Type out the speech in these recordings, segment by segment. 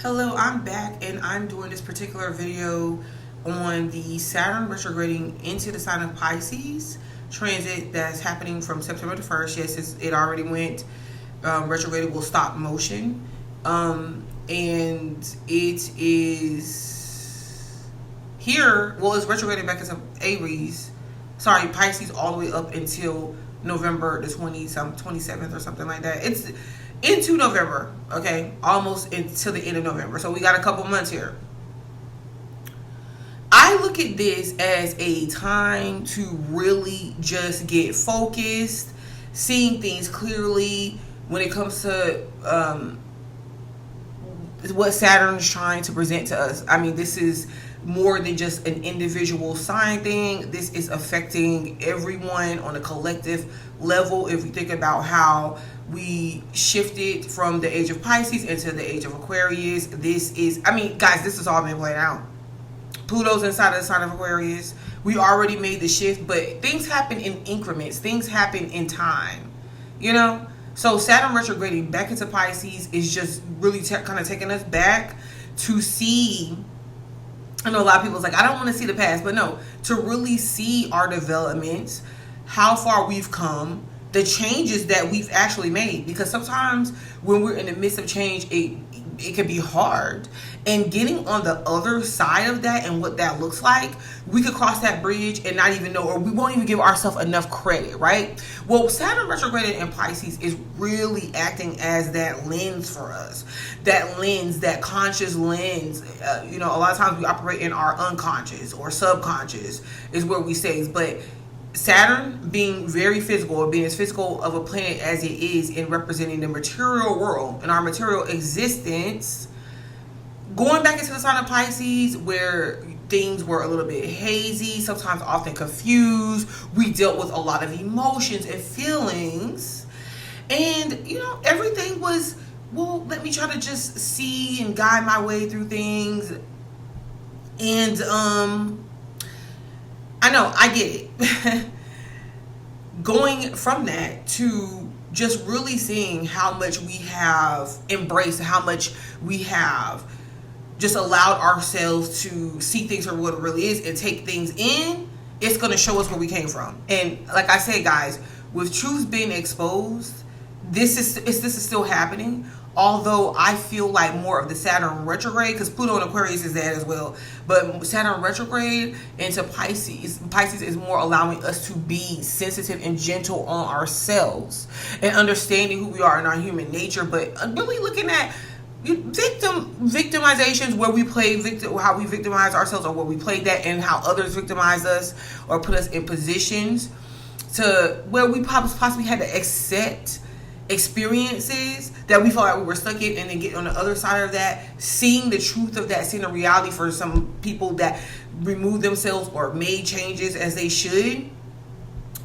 Hello, I'm back and I'm doing this particular video on the Saturn retrograding into the sign of Pisces transit that's happening from September the 1st. Yes, it already went. Retrograde will stop motion. And it is here. Well, it's retrograded back into Aries. Sorry, Pisces all the way up until November the 27th or something like that. It's into November, okay? Almost until the end of November. So we got a couple months here. I look at this as a time to really just get focused, seeing things clearly when it comes to what Saturn is trying to present to us. I mean, this is more than just an individual sign thing. This is affecting everyone on a collective level. If we think about how we shifted from the age of Pisces into the age of Aquarius, this is, I mean, guys, this has all been played out. Pluto's inside of the sign of Aquarius. We already made the shift, but things happen in increments. Things happen in time, you know? So Saturn retrograding back into Pisces is just really kind of taking us back to see. I know a lot of people's like, I don't want to see the past, but no, to really see our developments, how far we've come, the changes that we've actually made. Because sometimes when we're in the midst of change, it can be hard. And getting on the other side of that and what that looks like, we could cross that bridge and not even know, or we won't even give ourselves enough credit, right? Well, Saturn retrograded in Pisces is really acting as that lens for us. That lens, that conscious lens. A lot of times we operate in our unconscious or subconscious is where we stay. But Saturn being very physical, or being as physical of a planet as it is in representing the material world and our material existence, going back into the sign of Pisces where things were a little bit hazy, sometimes often confused. We dealt with a lot of emotions and feelings. And, everything was, well, let me try to just see and guide my way through things. And, I know, I get it. Going from that to just really seeing how much we have embraced, how much we have just allowed ourselves to see things for what it really is and take things in, it's going to show us where we came from. And like I said, guys, with truth being exposed, this is still happening. Although I feel like more of the Saturn retrograde, because Pluto and Aquarius is that as well, but Saturn retrograde into Pisces is more allowing us to be sensitive and gentle on ourselves and understanding who we are in our human nature, but really looking at victimizations, where we play how we victimize ourselves, or where we play that, and how others victimize us or put us in positions to where we possibly had to accept experiences that we felt like we were stuck in, and then get on the other side of that, seeing the truth of that, seeing the reality for some people that removed themselves or made changes as they should,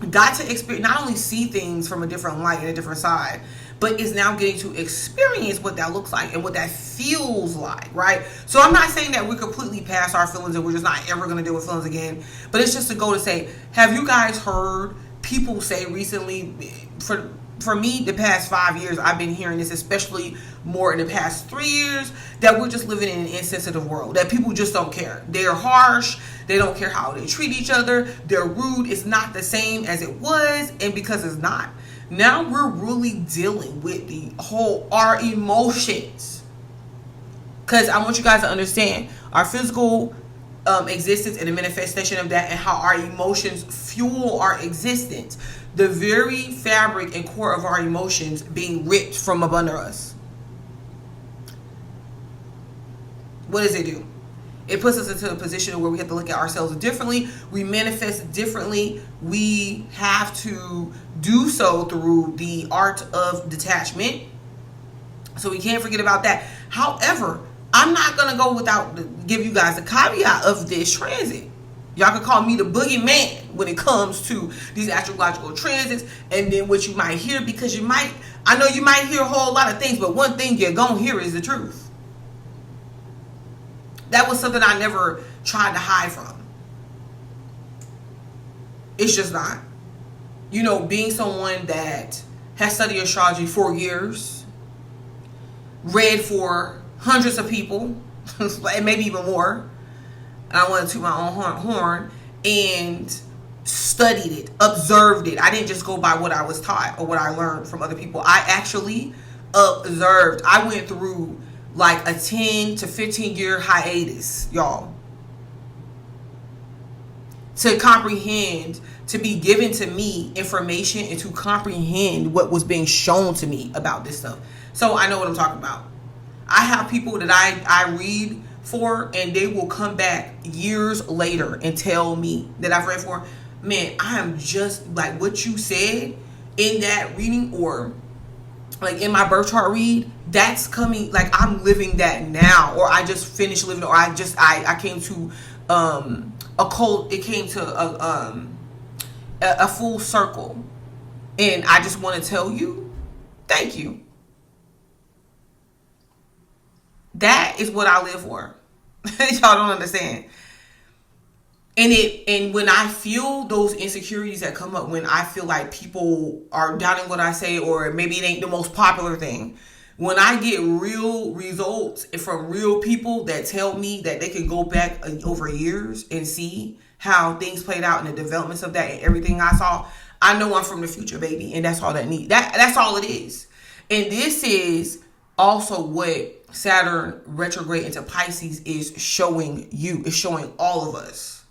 got to experience, not only see things from a different light and a different side, but is now getting to experience what that looks like and what that feels like, right? So I'm not saying that we're completely past our feelings and we're just not ever going to deal with feelings again, but it's just to go to say, have you guys heard people say recently, for me, the past 5 years, I've been hearing this, especially more in the past 3 years, that we're just living in an insensitive world, that people just don't care. They're harsh. They don't care how they treat each other. They're rude. It's not the same as it was. And because it's not, now we're really dealing with our emotions. Because I want you guys to understand our physical existence and the manifestation of that, and how our emotions fuel our existence. The very fabric and core of our emotions being ripped from up under us. What does it do? It puts us into a position where we have to look at ourselves differently. We manifest differently. We have to do so through the art of detachment. So we can't forget about that. However, I'm not going to go without give you guys a caveat of this transit. Y'all can call me the boogeyman when it comes to these astrological transits, and then what you might hear, because I know you might hear a whole lot of things, but one thing you're going to hear is the truth. That was something I never tried to hide from. It's just not. Being someone that has studied astrology for years, read for hundreds of people, and maybe even more. And I wanted to toot my own horn and studied it, observed it. I didn't just go by what I was taught or what I learned from other people. I actually observed. I went through like a 10 to 15 year hiatus, y'all, to comprehend, to be given to me information and to comprehend what was being shown to me about this stuff. So I know what I'm talking about. I have people that I read for, and they will come back years later and tell me that I've read for, man, I am just like what you said in that reading, or like in my birth chart read, that's coming, like I'm living that now, or I just finished living, or I came to it came to a full circle, and I just want to tell you thank you. That is what I live for. Y'all don't understand. And when I feel those insecurities that come up, when I feel like people are doubting what I say, or maybe it ain't the most popular thing, when I get real results from real people that tell me that they can go back over years and see how things played out and the developments of that and everything I saw, I know I'm from the future, baby. And that's all that needs. That's all it is. And this is also what Saturn retrograde into Pisces is showing you. It's showing all of us.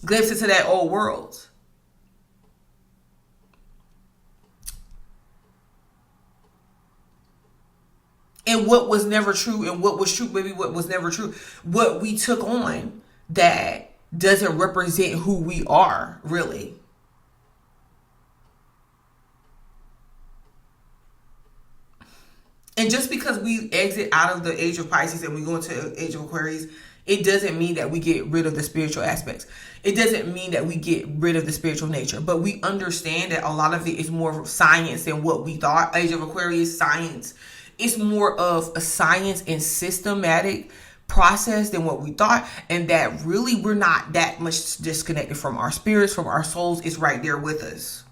Glimpse into that old world. And what was never true, and what was true, maybe what was never true. What we took on that doesn't represent who we are, really. And just because we exit out of the age of Pisces and we go into the age of Aquarius, it doesn't mean that we get rid of the spiritual aspects. It doesn't mean that we get rid of the spiritual nature. But we understand that a lot of it is more science than what we thought. Age of Aquarius, science. It's more of a science and systematic process than what we thought. And that really we're not that much disconnected from our spirits, from our souls. It's right there with us.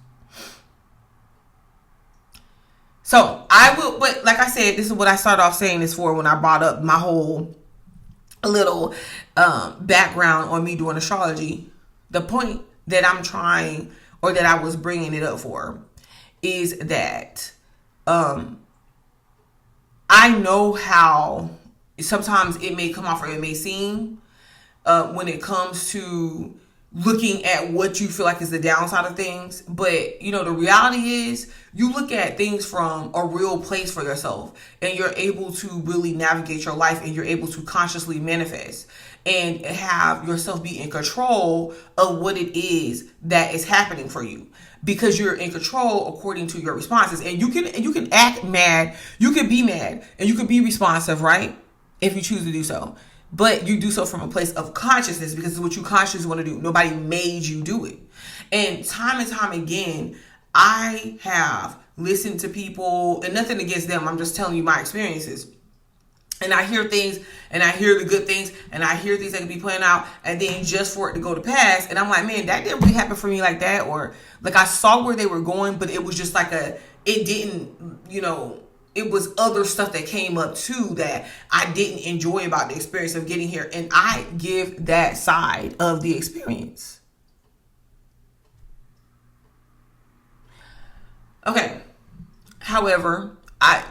So I will, but like I said, this is what I started off saying this for when I brought up my whole little background on me doing astrology. The point that I'm trying, or that I was bringing it up for, is that I know how sometimes it may come off, or it may seem when it comes to looking at what you feel like is the downside of things. But, you know, the reality is you look at things from a real place for yourself, and you're able to really navigate your life, and you're able to consciously manifest and have yourself be in control of what it is that is happening for you, because you're in control according to your responses. And you can act mad, you can be mad, and you can be responsive, right? If you choose to do so. But you do so from a place of consciousness, because it's what you consciously want to do. Nobody made you do it. And time again, I have listened to people, and nothing against them, I'm just telling you my experiences. And I hear things, and I hear the good things, and I hear things that can be playing out, and then just for it to go to pass, and I'm like, man, that didn't really happen for me like that. Or like I saw where they were going, but it was just like it didn't, you know, it was other stuff that came up too that I didn't enjoy about the experience of getting here. And I give that side of the experience. Okay. However,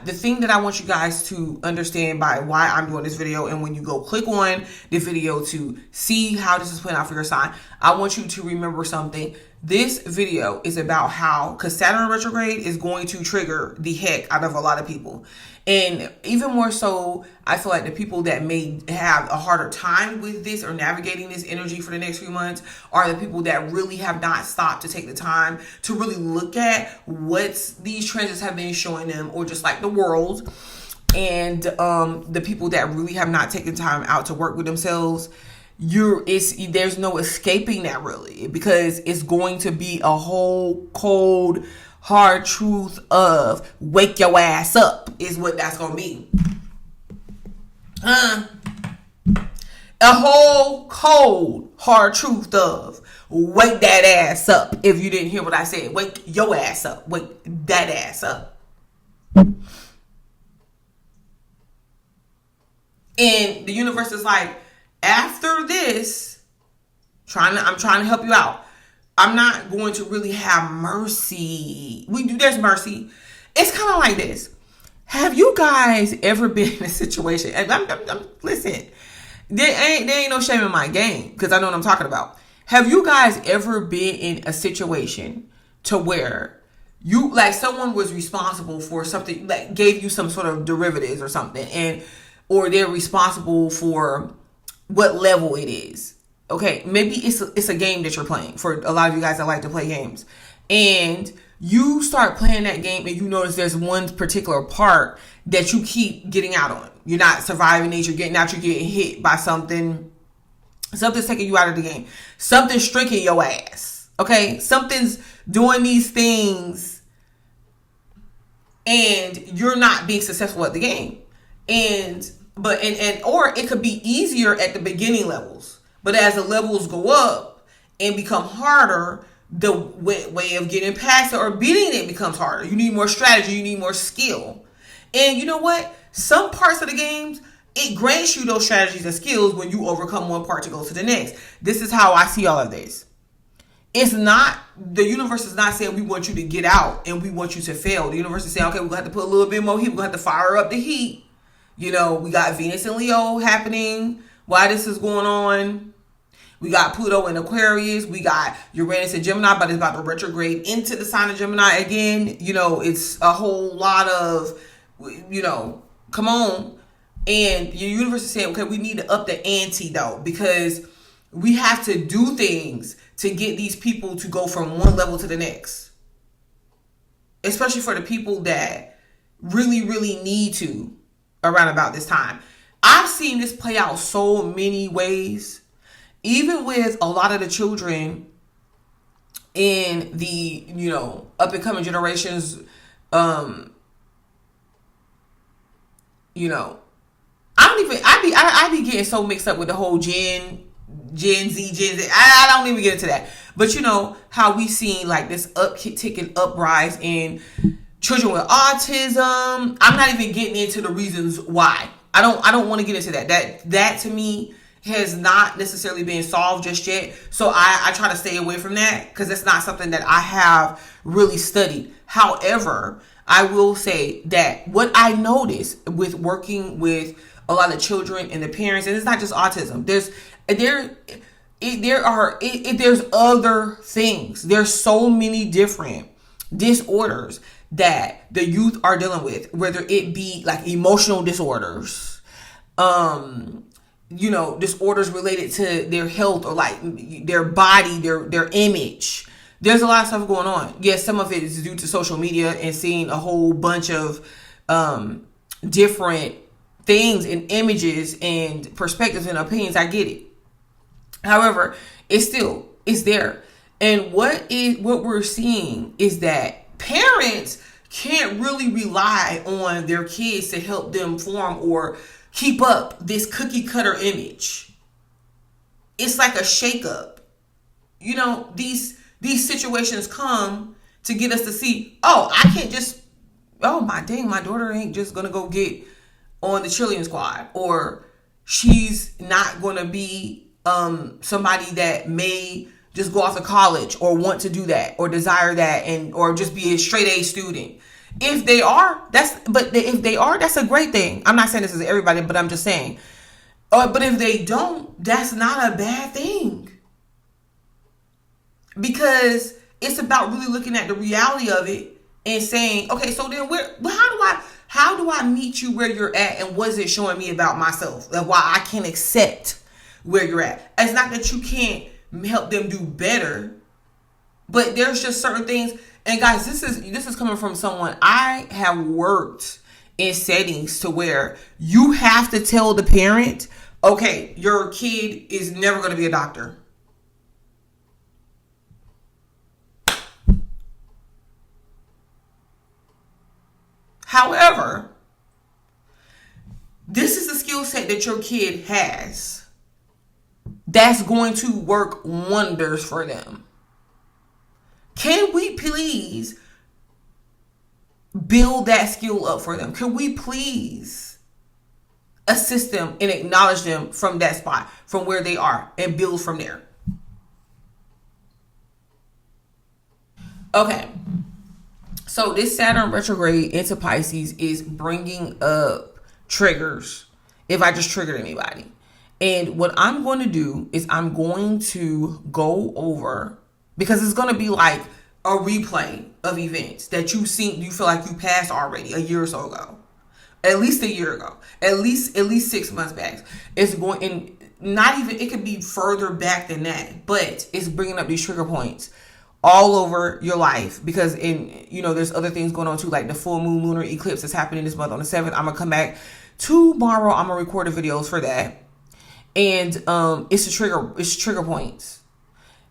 the thing that I want you guys to understand by why I'm doing this video, and when you go click on the video to see how this is playing out for your sign, I want you to remember something. This video is about how, because Saturn retrograde is going to trigger the heck out of a lot of people. And even more so, I feel like the people that may have a harder time with this or navigating this energy for the next few months are the people that really have not stopped to take the time to really look at what these transits have been showing them, or just like the world. And the people that really have not taken time out to work with themselves, there's no escaping that, really, because it's going to be a whole cold, hard truth of wake your ass up is what that's gonna be. A whole cold, hard truth of wake that ass up. If you didn't hear what I said, wake your ass up. Wake that ass up. And the universe is like, after this, I'm trying to help you out. I'm not going to really have mercy. There's mercy. It's kind of like this. Have you guys ever been in a situation? And listen, there ain't no shame in my game, because I know what I'm talking about. Have you guys ever been in a situation to where you, like, someone was responsible for something, like gave you some sort of derivatives or something, or they're responsible for what level it is? Okay, maybe it's a game that you're playing, for a lot of you guys that like to play games, and you start playing that game and you notice there's one particular part that you keep getting out on. You're not surviving it. You're getting out. You're getting hit by something. Something's taking you out of the game. Something's shrinking your ass. Okay, something's doing these things, and you're not being successful at the game. Or it could be easier at the beginning levels, but as the levels go up and become harder, the way of getting past it or beating it becomes harder. You need more strategy. You need more skill. And you know what? Some parts of the games, it grants you those strategies and skills when you overcome one part to go to the next. This is how I see all of this. It's not, the universe is not saying we want you to get out and we want you to fail. The universe is saying, okay, we're going to have to put a little bit more heat. We're going to have to fire up the heat. You know, we got Venus and Leo happening while this is going on. We got Pluto in Aquarius. We got Uranus in Gemini, but it's about to retrograde into the sign of Gemini again. You know, it's a whole lot of, you know, come on. And your universe is saying, okay, we need to up the ante though, because we have to do things to get these people to go from one level to the next. Especially for the people that really, really need to around about this time. I've seen this play out so many ways. Even with a lot of the children in the, you know, up and coming generations, you know, I be getting so mixed up with the whole Gen Z. I don't even get into that. But you know how we seen like this uptick and uprise in children with autism. I'm not even getting into the reasons why. I don't want to get into that. That to me has not necessarily been solved just yet. So I try to stay away from that because it's not something that I have really studied. However, I will say that what I noticed with working with a lot of children and the parents, and it's not just autism. There's other things. There's so many different disorders that the youth are dealing with, whether it be like emotional disorders, you know, disorders related to their health or like their body, their image. There's a lot of stuff going on. Yes, some of it is due to social media and seeing a whole bunch of different things and images and perspectives and opinions. I get it. However, it's there. And what we're seeing is that parents can't really rely on their kids to help them form or keep up this cookie cutter image. It's like a shakeup. You know, these situations come to get us to see, my daughter ain't just gonna go get on the cheerleading squad, or she's not gonna be somebody that may just go off to college or want to do that or desire that or just be a straight A student. If they are, that's a great thing. I'm not saying this is everybody, but I'm just saying. But if they don't, that's not a bad thing. Because it's about really looking at the reality of it and saying, okay, so then how do I meet you where you're at, and what is it showing me about myself? Like why I can accept where you're at. It's not that you can't help them do better, but there's just certain things. And guys, this is coming from someone. I have worked in settings to where you have to tell the parent, okay, your kid is never going to be a doctor. However, this is a skill set that your kid has that's going to work wonders for them. Can we please build that skill up for them? Can we please assist them and acknowledge them from that spot, from where they are, and build from there? Okay. So this Saturn retrograde into Pisces is bringing up triggers, if I just triggered anybody. And what I'm going to do is I'm going to go over, because it's going to be like a replay of events that you've seen, you feel like you passed already a year or so ago. At least a year ago. At least 6 months back. It's going in, not even, it could be further back than that, but it's bringing up these trigger points all over your life, because there's other things going on too, like the full moon lunar eclipse that's happening this month on the 7th. I'm gonna come back tomorrow. I'm gonna record the videos for that, and it's trigger points,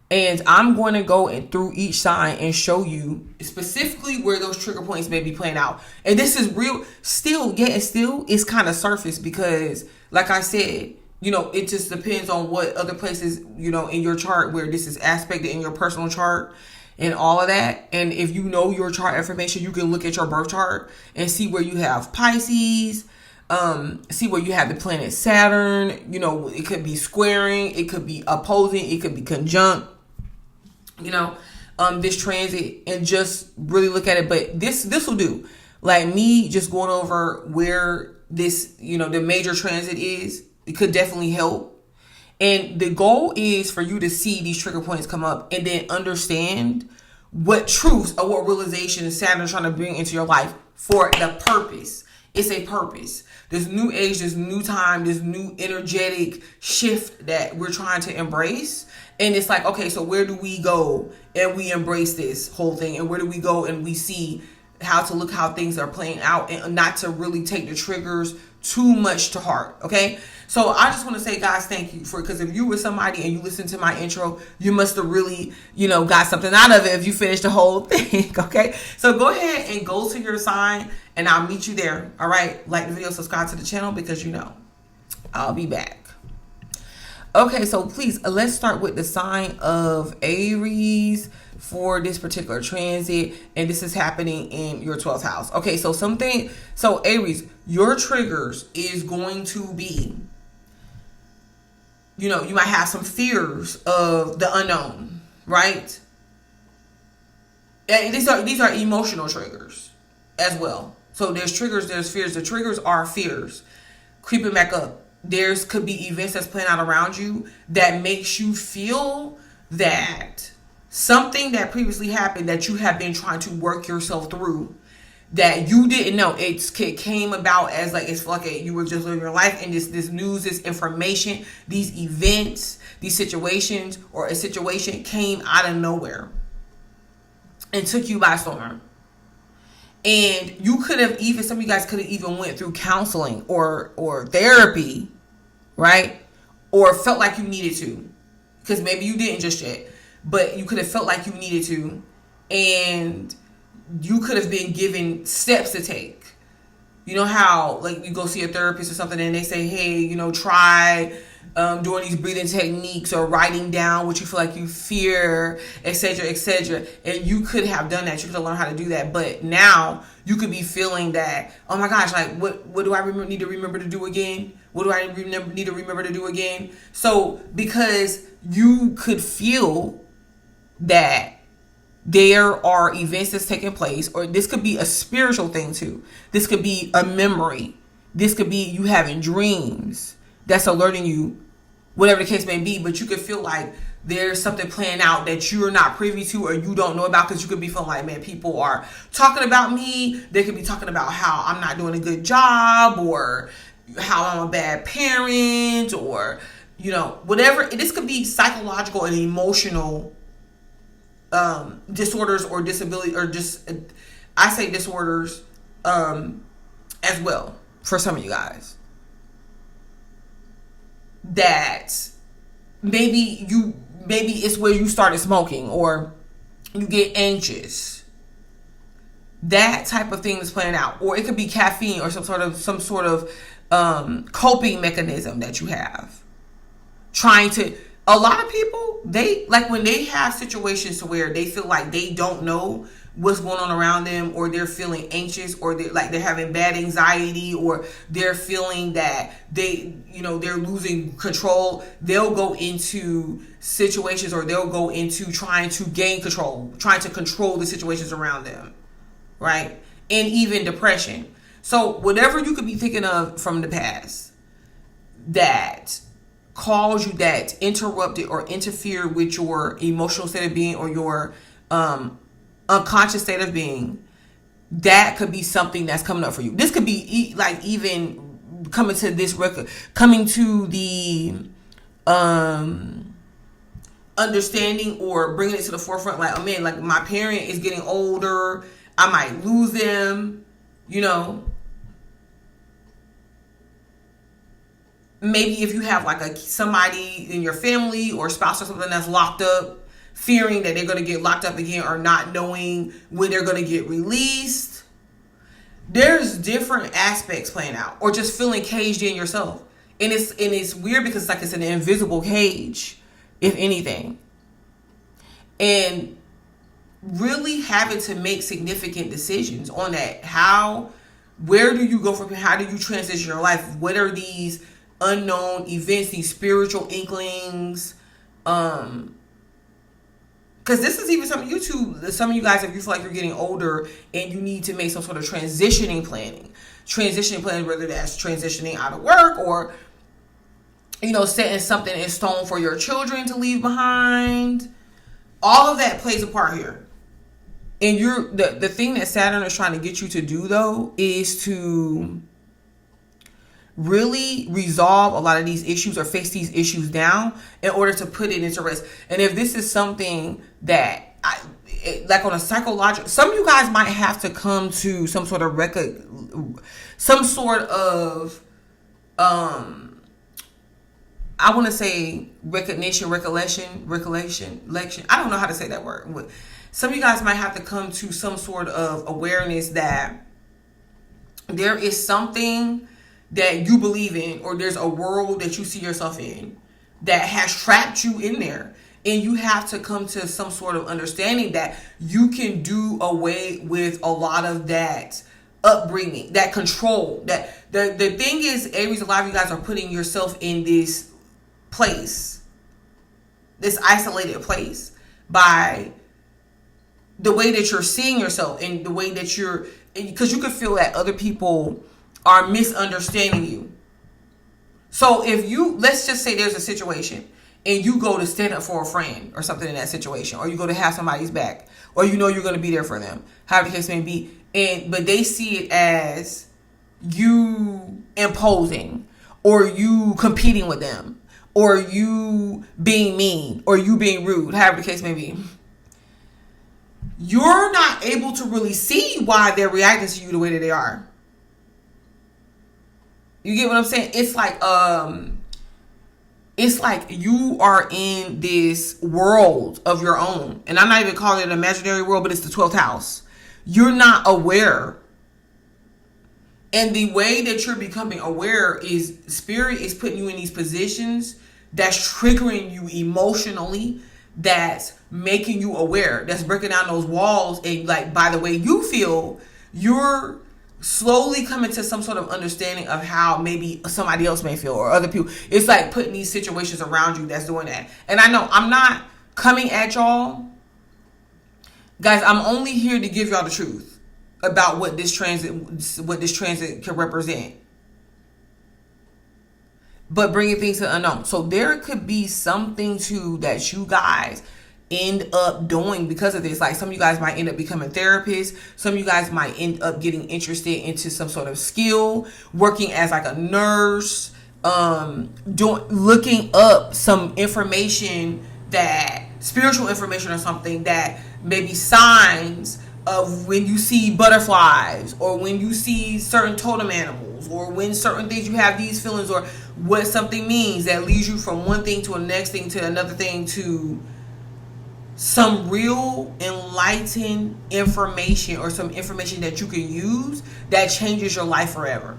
and I'm going to go through each sign and show you specifically where those trigger points may be playing out. And this is real, it's kind of surface, because like I said, it just depends on what other places, in your chart where this is aspected in your personal chart and all of that. And if you know your chart information, you can look at your birth chart and see where you have Pisces, see where you have the planet Saturn. It could be squaring, it could be opposing, it could be conjunct, this transit, and just really look at it. But this will do. Like me just going over where this, the major transit is, it could definitely help. And the goal is for you to see these trigger points come up and then understand what truths or what realization Saturn is trying to bring into your life for the purpose. It's a purpose. This new age, this new time, this new energetic shift that we're trying to embrace. And it's like, okay, so where do we go and we embrace this whole thing? And where do we go and we see how to look how things are playing out, and not to really take the triggers too much to heart. Okay. So I just want to say, guys, thank you because if you were somebody and you listened to my intro, you must have really, got something out of it if you finished the whole thing. Okay. So go ahead and go to your sign and I'll meet you there. All right. Like the video, subscribe to the channel, because I'll be back. Okay. So please, let's start with the sign of Aries for this particular transit, and this is happening in your 12th house. Okay, so Aries, your triggers is going to be, you might have some fears of the unknown, right? And these are emotional triggers as well. So there's triggers, there's fears. The triggers are fears creeping back up. Could be events that's playing out around you that makes you feel that something that previously happened that you have been trying to work yourself through, that you didn't know, it came about as like, it's like you were just living your life, and this news, this information, these events, these situations, or a situation came out of nowhere and took you by storm. And you could have even, some of you guys could have even went through counseling or therapy, right? Or felt like you needed to, because maybe you didn't just yet. But you could have felt like you needed to, and you could have been given steps to take. You know how, like, you go see a therapist or something and they say, hey, try doing these breathing techniques or writing down what you feel like you fear, etc., etc. And you could have done that. You could have learned how to do that. But now you could be feeling that, oh my gosh, like, what do I need to remember to do again? What do I need to remember to do again? So because you could feel that there are events that's taking place, or this could be a spiritual thing too. This could be a memory. This could be you having dreams that's alerting you, whatever the case may be. But you could feel like there's something playing out that you're not privy to or you don't know about, because you could be feeling like, man, people are talking about me. They could be talking about how I'm not doing a good job, or how I'm a bad parent, or whatever. This could be psychological and emotional disorders or disability, or just, I say disorders as well for some of you guys, that maybe it's where you started smoking, or you get anxious. That type of thing is playing out. Or it could be caffeine or some sort of coping mechanism that you have, trying to. A lot of people, they like when they have situations to where they feel like they don't know what's going on around them, or they're feeling anxious, or they're having bad anxiety, or they're feeling that they're losing control, they'll go into situations, or they'll go into trying to gain control, trying to control the situations around them, right? And even depression. So whatever you could be thinking of from the past that caused you, that interrupted or interfered with your emotional state of being, or your unconscious state of being, that could be something that's coming up for you. This could be like even coming to the understanding, or bringing it to the forefront, like, oh man, like my parent is getting older, I might lose them, maybe if you have like somebody in your family or spouse or something that's locked up, fearing that they're going to get locked up again, or not knowing when they're going to get released. There's different aspects playing out, or just feeling caged in yourself. And it's weird because it's an invisible cage, if anything. And really having to make significant decisions on that. Where do you go from here? How do you transition your life? What are these unknown events, these spiritual inklings? Because this is even some of you guys, if you feel like you're getting older and you need to make some sort of transitioning planning, whether that's transitioning out of work, or setting something in stone for your children to leave behind. All of that plays a part here. And the thing that Saturn is trying to get you to do, though, is to really resolve a lot of these issues, or face these issues down, in order to put it into rest. And if this is something that, like on a psychological, some of you guys might have to come to some sort of I want to say recollection. I don't know how to say that word. Some of you guys might have to come to some sort of awareness that there is something that you believe in, or there's a world that you see yourself in that has trapped you in there. And you have to come to some sort of understanding that you can do away with a lot of that upbringing, that control. That the thing is, Aries, a lot of you guys are putting yourself in this place, this isolated place, by the way that you're seeing yourself, and the way that because you can feel that other people are misunderstanding you. So let's just say there's a situation, and you go to stand up for a friend or something in that situation, or you go to have somebody's back, or you're going to be there for them, however the case may be, but they see it as you imposing, or you competing with them, or you being mean, or you being rude, however the case may be. You're not able to really see why they're reacting to you the way that they are. You get what I'm saying? It's like you are in this world of your own. And I'm not even calling it an imaginary world, but it's the 12th house. You're not aware. And the way that you're becoming aware is Spirit is putting you in these positions that's triggering you emotionally, that's making you aware, that's breaking down those walls. And like, by the way you feel, you're slowly coming to some sort of understanding of how maybe somebody else may feel, or other people. It's like putting these situations around you that's doing that. And I know I'm not coming at y'all, guys. I'm only here to give y'all the truth about what this transit can represent, but bringing things to the unknown. So there could be something too that you guys end up doing because of this. Like, some of you guys might end up becoming therapists. Some of you guys might end up getting interested into some sort of skill, working as like a nurse, looking up some information, that spiritual information or something, that maybe signs of when you see butterflies, or when you see certain totem animals, or when certain things you have these feelings, or what something means that leads you from one thing to the next thing to another thing, to some real enlightened information, or some information that you can use that changes your life forever.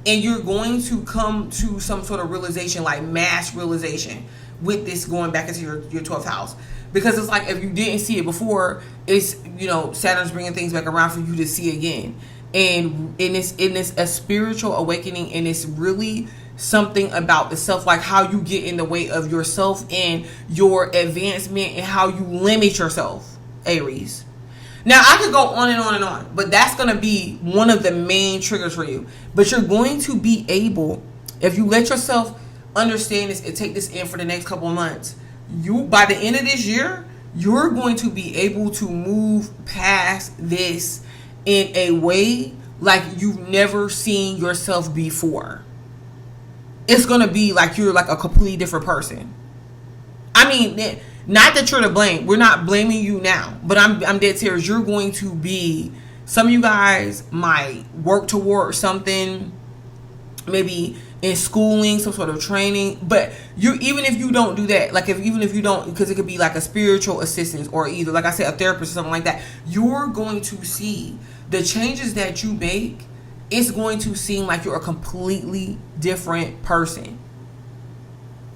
And you're going to come to some sort of realization, like mass realization, with this going back into your 12th house. Because it's like, if you didn't see it before, it's, you know, Saturn's bringing things back around for you to see again. And it's a spiritual awakening, and it's really something about the self, like how you get in the way of yourself and your advancement, and how you limit yourself, Aries. Now, I could go on and on and on, but that's going to be one of the main triggers for you. But you're going to be able, if you let yourself understand this and take this in for the next couple of months, you, by the end of this year, you're going to be able to move past this in a way like you've never seen yourself before. It's going to be like you're like a completely different person. I mean, not that you're to blame. We're not blaming you now. But I'm dead serious. You're going to be, some of you guys might work toward something, maybe in schooling, some sort of training. But you, even if you don't do that, like even if you don't, because it could be like a spiritual assistance, or either, like I said, a therapist or something like that, you're going to see the changes that you make. It's going to seem like you're a completely different person.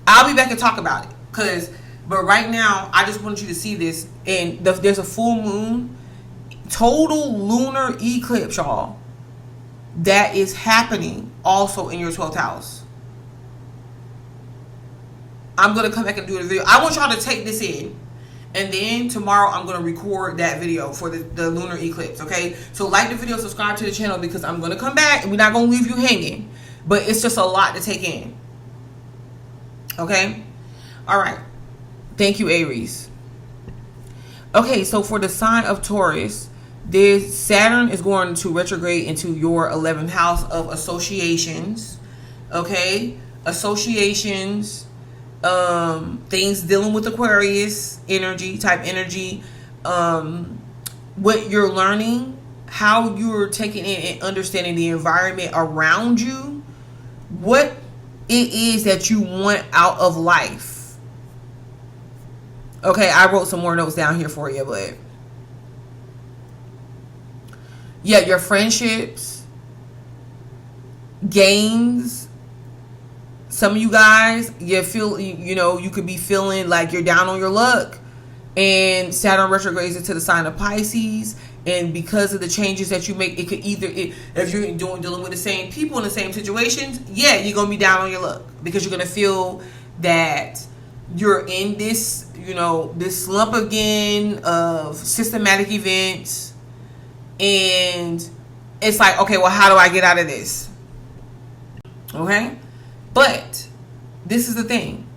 I'll be back and talk about it. But right now, I just want you to see this. And there's a full moon, total lunar eclipse, y'all, that is happening also in your 12th house. I'm going to come back and do the video. I want y'all to take this in. And then tomorrow I'm going to record that video for the lunar eclipse, okay? So like the video, subscribe to the channel, because I'm going to come back and we're not going to leave you hanging. But it's just a lot to take in. Okay? All right. Thank you, Aries. Okay, so for the sign of Taurus, this Saturn is going to retrograde into your 11th house of associations. Okay? Associations, things dealing with Aquarius type energy, what you're learning, how you're taking in and understanding the environment around you, what it is that you want out of life. Okay, I wrote some more notes down here for you, but yeah, your friendships, games. Some of you guys, you feel, you know, you could be feeling like you're down on your luck, and Saturn retrogrades into the sign of Pisces, and because of the changes that you make, it could either, if you're dealing with the same people in the same situations, yeah, you're gonna be down on your luck, because you're gonna feel that you're in this, you know, this slump again of systematic events, and it's like, okay, well, how do I get out of this? Okay. But this is the thing.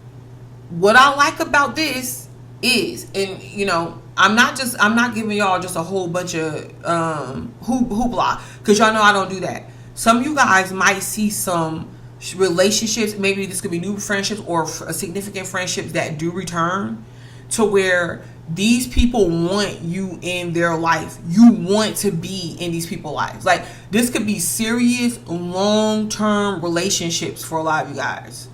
What I like about this is, and you know, I'm not giving y'all just a whole bunch of hoopla, because y'all know I don't do that. Some of you guys might see some relationships, maybe this could be new friendships or significant friendships that do return, to where these people want you in their life. You want to be in these people's lives. Like, this could be serious, long-term relationships for a lot of you guys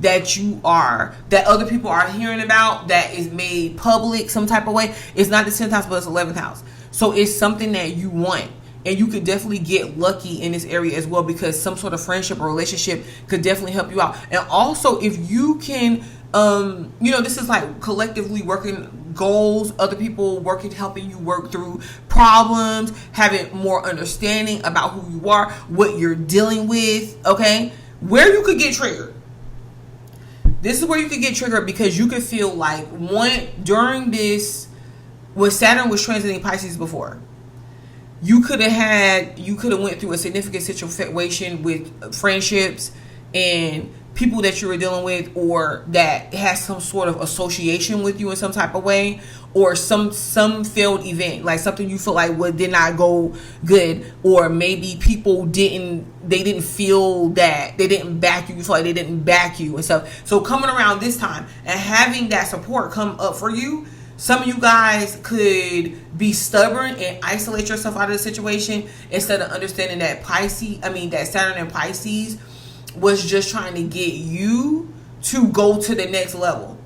that other people are hearing about, that is made public some type of way. It's not the 10th house, but it's 11th house. So it's something that you want. And you could definitely get lucky in this area as well, because some sort of friendship or relationship could definitely help you out. And also, if you can, you know, this is like collectively working goals, other people working, helping you work through problems, having more understanding about who you are, what you're dealing with, okay? Where you could get triggered. This is where you could get triggered, because you could feel like during this, when Saturn was transiting Pisces before, you could have went through a significant situation with friendships and people that you were dealing with, or that has some sort of association with you in some type of way, or some failed event, like something you feel like did not go good, or maybe people didn't feel that they didn't back you. You feel like they didn't back you and stuff. So coming around this time and having that support come up for you, some of you guys could be stubborn and isolate yourself out of the situation, instead of understanding that that Saturn and Pisces was just trying to get you to go to the next level.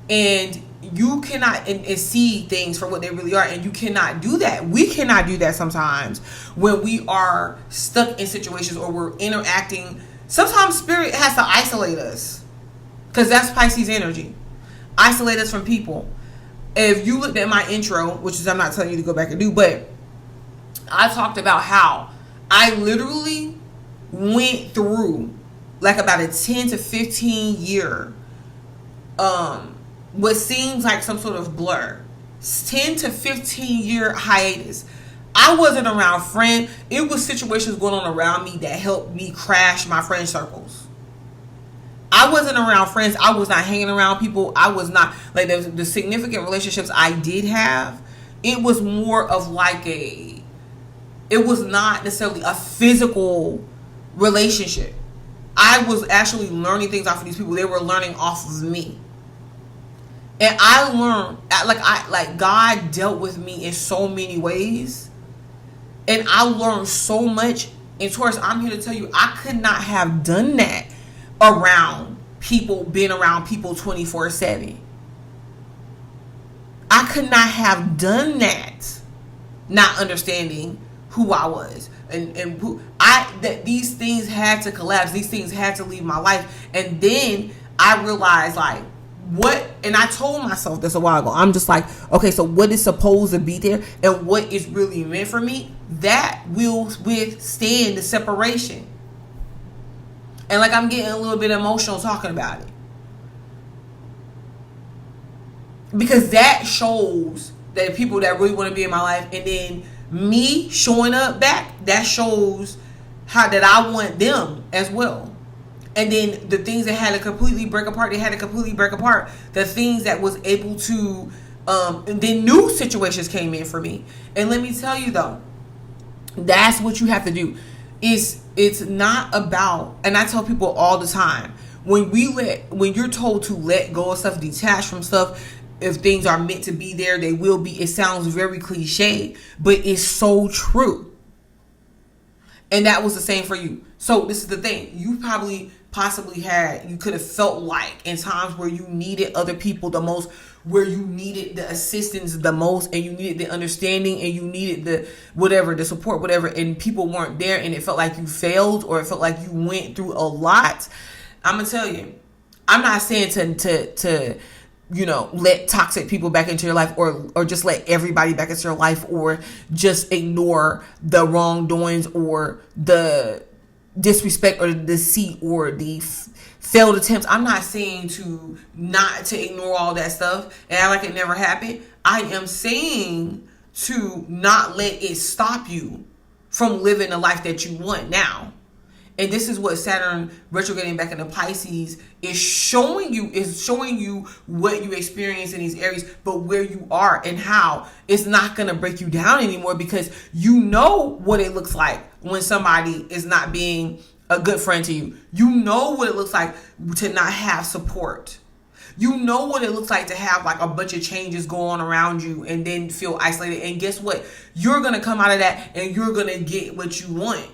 And you cannot and see things for what they really are, and you cannot do that. We cannot do that sometimes when we are stuck in situations or we're interacting. Sometimes spirit has to isolate us, because that's Pisces energy. Isolate us from people. if you looked at my intro, which is I'm not telling you to go back and do, but I talked about how I literally went through like about a 10 to 15 year what seems like some sort of blur. 10 to 15 year hiatus. I wasn't around friends. It was situations going on around me that helped me crash my friend circles. I wasn't around friends. I was not hanging around people. I was not, like, the significant relationships I did have, it was more of like it was not necessarily a physical relationship. I was actually learning things off of these people. They were learning off of me. And I learned, like God dealt with me in so many ways. And I learned so much. And Taurus, I'm here to tell you, I could not have done that around people, being around people 24/7. I could not have done that not understanding who I was. And who that these things had to collapse. These things had to leave my life. And then I realized, like, what, and I told myself this a while ago. I'm just like, okay, so what is supposed to be there and what is really meant for me, that will withstand the separation. And like, I'm getting a little bit emotional talking about it, because that shows that people that really want to be in my life, and then me showing up back, that shows how that I want them as well. And then the things that had to completely break apart, they had to completely break apart. The things that was able to, and then new situations came in for me. And let me tell you though, that's what you have to do. It's not about, and I tell people all the time, when you're told to let go of stuff, detach from stuff, if things are meant to be there, they will be. It sounds very cliche, but it's so true. And that was the same for you. So this is the thing. You you could have felt like in times where you needed other people the most, where you needed the assistance the most, and you needed the understanding, and you needed the whatever, the support, whatever, and people weren't there, and it felt like you failed, or it felt like you went through a lot. I'm gonna tell you, I'm not saying to let toxic people back into your life, or just let everybody back into your life, or just ignore the wrongdoings or the disrespect or the deceit or the failed attempts. I'm not saying not to ignore all that stuff and act like it never happened. I am saying to not let it stop you from living the life that you want now. And this is what Saturn retrograding back into Pisces is showing you what you experience in these Aries, but where you are and how it's not going to break you down anymore, because you know what it looks like when somebody is not being a good friend to you. You know what it looks like to not have support. You know what it looks like to have like a bunch of changes go on around you and then feel isolated. And guess what? You're going to come out of that and you're going to get what you want.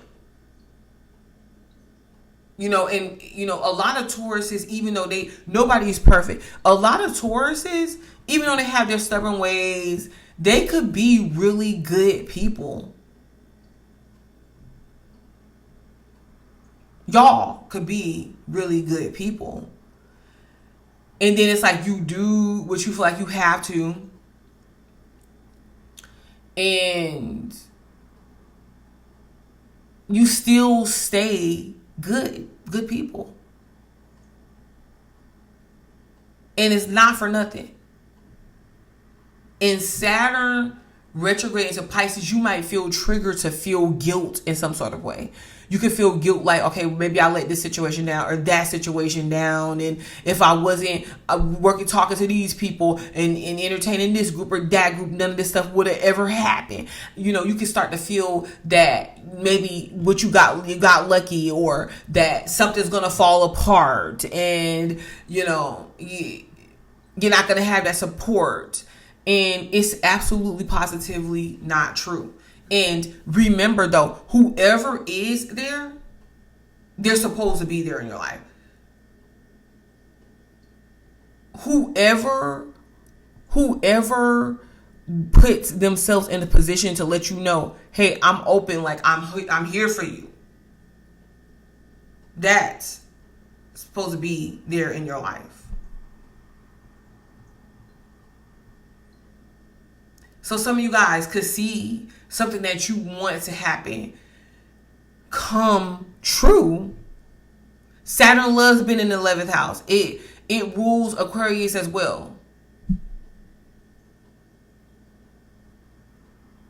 A lot of Tauruses, even though nobody's perfect, a lot of Tauruses, even though they have their stubborn ways, they could be really good people. Y'all could be really good people. And then it's like you do what you feel like you have to. And you still stay good people. And it's not for nothing. In Saturn retrograde into Pisces, you might feel triggered to feel guilt in some sort of way. You could feel guilt like, okay, maybe I let this situation down or that situation down. And if I wasn't talking to these people and entertaining this group or that group, none of this stuff would have ever happened. You can start to feel that maybe what you got lucky, or that something's going to fall apart, and, you're not going to have that support. And it's absolutely positively not true. And remember though, whoever is there, they're supposed to be there in your life. Whoever puts themselves in a position to let you know, hey, I'm open, like I'm here for you, that's supposed to be there in your life. So some of you guys could see something that you want to happen come true. Saturn loves being in the 11th house. It rules Aquarius as well.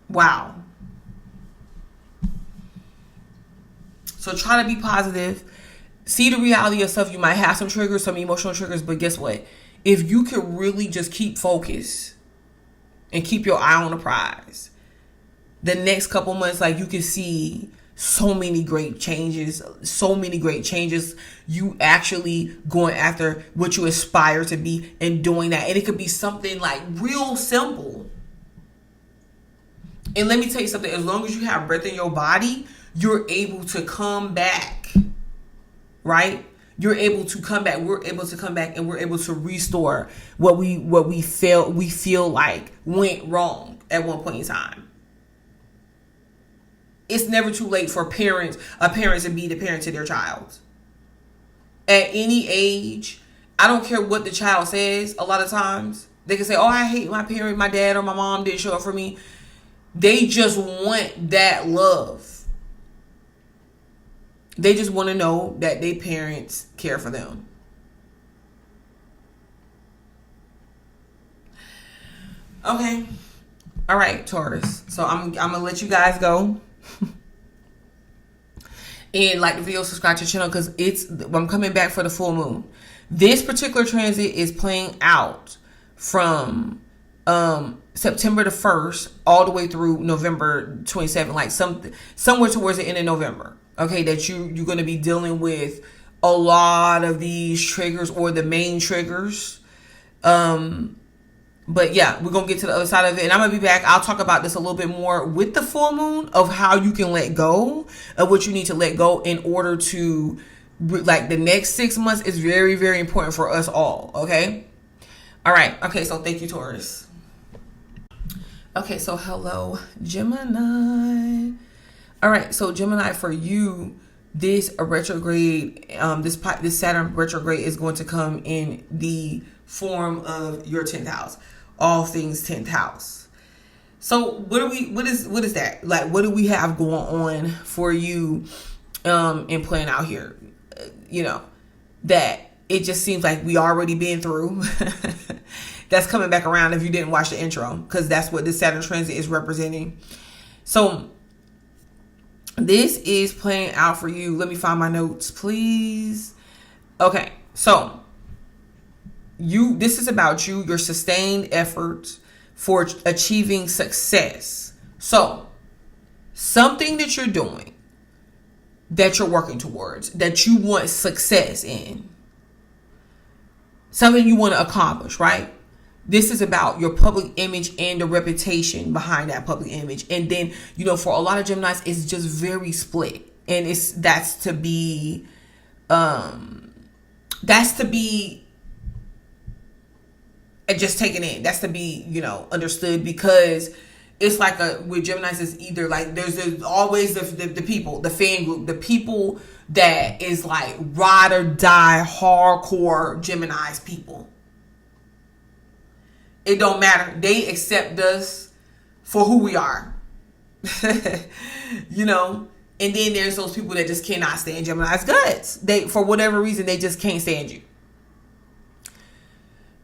Wow. So try to be positive. See the reality of stuff. You might have some triggers, some emotional triggers, but guess what? If you can really just keep focused and keep your eye on the prize, the next couple months, like, you can see so many great changes, you actually going after what you aspire to be and doing that. And it could be something like real simple. And let me tell you something, as long as you have breath in your body, you're able to come back, right? You're able to come back. We're able to come back, and we're able to restore what we feel like went wrong at one point in time. It's never too late for a parent to be the parent to their child. At any age, I don't care what the child says. A lot of times they can say, "Oh, I hate my parent, my dad or my mom didn't show up for me." They just want that love. They just want to know that their parents care for them. Okay. All right, Taurus. So I'm going to let you guys go. And like the video, subscribe to the channel, because I'm coming back for the full moon. This particular transit is playing out from September the 1st all the way through November 27th, like somewhere towards the end of November. Okay, that you're going to be dealing with a lot of these triggers, or the main triggers. But yeah, we're going to get to the other side of it. And I'm going to be back. I'll talk about this a little bit more with the full moon, of how you can let go of what you need to let go in order to, like, the next 6 months is very, very important for us all. Okay. All right. Okay. So thank you, Taurus. Okay. So hello, Gemini. All right. So Gemini, for you, this retrograde, this Saturn retrograde is going to come in the form of your 10th house. All things 10th house. So what is that? Like, what do we have going on for you in playing out here? That it just seems like we already been through. That's coming back around if you didn't watch the intro, because that's what this Saturn transit is representing. So this is playing out for you. Let me find my notes, please. Okay, so this is about you, your sustained effort for achieving success. So something that you're doing, that you're working towards, that you want success in, something you want to accomplish, right? This is about your public image and the reputation behind that public image. And then, for a lot of Geminis, it's just very split. And that's to be just taken in. That's to be, understood, because it's like with Geminis, it's either like there's always the people, the fan group, the people that is like ride or die hardcore Geminis people. It don't matter. They accept us for who we are. And then there's those people that just cannot stand Gemini's guts. They, for whatever reason, they just can't stand you.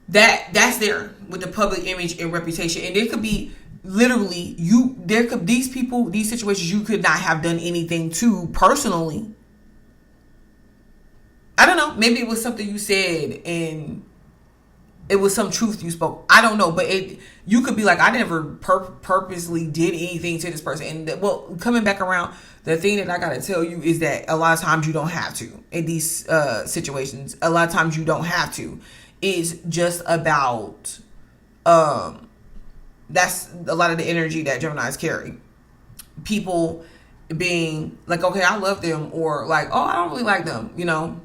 That's there with the public image and reputation. And there could be literally these people, these situations you could not have done anything to personally. I don't know. Maybe it was something you said and it was some truth you spoke. I don't know. But you could be like, I never purposely did anything to this person. And coming back around, the thing that I got to tell you is that a lot of times you don't have to in these situations. A lot of times you don't have to. It's just about, that's a lot of the energy that Geminis carry. People being like, okay, I love them, or like, oh, I don't really like them, And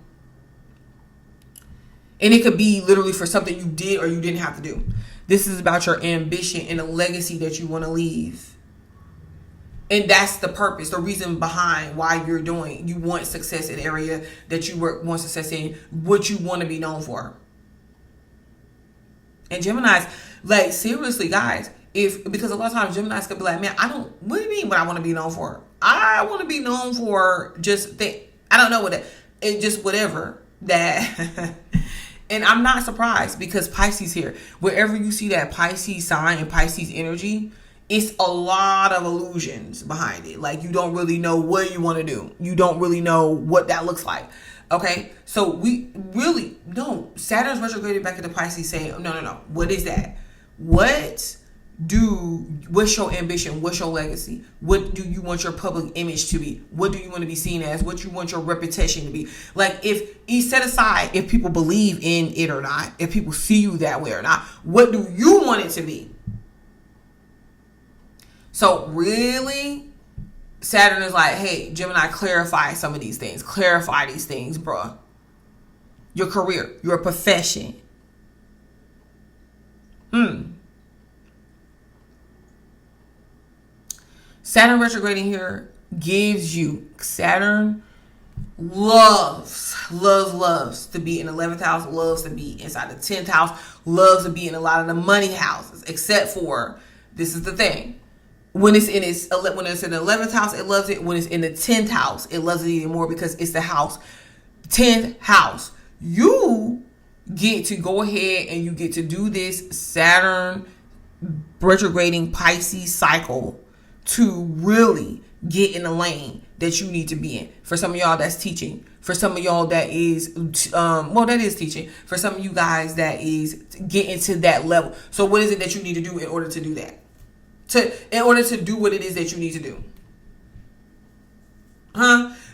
it could be literally for something you did or you didn't have to do. This is about your ambition and a legacy that you want to leave. And that's the purpose, the reason behind why you're doing. You want success in the area that you want success in, what you want to be known for. And Geminis, like, seriously, guys, because a lot of times Geminis could be like, man, what do you mean what I want to be known for? I want to be known for I don't know what it just whatever that. And I'm not surprised because Pisces here, wherever you see that Pisces sign and Pisces energy, it's a lot of illusions behind it. Like, you don't really know what you want to do. You don't really know what that looks like. Okay, so we really don't. Saturn's retrograded back into Pisces saying, no. What is that? What's your ambition? What's your legacy? What do you want your public image to be? What do you want to be seen as? What you want your reputation to be? Like, if you set aside if people believe in it or not, if people see you that way or not, what do you want it to be? So really, Saturn is like, hey, Gemini, clarify some of these things. Clarify these things, bruh. Your career, your profession. Saturn retrograding here gives you, Saturn loves to be in the 11th house, loves to be inside the 10th house, loves to be in a lot of the money houses, except for, this is the thing, when it's in the 11th house, it loves it. When it's in the 10th house, it loves it even more because it's the house, 10th house. You get to go ahead and you get to do this Saturn retrograding Pisces cycle to really get in the lane that you need to be in. For some of y'all, that's teaching. For some of y'all, that is, that is teaching. For some of you guys, that is getting to that level. So what is it that you need to do in order to do that? In order to do what it is that you need to do.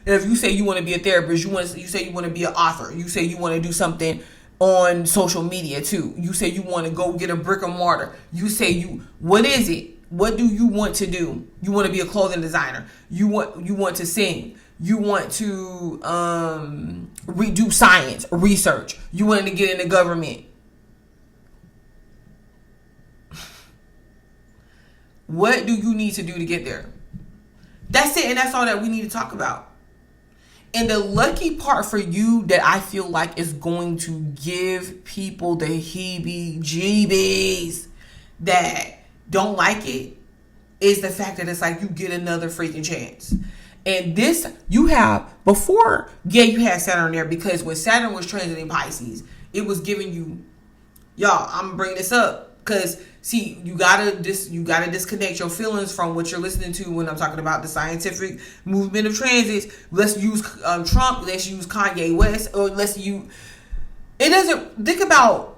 If you say you want to be a therapist, you say you want to be an author, you say you want to do something on social media too. You say you want to go get a brick and mortar. You say what is it? What do you want to do? You want to be a clothing designer. You want to sing. You want to do science, research. You want to get into government. What do you need to do to get there? That's it, and that's all that we need to talk about. And the lucky part for you that I feel like is going to give people the heebie-jeebies that don't like it is the fact that it's like you get another freaking chance. And this, you have, before, you had Saturn there because when Saturn was transiting Pisces, it was giving you, y'all, I'm going to bring this up because, see, you gotta disconnect your feelings from what you're listening to when I'm talking about the scientific movement of transits. Let's use Trump, let's use Kanye West, or think about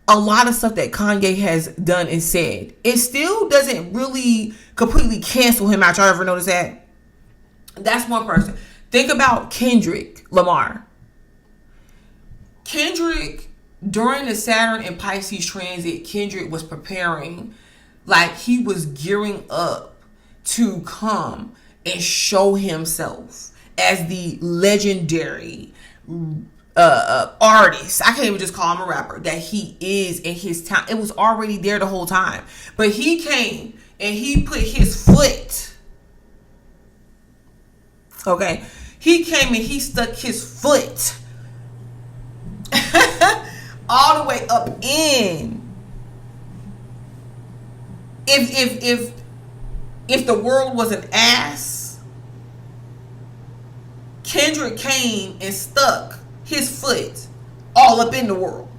a lot of stuff that Kanye has done and said. It still doesn't really completely cancel him out. Y'all ever notice that? That's one person. Think about Kendrick Lamar. Kendrick, during the Saturn and Pisces transit, Kendrick was preparing, like he was gearing up to come and show himself as the legendary artist. I can't even just call him a rapper, that he is in his time. It was already there the whole time. But he came and he put his foot. Okay. He came and he stuck his foot all the way up in. If the world was an ass, Kendrick came and stuck his foot all up in the world.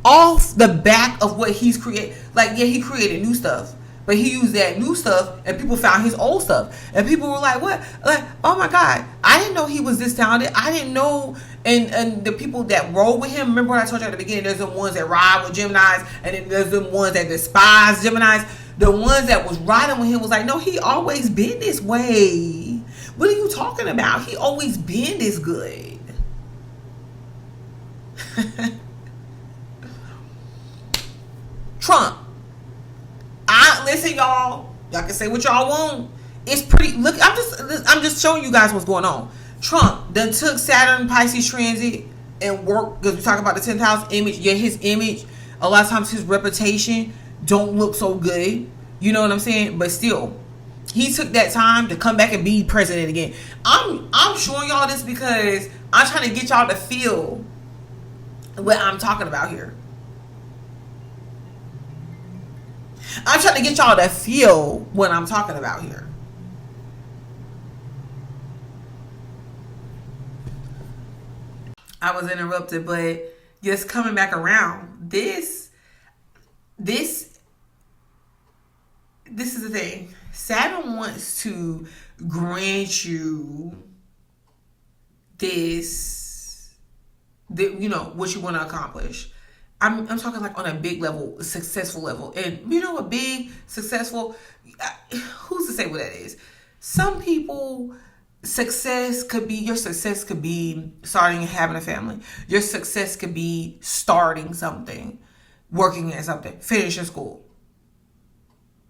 Off the back of what he's created. Like, yeah, he created new stuff, but he used that new stuff and people found his old stuff. And people were like, what? Like, oh my God, I didn't know he was this talented. I didn't know. And the people that roll with him, remember what I told you at the beginning, there's the ones that ride with Geminis, and then there's the ones that despise Geminis. The ones that was riding with him was like, no, he always been this way. What are you talking about? He always been this good. Trump. Listen, y'all can say what y'all want. It's pretty. Look, I'm just showing you guys what's going on. Trump done took Saturn Pisces transit and worked, because we talk about the 10th house image. Yeah, his image, a lot of times his reputation don't look so good. You know what I'm saying? But still, he took that time to come back and be president again. I'm showing y'all this because I'm trying to get y'all to feel what I'm talking about here. I'm trying to get y'all to feel what I'm talking about here. I was interrupted, but just coming back around. This is the thing. Saturn wants to grant you this, you know, what you want to accomplish. I'm talking like on a big level, a successful level. And you know, a big, successful, who's to say what that is? Some people, your success could be starting and having a family. Your success could be starting something, working at something, finishing school.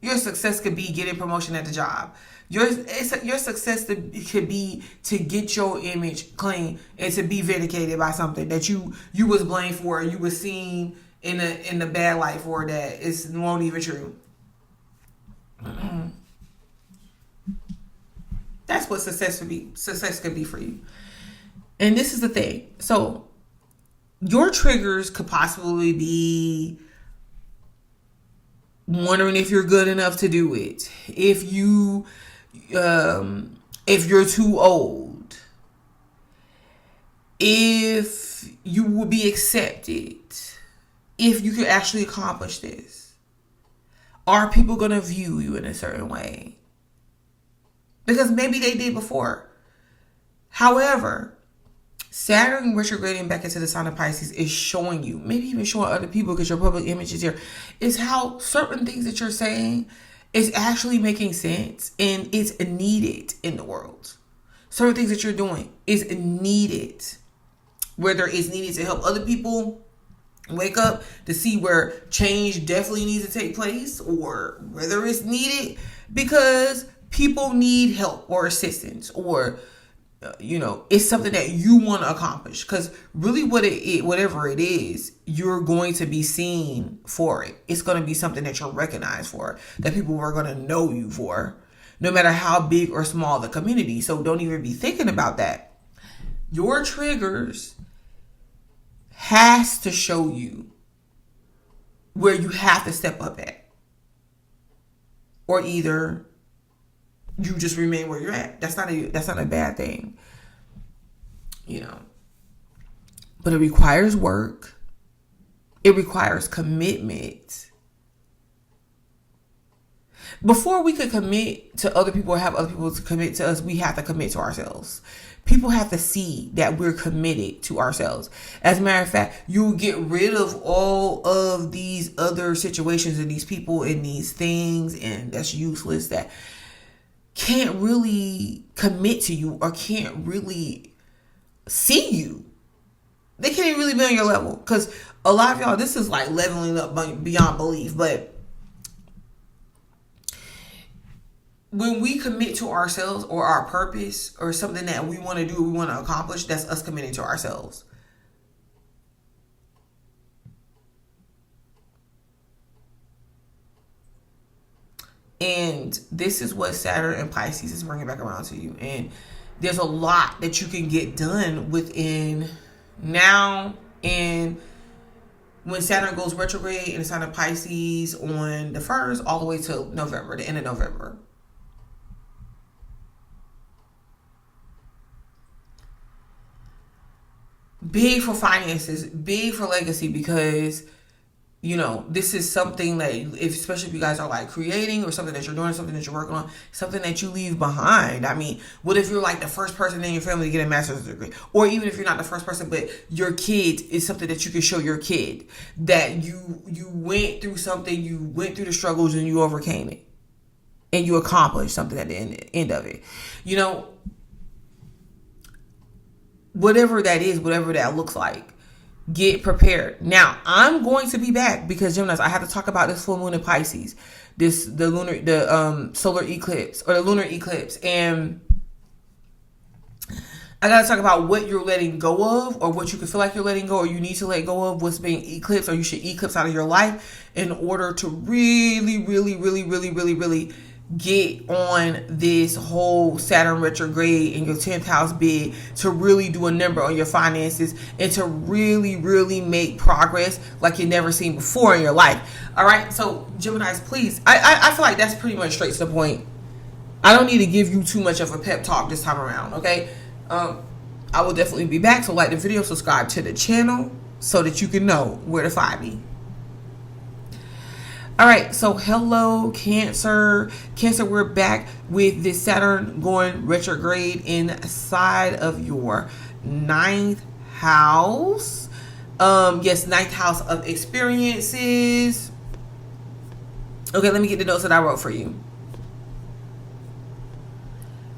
Your success could be getting promotion at the job. Your success could be to get your image clean and to be vindicated by something that you was blamed for, or you was seen in the bad light for, that is won't even true. That's what success could be. Success could be for you. And this is the thing. So your triggers could possibly be wondering if you're good enough to do it. If you're too old. If you will be accepted. If you could actually accomplish this. Are people going to view you in a certain way? Because maybe they did before. However, Saturn retrograding back into the sign of Pisces is showing you, maybe even showing other people, because your public image is here, is how certain things that you're saying is actually making sense and it's needed in the world. Certain things that you're doing is needed. Whether it's needed to help other people wake up to see where change definitely needs to take place, or whether it's needed because people need help or assistance, or you know, it's something that you want to accomplish. Because really whatever it is, you're going to be seen for it. It's going to be something that you're recognized for, that people are going to know you for, no matter how big or small the community. So don't even be thinking about that. Your triggers has to show you where you have to step up at, or either you just remain where you're at. That's not a bad thing, you know. But it requires work. It requires commitment. Before we could commit to other people or have other people to commit to us, we have to commit to ourselves. People have to see that we're committed to ourselves. As a matter of fact, you get rid of all of these other situations and these people and these things, and that's useless, that can't really commit to you or can't really see you. They can't even really be on your level. Because a lot of y'all, this is like leveling up beyond belief. But when we commit to ourselves or our purpose or something that we want to do, we want to accomplish, that's us committing to ourselves. And this is what Saturn and Pisces is bringing back around to you. And there's a lot that you can get done within now and when Saturn goes retrograde in the sign of Pisces on the 1st all the way till November, the end of November. Big for finances, big for legacy, because you know, this is something that, especially if you guys are like creating or something that you're doing, something that you're working on, something that you leave behind. I mean, what if you're like the first person in your family to get a master's degree? Or even if you're not the first person, but your kid is something that you can show your kid, that you went through something, you went through the struggles and you overcame it. And you accomplished something at the end of it. You know, whatever that is, whatever that looks like. Get prepared. Now, I'm going to be back because Geminis, I have to talk about this full moon in Pisces, the solar eclipse or the lunar eclipse, and I got to talk about what you're letting go of, or what you can feel like you're letting go, or you need to let go of, what's being eclipsed, or you should eclipse out of your life in order to really, really, really, really, really, really get on this whole Saturn retrograde in your 10th house bid to really do a number on your finances and to really, really make progress like you've never seen before in your life. All right. So Geminis, please. I feel like that's pretty much straight to the point. I don't need to give you too much of a pep talk this time around. Okay. I will definitely be back. So like the video, subscribe to the channel so that you can know where to find me. All right, so hello, Cancer. Cancer, we're back with this Saturn going retrograde inside of your 9th house. Yes, 9th house of experiences. Okay, let me get the notes that I wrote for you.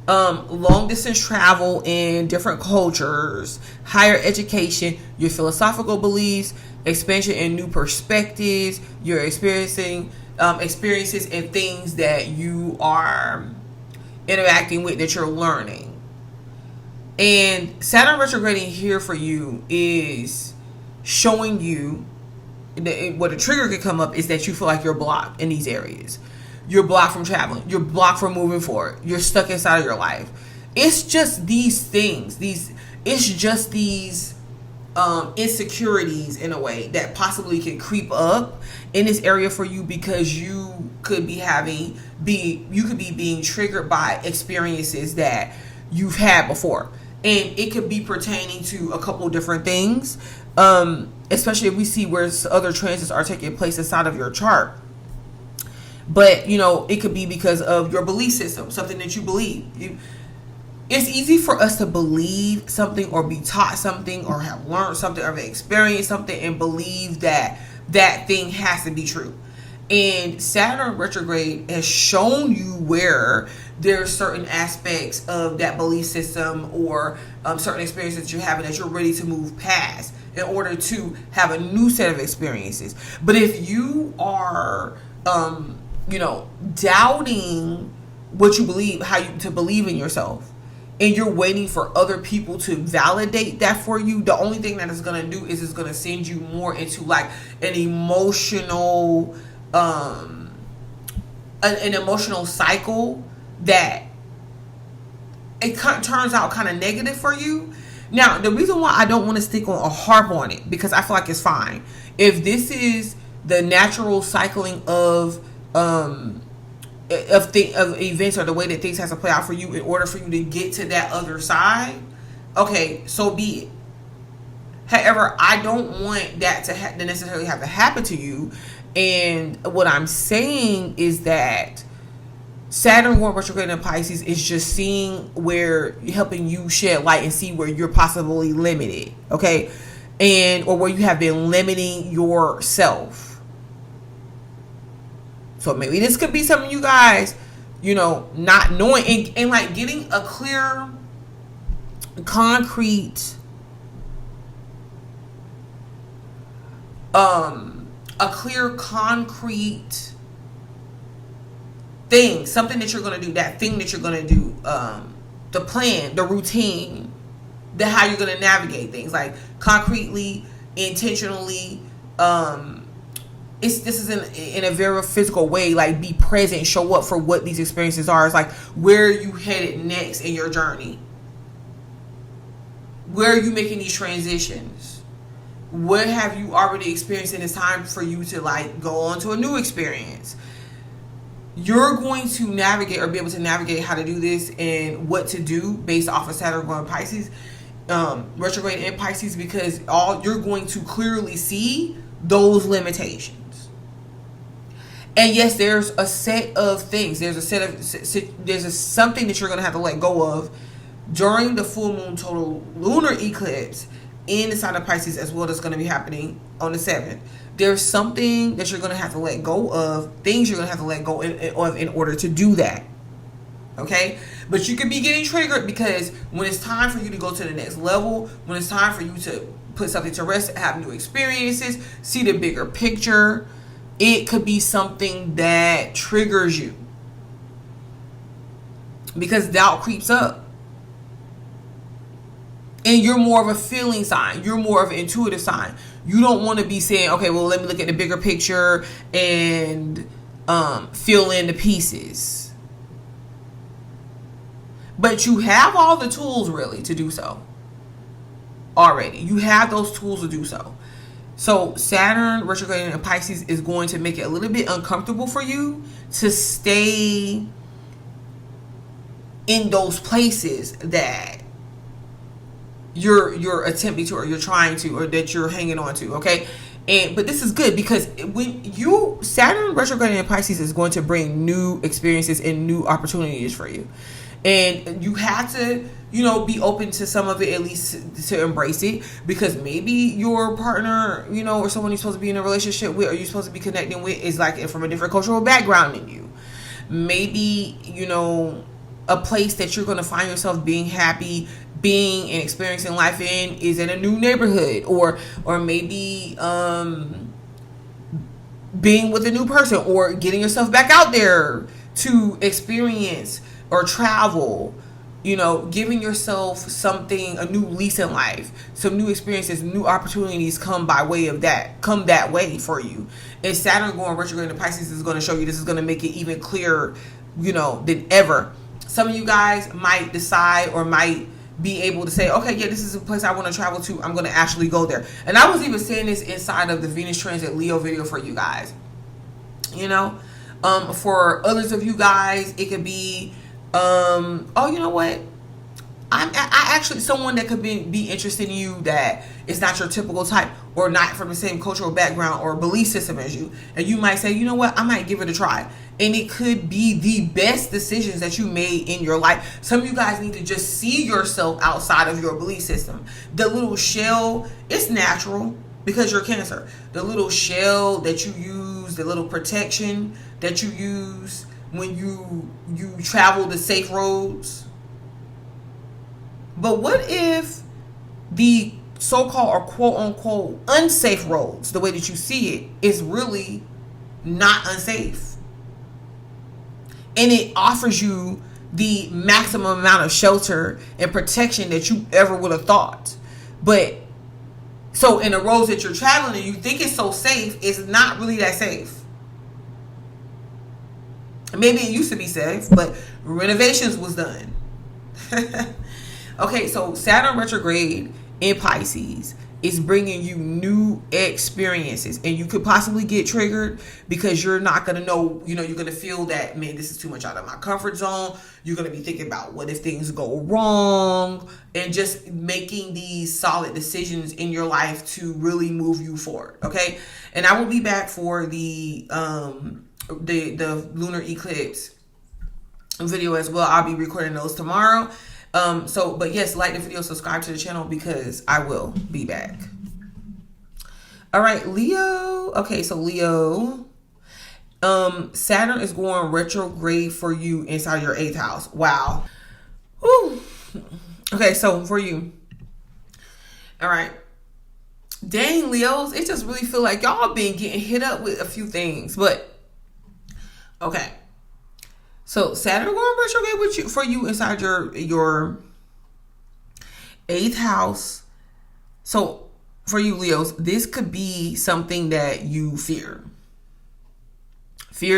Long distance travel in different cultures, higher education, your philosophical beliefs, expansion and new perspectives, you're experiencing experiences and things that you are interacting with, that you're learning. And Saturn retrograding here for you is showing you that what a trigger could come up is that you feel like you're blocked in these areas. You're blocked from traveling. You're blocked from moving forward. You're stuck inside of your life. It's just these things. It's just these insecurities in a way that possibly can creep up in this area for you, because you could be being triggered by experiences that you've had before, and it could be pertaining to a couple different things, especially if we see where other transits are taking place inside of your chart. But it could be because of your belief system, something that you believe. It's easy for us to believe something or be taught something or have learned something or have experienced something and believe that that thing has to be true. And Saturn retrograde has shown you where there's certain aspects of that belief system or certain experiences that you're having that you're ready to move past in order to have a new set of experiences. But if you are, doubting what you believe, to believe in yourself, and you're waiting for other people to validate that for you, the only thing that it's going to do is it's going to send you more into like an emotional cycle that it turns out kind of negative for you. Now, the reason why I don't want to stick on a harp on it, because I feel like it's fine. If this is the natural cycling of events or the way that things have to play out for you in order for you to get to that other side, okay, so be it. However, I don't want that to necessarily have to happen to you. And what I'm saying is that Saturn going retrograde in Pisces is just seeing where, helping you shed light and see where you're possibly limited, okay, or where you have been limiting yourself. So maybe this could be some of you guys, not knowing and like getting a clear, concrete, thing, something that you're going to do, that thing that you're going to do, the plan, the routine, how you're going to navigate things, like concretely, intentionally, this is in a very physical way, like be present, show up for what these experiences are. It's like, where are you headed next in your journey? Where are you making these transitions? What have you already experienced, and it's time for you to like go on to a new experience? You're going to navigate or be able to navigate how to do this and what to do based off of Saturn going Pisces, retrograde in Pisces, because you're going to clearly see those limitations. And yes, there's a set of things. There's something that you're going to have to let go of during the full moon total lunar eclipse in the sign of Pisces, as well, that's going to be happening on the 7th. There's something that you're going to have to let go of, things you're going to have to let go of in order to do that. Okay? But you could be getting triggered because when it's time for you to go to the next level, when it's time for you to put something to rest, have new experiences, see the bigger picture, it could be something that triggers you because doubt creeps up. And you're more of a feeling sign. You're more of an intuitive sign. You don't want to be saying, okay, well, let me look at the bigger picture and fill in the pieces. But you have all the tools really to do so already. You have those tools to do so. So Saturn retrograding in Pisces is going to make it a little bit uncomfortable for you to stay in those places that you're attempting to, or you're trying to, or that you're hanging on to. Okay. But this is good, because when Saturn retrograding in Pisces is going to bring new experiences and new opportunities for you. And you have to, be open to some of it, at least to embrace it, because maybe your partner, or someone you're supposed to be in a relationship with, or you're supposed to be connecting with, is like from a different cultural background than you. Maybe, a place that you're going to find yourself being happy, being and experiencing life in, is in a new neighborhood, or maybe being with a new person, or getting yourself back out there to experience or travel, giving yourself something, a new lease in life, some new experiences, new opportunities come that way for you. And Saturn going retrograde into Pisces is going to show you, this is going to make it even clearer, than ever. Some of you guys might decide, or might be able to say, okay, yeah, this is a place I want to travel to. I'm going to actually go there. And I was even saying this inside of the Venus transit Leo video for you guys. For others of you guys, it could be, oh, you know what? I actually, someone that could be interested in you that is not your typical type, or not from the same cultural background or belief system as you. And you might say, you know what? I might give it a try. And it could be the best decisions that you made in your life. Some of you guys need to just see yourself outside of your belief system. The little shell, it's natural because you're Cancer. The little shell that you use, the little protection that you use when you travel the safe roads. But what if the so-called or quote-unquote unsafe roads, the way that you see it, is really not unsafe? And it offers you the maximum amount of shelter and protection that you ever would have thought. But so in the roads that you're traveling and you think it's so safe, it's not really that safe. Maybe it used to be safe, but renovations was done. Okay, so Saturn retrograde in Pisces is bringing you new experiences, and you could possibly get triggered because you're not going to know, you're going to feel that, man, this is too much out of my comfort zone. You're going to be thinking about what if things go wrong, and just making these solid decisions in your life to really move you forward. Okay. And I will be back for the lunar eclipse video as well. I'll be recording those tomorrow. But yes, like the video, subscribe to the channel, because I will be back. All right, Leo. Okay, so Leo, Saturn is going retrograde for you inside your 8th house. Wow. Ooh. Okay, so for you. All right. Dang, Leos, it just really feel like y'all been getting hit up with a few things, but okay. So Saturn going retrograde for you inside your 8th house. So for you Leos, this could be something that you feared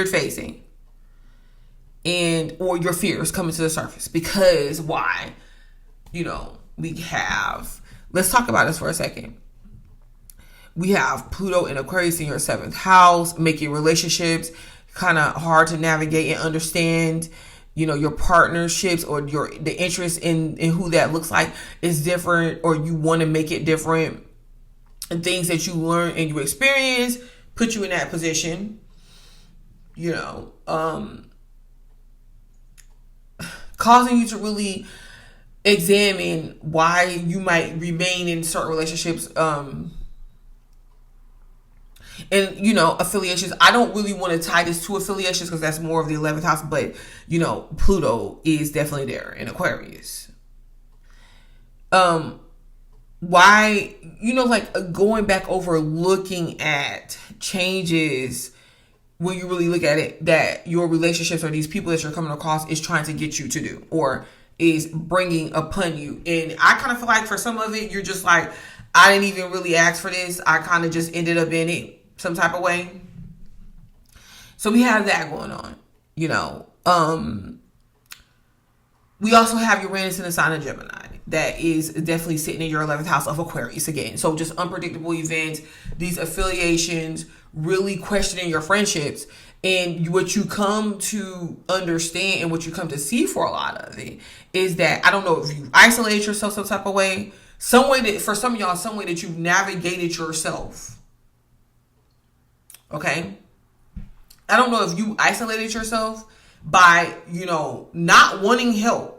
facing, or your fears coming to the surface. Because why? Let's talk about this for a second. We have Pluto and Aquarius in your 7th house, making relationships kind of hard to navigate and understand. Your partnerships, or the interest in who that looks like is different, or you want to make it different. And things that you learn and you experience put you in that position. Causing you to really examine why you might remain in certain relationships, and affiliations. I don't really want to tie this to affiliations because that's more of the 11th house, but Pluto is definitely there in Aquarius. Why, like going back over, looking at changes, when you really look at it, that your relationships or these people that you're coming across is trying to get you to do, or is bringing upon you. And I kind of feel like for some of it, you're just like, I didn't even really ask for this. I kind of just ended up in it some type of way. So we have that going on, We also have Uranus in the sign of Gemini. That is definitely sitting in your 11th house of Aquarius again. So just unpredictable events, these affiliations, really questioning your friendships. And what you come to understand and what you come to see for a lot of it is that, I don't know if you isolate yourself some type of way, some way that, for some of y'all, some way that you've navigated yourself. Okay? I don't know if you isolated yourself by, not wanting help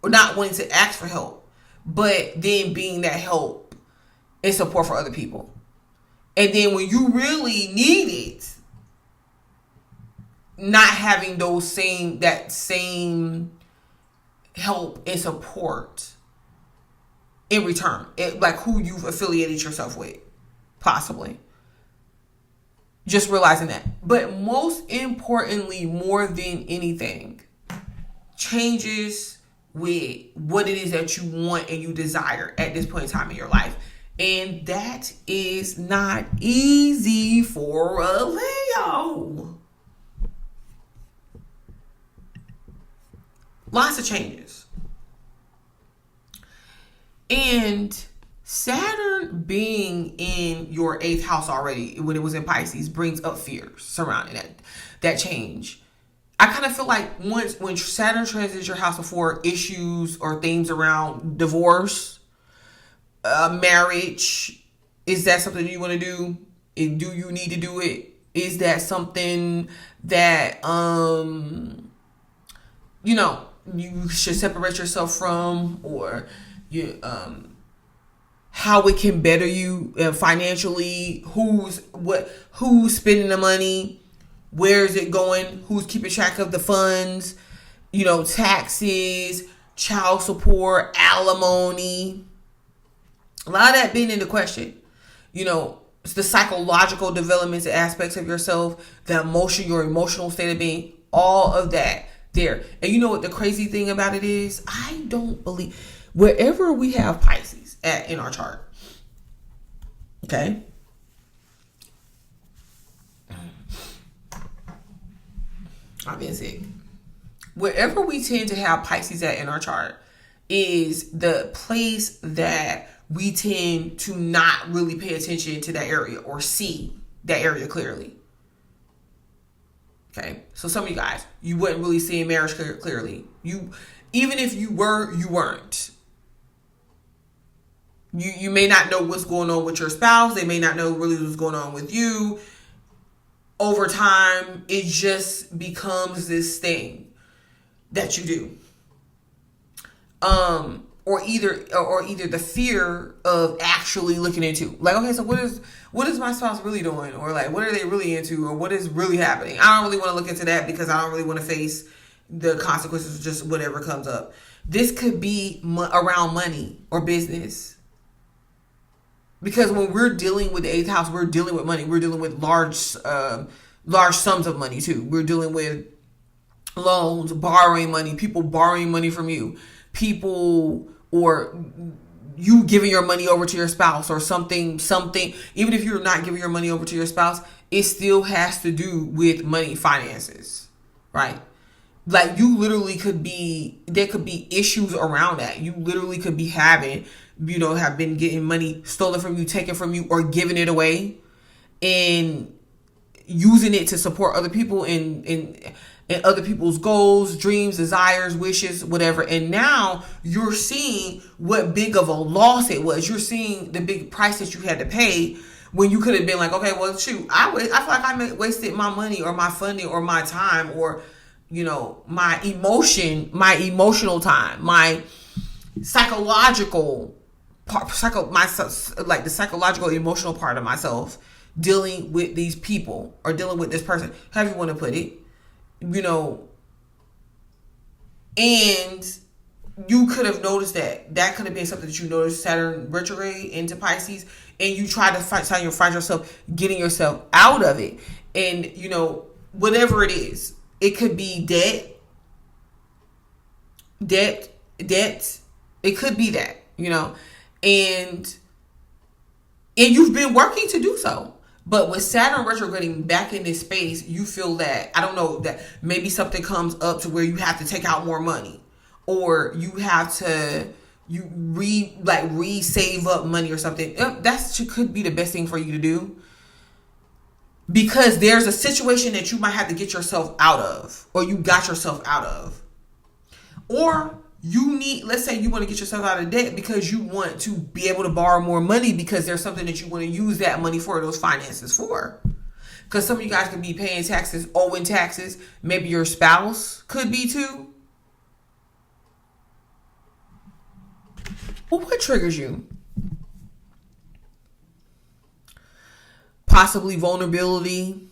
or not wanting to ask for help, but then being that help and support for other people. And then when you really need it, not having that same help and support in return, like who you've affiliated yourself with, possibly. Just realizing that. But most importantly, more than anything, changes with what it is that you want and you desire at this point in time in your life. And that is not easy for a Leo. Lots of changes. And Saturn being in your 8th house already, when it was in Pisces, brings up fears surrounding that change. I kind of feel like when Saturn transits your house before, issues or things around divorce, marriage, is that something you want to do? And do you need to do it? Is that something that you should separate yourself from, or how it can better you financially? Who's spending the money? Where is it going? Who's keeping track of the funds? Taxes, child support, alimony. A lot of that being into question. It's the psychological developments and aspects of yourself, your emotional state of being, all of that there. And you know what the crazy thing about it is? I don't believe, wherever we have Pisces in our chart, okay? I've been sick. Wherever we tend to have Pisces in our chart is the place that we tend to not really pay attention to that area or see that area clearly. Okay, so some of you guys, you wouldn't really see marriage clearly. Even if you were, you weren't. You may not know what's going on with your spouse. They may not know really what's going on with you. Over time, it just becomes this thing that you do. Or either the fear of actually looking into, like, okay, so what is my spouse really doing, or like what are they really into, or what is really happening? I don't really want to look into that because I don't really want to face the consequences of just whatever comes up. This could be around money or business, because when we're dealing with the 8th house, we're dealing with money. We're dealing with large sums of money too. We're dealing with loans, borrowing money, people borrowing money from you, people, or you giving your money over to your spouse, or something. Even if you're not giving your money over to your spouse, it still has to do with money, finances, right? Like, you literally there could be issues around that. You literally could be have been getting money stolen from you, taken from you, or giving it away and using it to support other people in other people's goals, dreams, desires, wishes, whatever. And now you're seeing what big of a loss it was. You're seeing the big price that you had to pay, when you could have been like, okay, well, shoot, I feel like I wasted my money or my funding or my time, or, my emotional time, my psychological part, like the psychological emotional part of myself, dealing with these people or dealing with this person, however you want to put it. And you could have noticed that could have been something that you noticed, Saturn retrograde into Pisces, and you try to find yourself getting yourself out of it. And, whatever it is, it could be debt. It could be that, and you've been working to do so. But with Saturn retrograding back in this space, you feel that, I don't know, that maybe something comes up to where you have to take out more money, or you have to save up money or something. That could be the best thing for you to do, because there's a situation that you might have to get yourself out of, or you got yourself out of, or you need, let's say you want to get yourself out of debt because you want to be able to borrow more money because there's something that you want to use that money for, those finances for. Because some of you guys could be paying taxes, owing taxes. Maybe your spouse could be too. Well, what triggers you? Possibly vulnerability.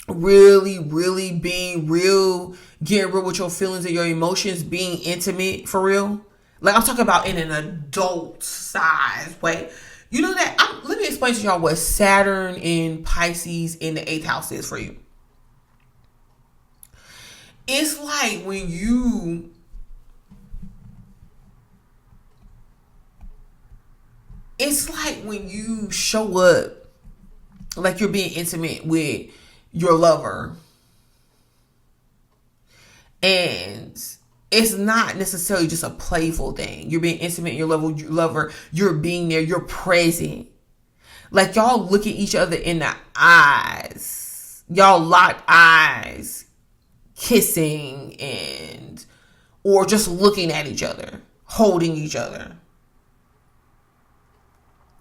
Really being real, getting real with your feelings and your emotions, being intimate for real. Like, I'm talking about in an adult size way. You know that, let me explain to y'all what Saturn in Pisces in the 8th house is for you. It's like when you show up, like you're being intimate with your lover, and it's not necessarily just a playful thing. You're being intimate with your lover. You're being there. You're present. Like, y'all look at each other in the eyes. Y'all lock eyes, kissing, or just looking at each other, holding each other.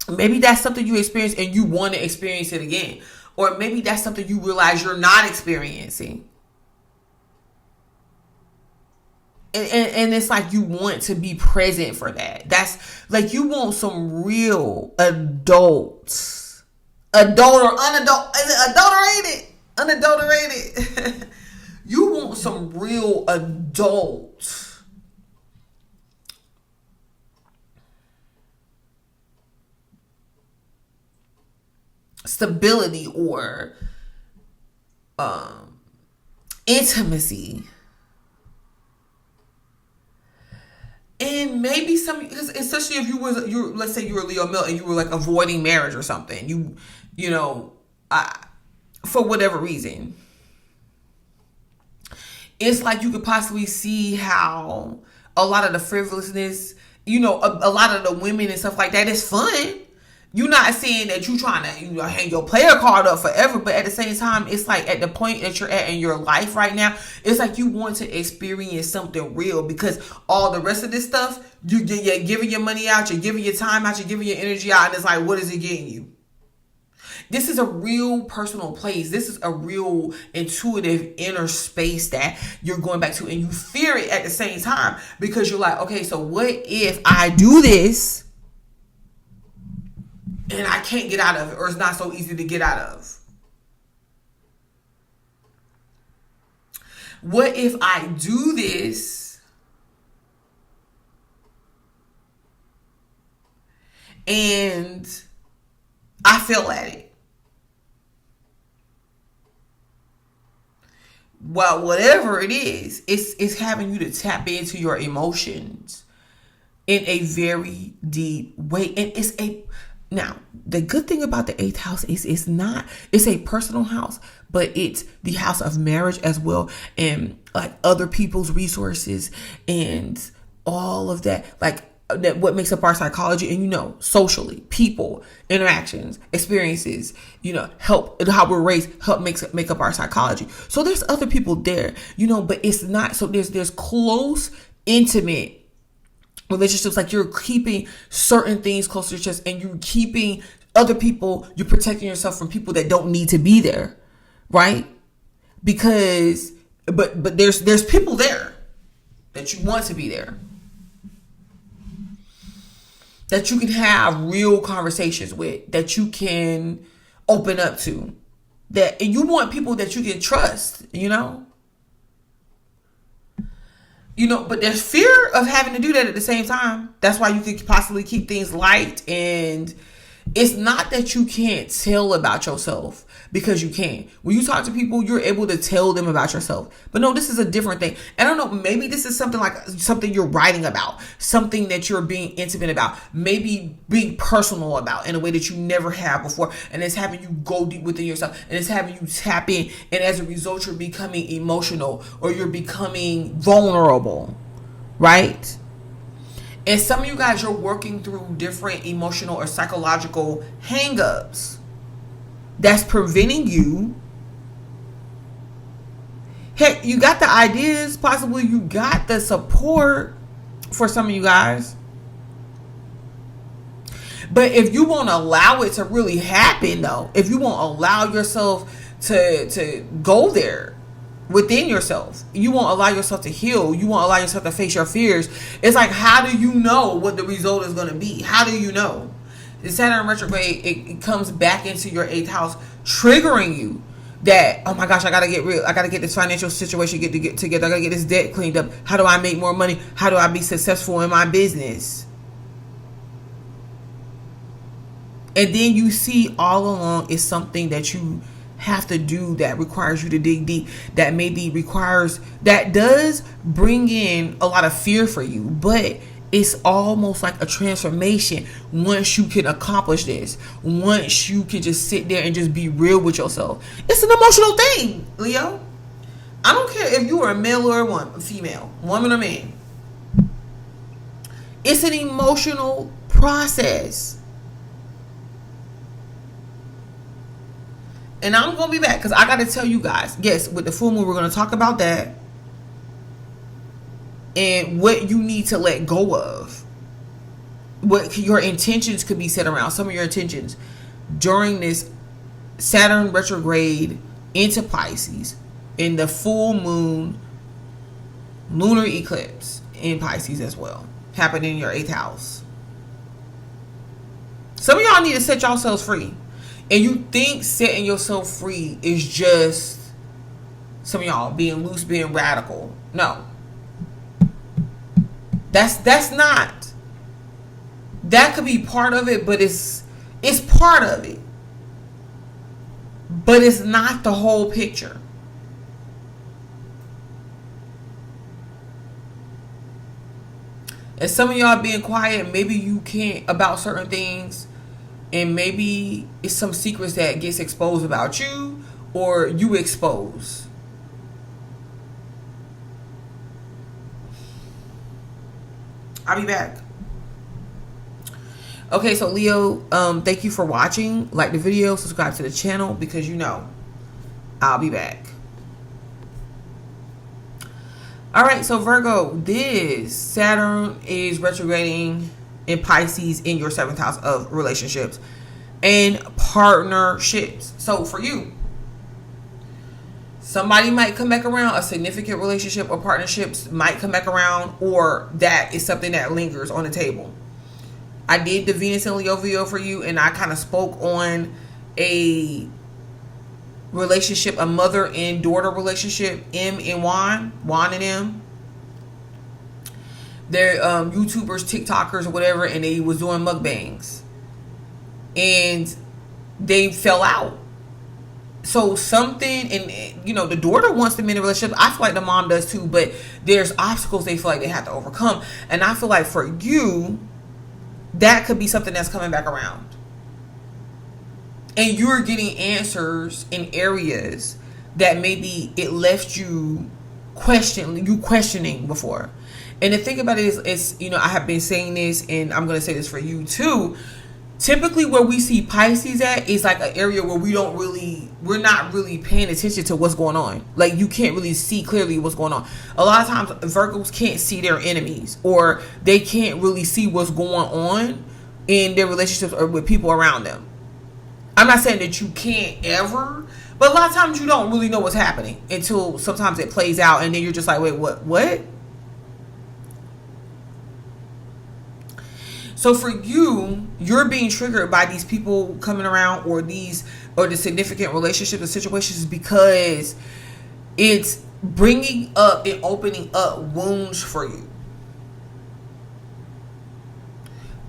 Maybe that's something you experienced and you want to experience it again. Or maybe that's something you realize you're not experiencing. And it's like you want to be present for that. That's like, you want some real adult or unadulterated. You want some real adult stability or intimacy. And maybe especially if you're let's say you're a Leo male and you were like avoiding marriage or something, you know, for whatever reason, it's like you could possibly see how a lot of the frivolousness, you know, a lot of the women and stuff like that is fun. You're not saying that you're trying to, hang your player card up forever, but at the same time, it's like at the point that you're at in your life right now, it's like you want to experience something real, because all the rest of this stuff, you're giving your money out, you're giving your time out, you're giving your energy out, and it's like, what is it getting you? This is a real personal place. This is a real intuitive inner space that you're going back to, and you fear it at the same time, because you're like, okay, so what if I do this and I can't get out of it, or it's not so easy to get out of? What if I do this and I fail at it? Well, whatever it is, it's having you to tap into your emotions in a very deep way. And now, the good thing about the 8th house is it's a personal house, but it's the house of marriage as well, and like other people's resources and all of that, like that, what makes up our psychology, and socially, people, interactions, experiences, help, how we're raised, help make up our psychology. So there's other people there, but it's not, so there's close, intimate relationships, like you're keeping certain things close to your chest, and you're keeping other people, you're protecting yourself from people that don't need to be there, right? Because but there's people there that you want to be there, that you can have real conversations with, that you can open up to, and you want people that you can trust, but there's fear of having to do that at the same time. That's why you could possibly keep things light. And it's not that you can't tell about yourself, because you can. When you talk to people, you're able to tell them about yourself. But no, this is a different thing. I don't know, maybe this is something you're writing about, something that you're being intimate about, maybe being personal about in a way that you never have before. And it's having you go deep within yourself, and it's having you tap in. And as a result, you're becoming emotional, or you're becoming vulnerable, right? And some of you guys, you're working through different emotional or psychological hang-ups that's preventing you. Heck, you got the ideas, possibly you got the support for some of you guys. But if you won't allow it to really happen, though, if you won't allow yourself to go there within yourself, you won't allow yourself to heal, you won't allow yourself to face your fears, it's like, how do you know what the result is going to be? How do you know? The Saturn retrograde, it comes back into your 8th house, triggering you that, oh my gosh, I gotta get real, I gotta get this financial situation get together, I gotta get this debt cleaned up. How do I make more money? How do I be successful in my business? And then you see all along it's something that you have to do that requires you to dig deep, that maybe requires, that does bring in a lot of fear for you, but it's almost like a transformation once you can accomplish this, once you can just sit there and just be real with yourself. It's an emotional thing, Leo. I don't care if you are a male or a female, woman or man. It's an emotional process. And I'm going to be back because I got to tell you guys, yes, with the full moon, we're going to talk about that and what you need to let go of. What your intentions could be set around. Some of your intentions during this Saturn retrograde into Pisces in the full moon lunar eclipse in Pisces as well, happening in your 8th house. Some of y'all need to set yourselves free. And you think setting yourself free is just some of y'all being loose, being radical. No. That's not. That could be part of it, but it's part of it. But it's not the whole picture. And some of y'all being quiet, maybe you can't about certain things. And maybe it's some secrets that gets exposed about you or you expose. I'll be back. Okay, so Leo, thank you for watching. Like the video, subscribe to the channel because you know I'll be back. All right, so Virgo, this Saturn is retrograding in Pisces in your 7th house of relationships and partnerships. So for you, somebody might come back around, a significant relationship or partnerships might come back around, or that is something that lingers on the table. I did the Venus and Leo video for you, and I kind of spoke on a relationship, a mother and daughter relationship, M and Juan and M. They're YouTubers, TikTokers, or whatever, and they was doing mukbangs. And they fell out. So something, and you know, the daughter wants them in a relationship. I feel like the mom does too, but there's obstacles they feel like they have to overcome. And I feel like for you, that could be something that's coming back around. And you're getting answers in areas that maybe it left you questioning before. And the thing about it is, you know, I have been saying this, and I'm going to say this for you too. Typically where we see Pisces at is like an area where we're not really paying attention to what's going on. Like you can't really see clearly what's going on. A lot of times Virgos can't see their enemies, or they can't really see what's going on in their relationships or with people around them. I'm not saying that you can't ever, but a lot of times you don't really know what's happening until sometimes it plays out, and then you're just like, wait, what? So for you, you're being triggered by these people coming around, or the significant relationships or situations, because it's bringing up and opening up wounds for you.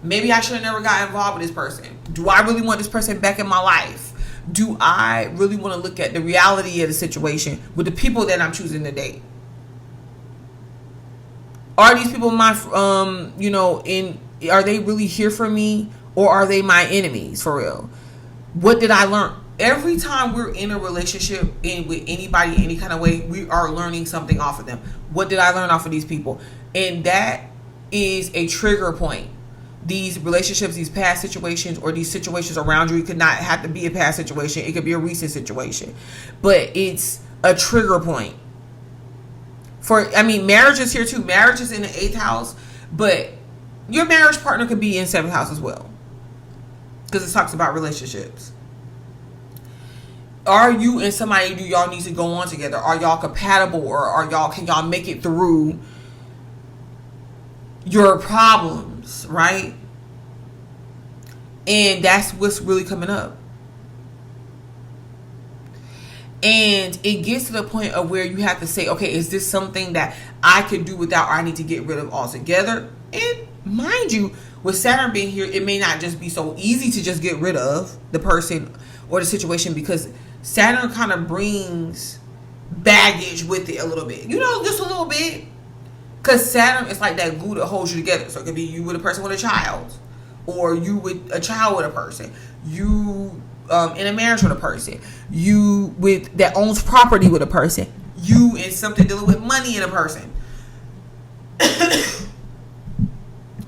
Maybe I should have never got involved with this person. Do I really want this person back in my life? Do I really want to look at the reality of the situation with the people that I'm choosing to date? Are these people are they really here for me, or are they my enemies for real? What did I learn? Every time we're in a relationship with anybody, any kind of way, we are learning something off of them. What did I learn off of these people? And that is a trigger point. These relationships, these past situations, or these situations around you, it could not have to be a past situation. It could be a recent situation. But it's a trigger point. Marriage is here too. Marriage is in the 8th house, but your marriage partner could be in 7th house as well. Because it talks about relationships. Are you and somebody, do y'all need to go on together? Are y'all compatible, or can y'all make it through your problems, right? And that's what's really coming up. And it gets to the point of where you have to say, okay, is this something that I could do without, or I need to get rid of altogether? And mind you, with Saturn being here, it may not just be so easy to just get rid of the person or the situation, because Saturn kind of brings baggage with it a little bit. Just a little bit. Because Saturn is like that glue that holds you together. So it could be you with a person with a child, or you with a child with a person, you in a marriage with a person, you with that owns property with a person, you in something dealing with money in a person.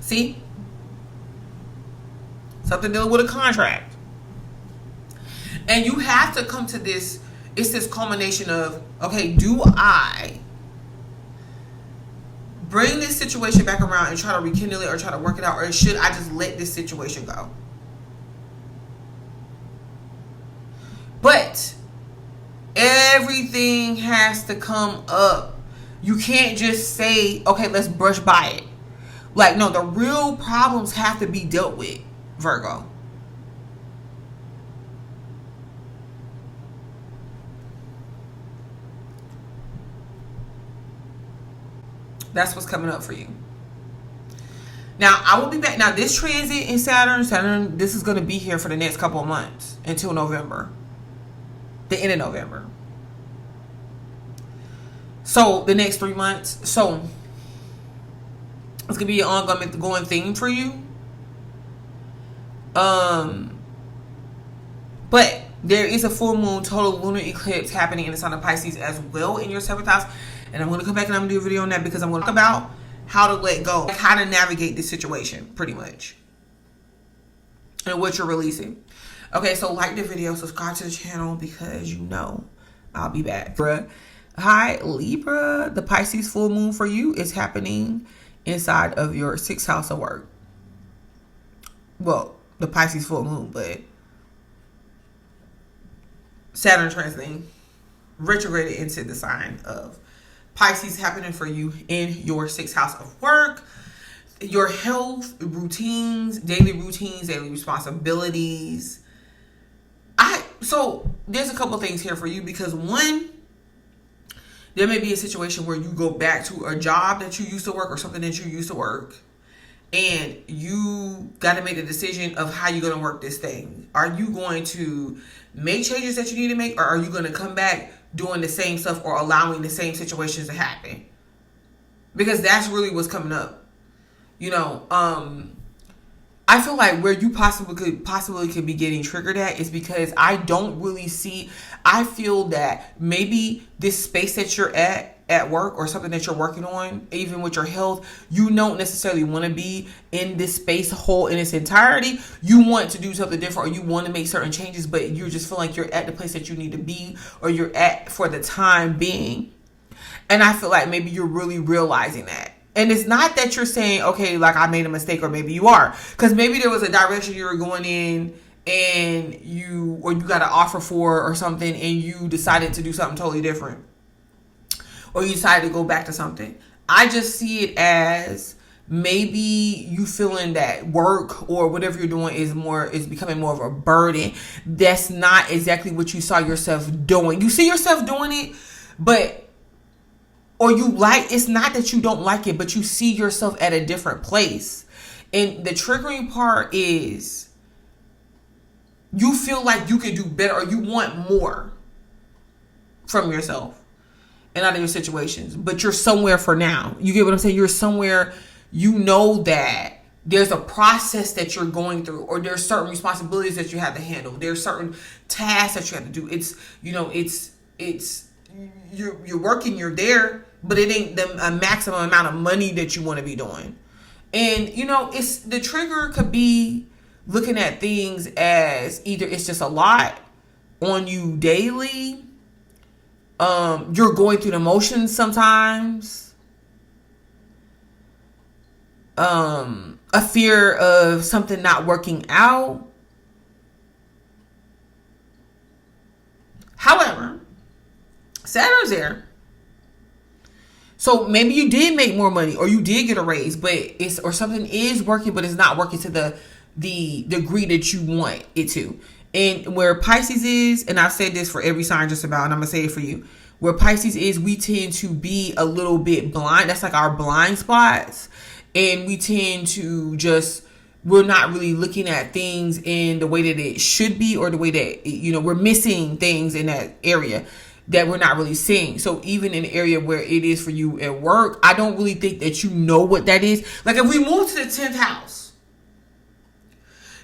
See? Something dealing with a contract. And you have to come to this, it's this culmination of, okay, do I bring this situation back around and try to rekindle it, or try to work it out, or should I just let this situation go? But everything has to come up. You can't just say, okay, let's brush by it. Like, no, the real problems have to be dealt with, Virgo. That's what's coming up for you. Now, I will be back. Now, this transit in Saturn, this is going to be here for the next couple of months until November. The end of November. So, the next 3 months. So, it's going to be an ongoing theme for you. But there is a full moon total lunar eclipse happening in the sign of Pisces as well in your 7th house. And I'm going to come back and I'm going to do a video on that, because I'm going to talk about how to let go, like how to navigate this situation, pretty much, and what you're releasing. Okay, so like the video, subscribe to the channel, because I'll be back. Hi, Libra. The Pisces full moon for you is happening inside of your 6th house of work. Well, the Pisces full moon, but Saturn transiting retrograded into the sign of Pisces happening for you in your 6th house of work, your health, routines, daily responsibilities. So there's a couple things here for you, because one, there may be a situation where you go back to a job that you used to work, or something that you used to work, and you got to make the decision of how you're going to work this thing. Are you going to make changes that you need to make, or are you going to come back doing the same stuff, or allowing the same situations to happen? Because that's really what's coming up. I feel like where you possibly could be getting triggered at is because I feel that maybe this space that you're at work, or something that you're working on, even with your health, you don't necessarily want to be in this space whole in its entirety. You want to do something different, or you want to make certain changes, but you just feel like you're at the place that you need to be, or you're at for the time being. And I feel like maybe you're really realizing that. And it's not that you're saying, okay, like I made a mistake, or maybe you are. Because maybe there was a direction you were going in, and you got an offer for or something, and you decided to do something totally different. Or you decided to go back to something. I just see it as maybe you feeling that work or whatever you're doing is becoming more of a burden. That's not exactly what you saw yourself doing. You see yourself doing it, it's not that you don't like it, but you see yourself at a different place. And the triggering part is you feel like you can do better, or you want more from yourself and out of your situations, but you're somewhere for now. You get what I'm saying? You're somewhere, that there's a process that you're going through, or there's certain responsibilities that you have to handle. There's certain tasks that you have to do. You're working, you're there, but it ain't a maximum amount of money that you want to be doing. And, you know, it's the trigger could be looking at things as either it's just a lot on you daily. You're going through the motions sometimes. A fear of something not working out. However, Saturn's there. So maybe you did make more money or you did get a raise, but or something is working, but it's not working to the degree that you want it to. And where Pisces is, and I've said this for every sign just about, and I'm going to say it for you. Where Pisces is, we tend to be a little bit blind. That's like our blind spots. And we tend to we're not really looking at things in the way that it should be, or the way that, you know, we're missing things in that area that we're not really seeing. So even in the area where it is for you at work, I don't really think that you know what that is. Like if we move to the 10th house,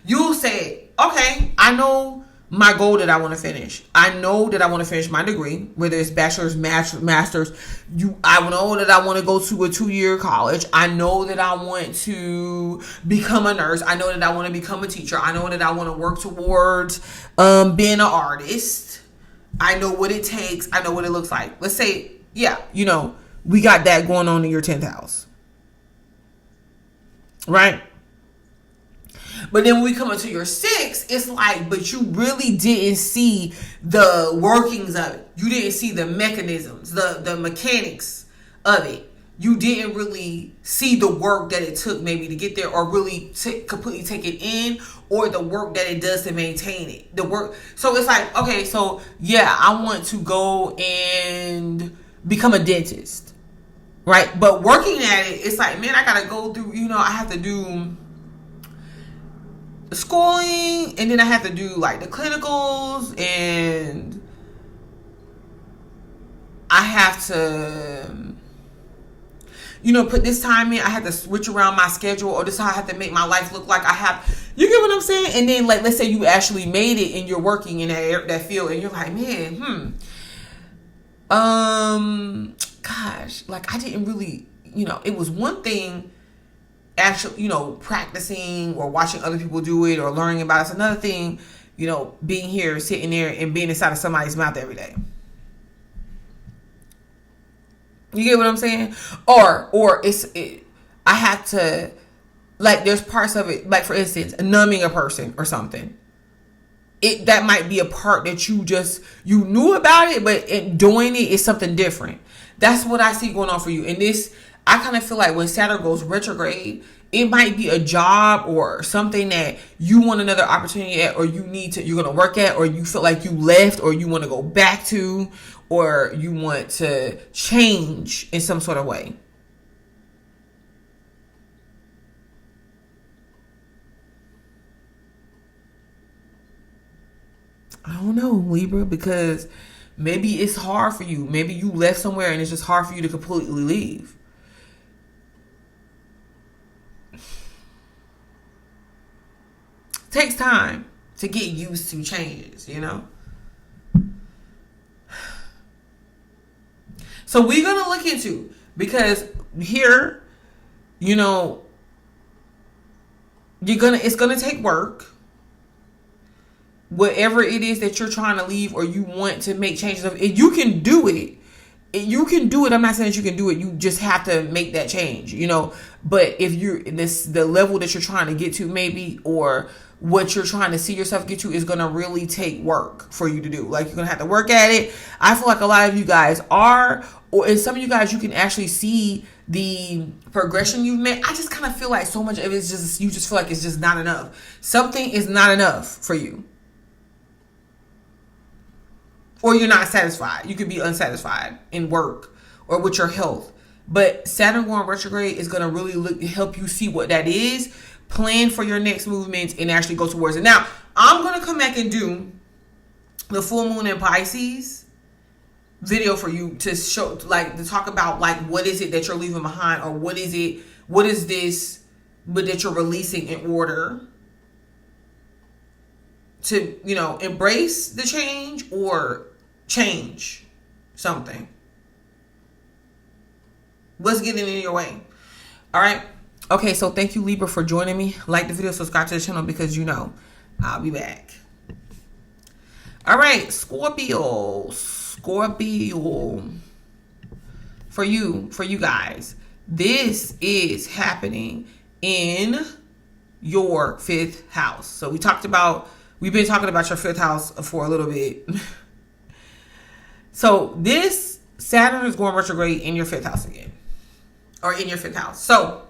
you'll say, okay, I know my goal that I want to finish. I know that I want to finish my degree, whether it's bachelor's, master's. I know that I want to go to a 2-year college. I know that I want to become a nurse. I know that I want to become a teacher. I know that I want to work towards being an artist. I know what it takes. I know what it looks like. Let's say, yeah, you know, we got that going on in your 10th house. Right? But then when we come into your 6th, it's like, but you really didn't see the workings of it. You didn't see the mechanisms, the mechanics of it. You didn't really see the work that it took maybe to get there, or really completely take it in, or the work that it does to maintain it. The work. So it's like, okay, so yeah, I want to go and become a dentist. Right? But working at it, it's like, man, I got to go through, you know, I have to do schooling, and then I have to do like the clinicals, and I have to, you know, put this time in. I have to switch around my schedule, or this is how I have to make my life look like I have. You get what I'm saying? And then, like, let's say you actually made it and you're working in that field, and you're like, man, gosh, like I didn't really, you know, it was one thing actually, you know, practicing or watching other people do it or learning about it. It's another thing, you know, being here, sitting there, and being inside of somebody's mouth every day. You get what I'm saying? Or I have to, like, there's parts of it, like for instance, numbing a person or something. That might be a part that you knew about it, but in doing it is something different. That's what I see going on for you. And this, I kind of feel like when Saturn goes retrograde, it might be a job or something that you want another opportunity at, or you're going to work at, or you feel like you left, or you want to go back to, or you want to change in some sort of way. I don't know, Libra, because maybe it's hard for you. Maybe you left somewhere and it's just hard for you to completely leave. Takes time to get used to changes, you know? So we're going to look into, because here, you know, it's going to take work. Whatever it is that you're trying to leave or you want to make changes of, you can do it. You can do it. I'm not saying that you can do it. You just have to make that change, you know. But if you're in the level that you're trying to get to, maybe, or what you're trying to see yourself get to, is going to really take work for you to do. Like, you're going to have to work at it. I feel like a lot of you guys are, or in some of you guys, you can actually see the progression you've made. I just kind of feel like so much of it is just, you just feel like it's just not enough. Something is not enough for you. Or you're not satisfied. You could be unsatisfied in work or with your health. But Saturn going retrograde is going to really help you see what that is, plan for your next movements, and actually go towards it. Now, I'm going to come back and do the full moon in Pisces video for you to show, like, to talk about, like, what is it that you're leaving behind, or what is this that you're releasing in order to, you know, embrace the change or change something. What's getting in your way? All right. Okay, so thank you, Libra, for joining me. Like the video, subscribe to the channel, because you know I'll be back. All right, Scorpio. For you guys, this is happening in your 5th house. So we've been talking about your 5th house for a little bit. So this Saturn is going retrograde in your 5th house again, or in your 5th house. So,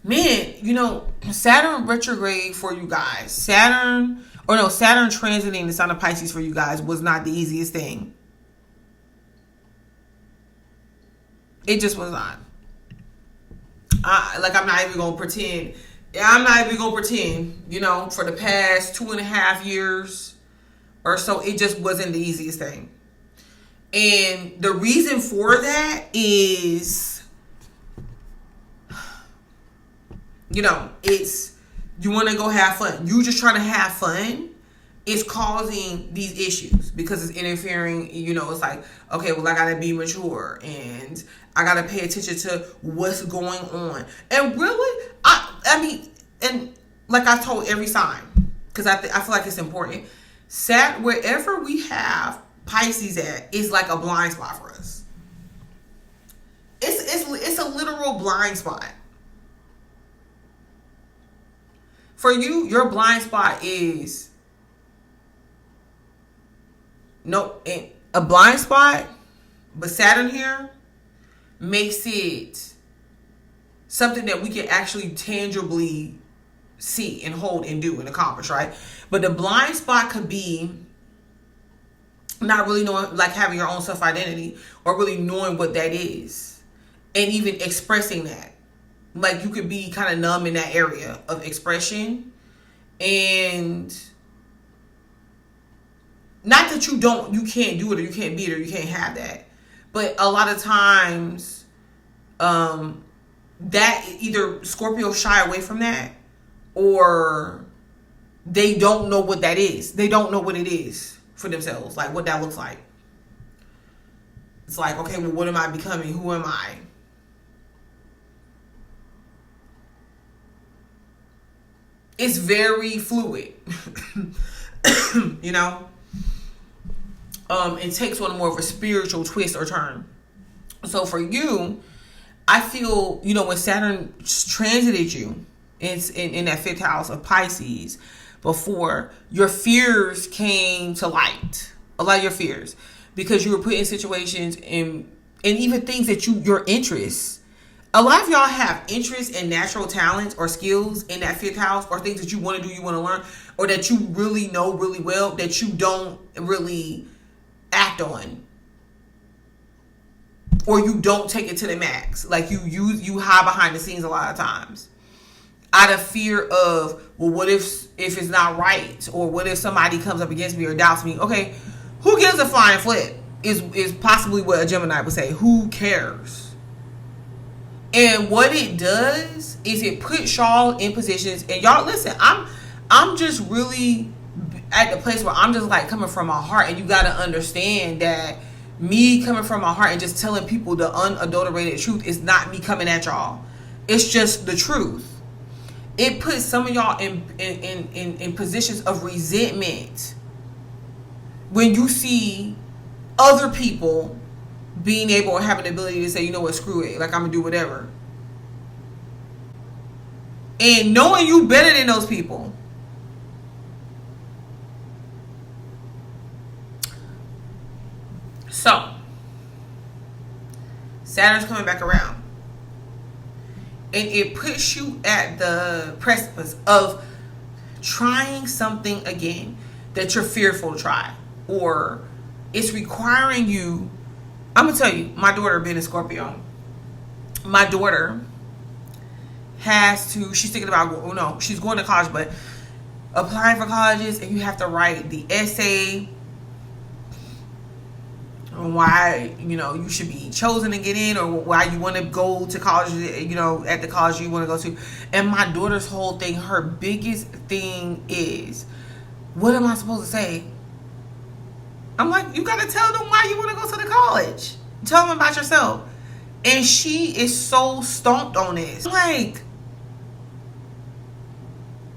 man, you know, Saturn retrograde for you guys. Saturn transiting the sign of Pisces for you guys was not the easiest thing. It just was not. I'm not even gonna pretend. You know, for the past 2.5 years or so, it just wasn't the easiest thing. And the reason for that is, you know, it's, you want to go have fun. You just trying to have fun is causing these issues, because it's interfering. You know, it's like, okay, well, I gotta be mature and I gotta pay attention to what's going on. And really, I mean, and like I told every sign, because I feel like it's important. Wherever we have Pisces at is like a blind spot for us. It's a literal blind spot. For you, your blind spot is a blind spot, but Saturn here makes it something that we can actually tangibly see and hold and do and accomplish, right? But the blind spot could be not really knowing, like having your own self-identity, or really knowing what that is, and even expressing that. Like, you could be kind of numb in that area of expression. And not that you can't do it, or you can't be it, or you can't have that. But a lot of times, that either Scorpio shy away from that, or they don't know what that is. They don't know what it is for themselves, like what that looks like. It's like, okay, well, what am I becoming? Who am I? It's very fluid. You know? It takes on more of a spiritual twist or turn. So for you, I feel, you know, when Saturn transited you in that 5th house of Pisces before, your fears came to light. A lot of your fears. Because you were put in situations and even things that your interests. A lot of y'all have interests and natural talents or skills in that 5th house, or things that you want to do, you want to learn, or that you really know really well that you don't really act on, or you don't take it to the max. Like you hide behind the scenes a lot of times out of fear of, well, what if it's not right, or what if somebody comes up against me or doubts me? Okay, who gives a flying flip is possibly what a Gemini would say. Who cares? And what it does is it puts y'all in positions, and y'all listen, I'm just really at the place where I'm just like coming from my heart, and you got to understand that me coming from my heart and just telling people the unadulterated truth is not me coming at y'all. It's just the truth. It puts some of y'all in positions of resentment when you see other people being able or having the ability to say, you know what, screw it, like I'm gonna do whatever, and knowing you better than those people. So Saturn's coming back around, and it puts you at the precipice of trying something again that you're fearful to try, or it's requiring you. I'm gonna tell you, my daughter being a Scorpio, my daughter she's thinking about, she's going to college, but applying for colleges, and you have to write the essay on why, you should be chosen to get in, or why you want to go to college, at the college you want to go to. And my daughter's whole thing, her biggest thing is, what am I supposed to say? I'm like, you got to tell them why you want to go to the college. Tell them about yourself. And she is so stumped on this. Like,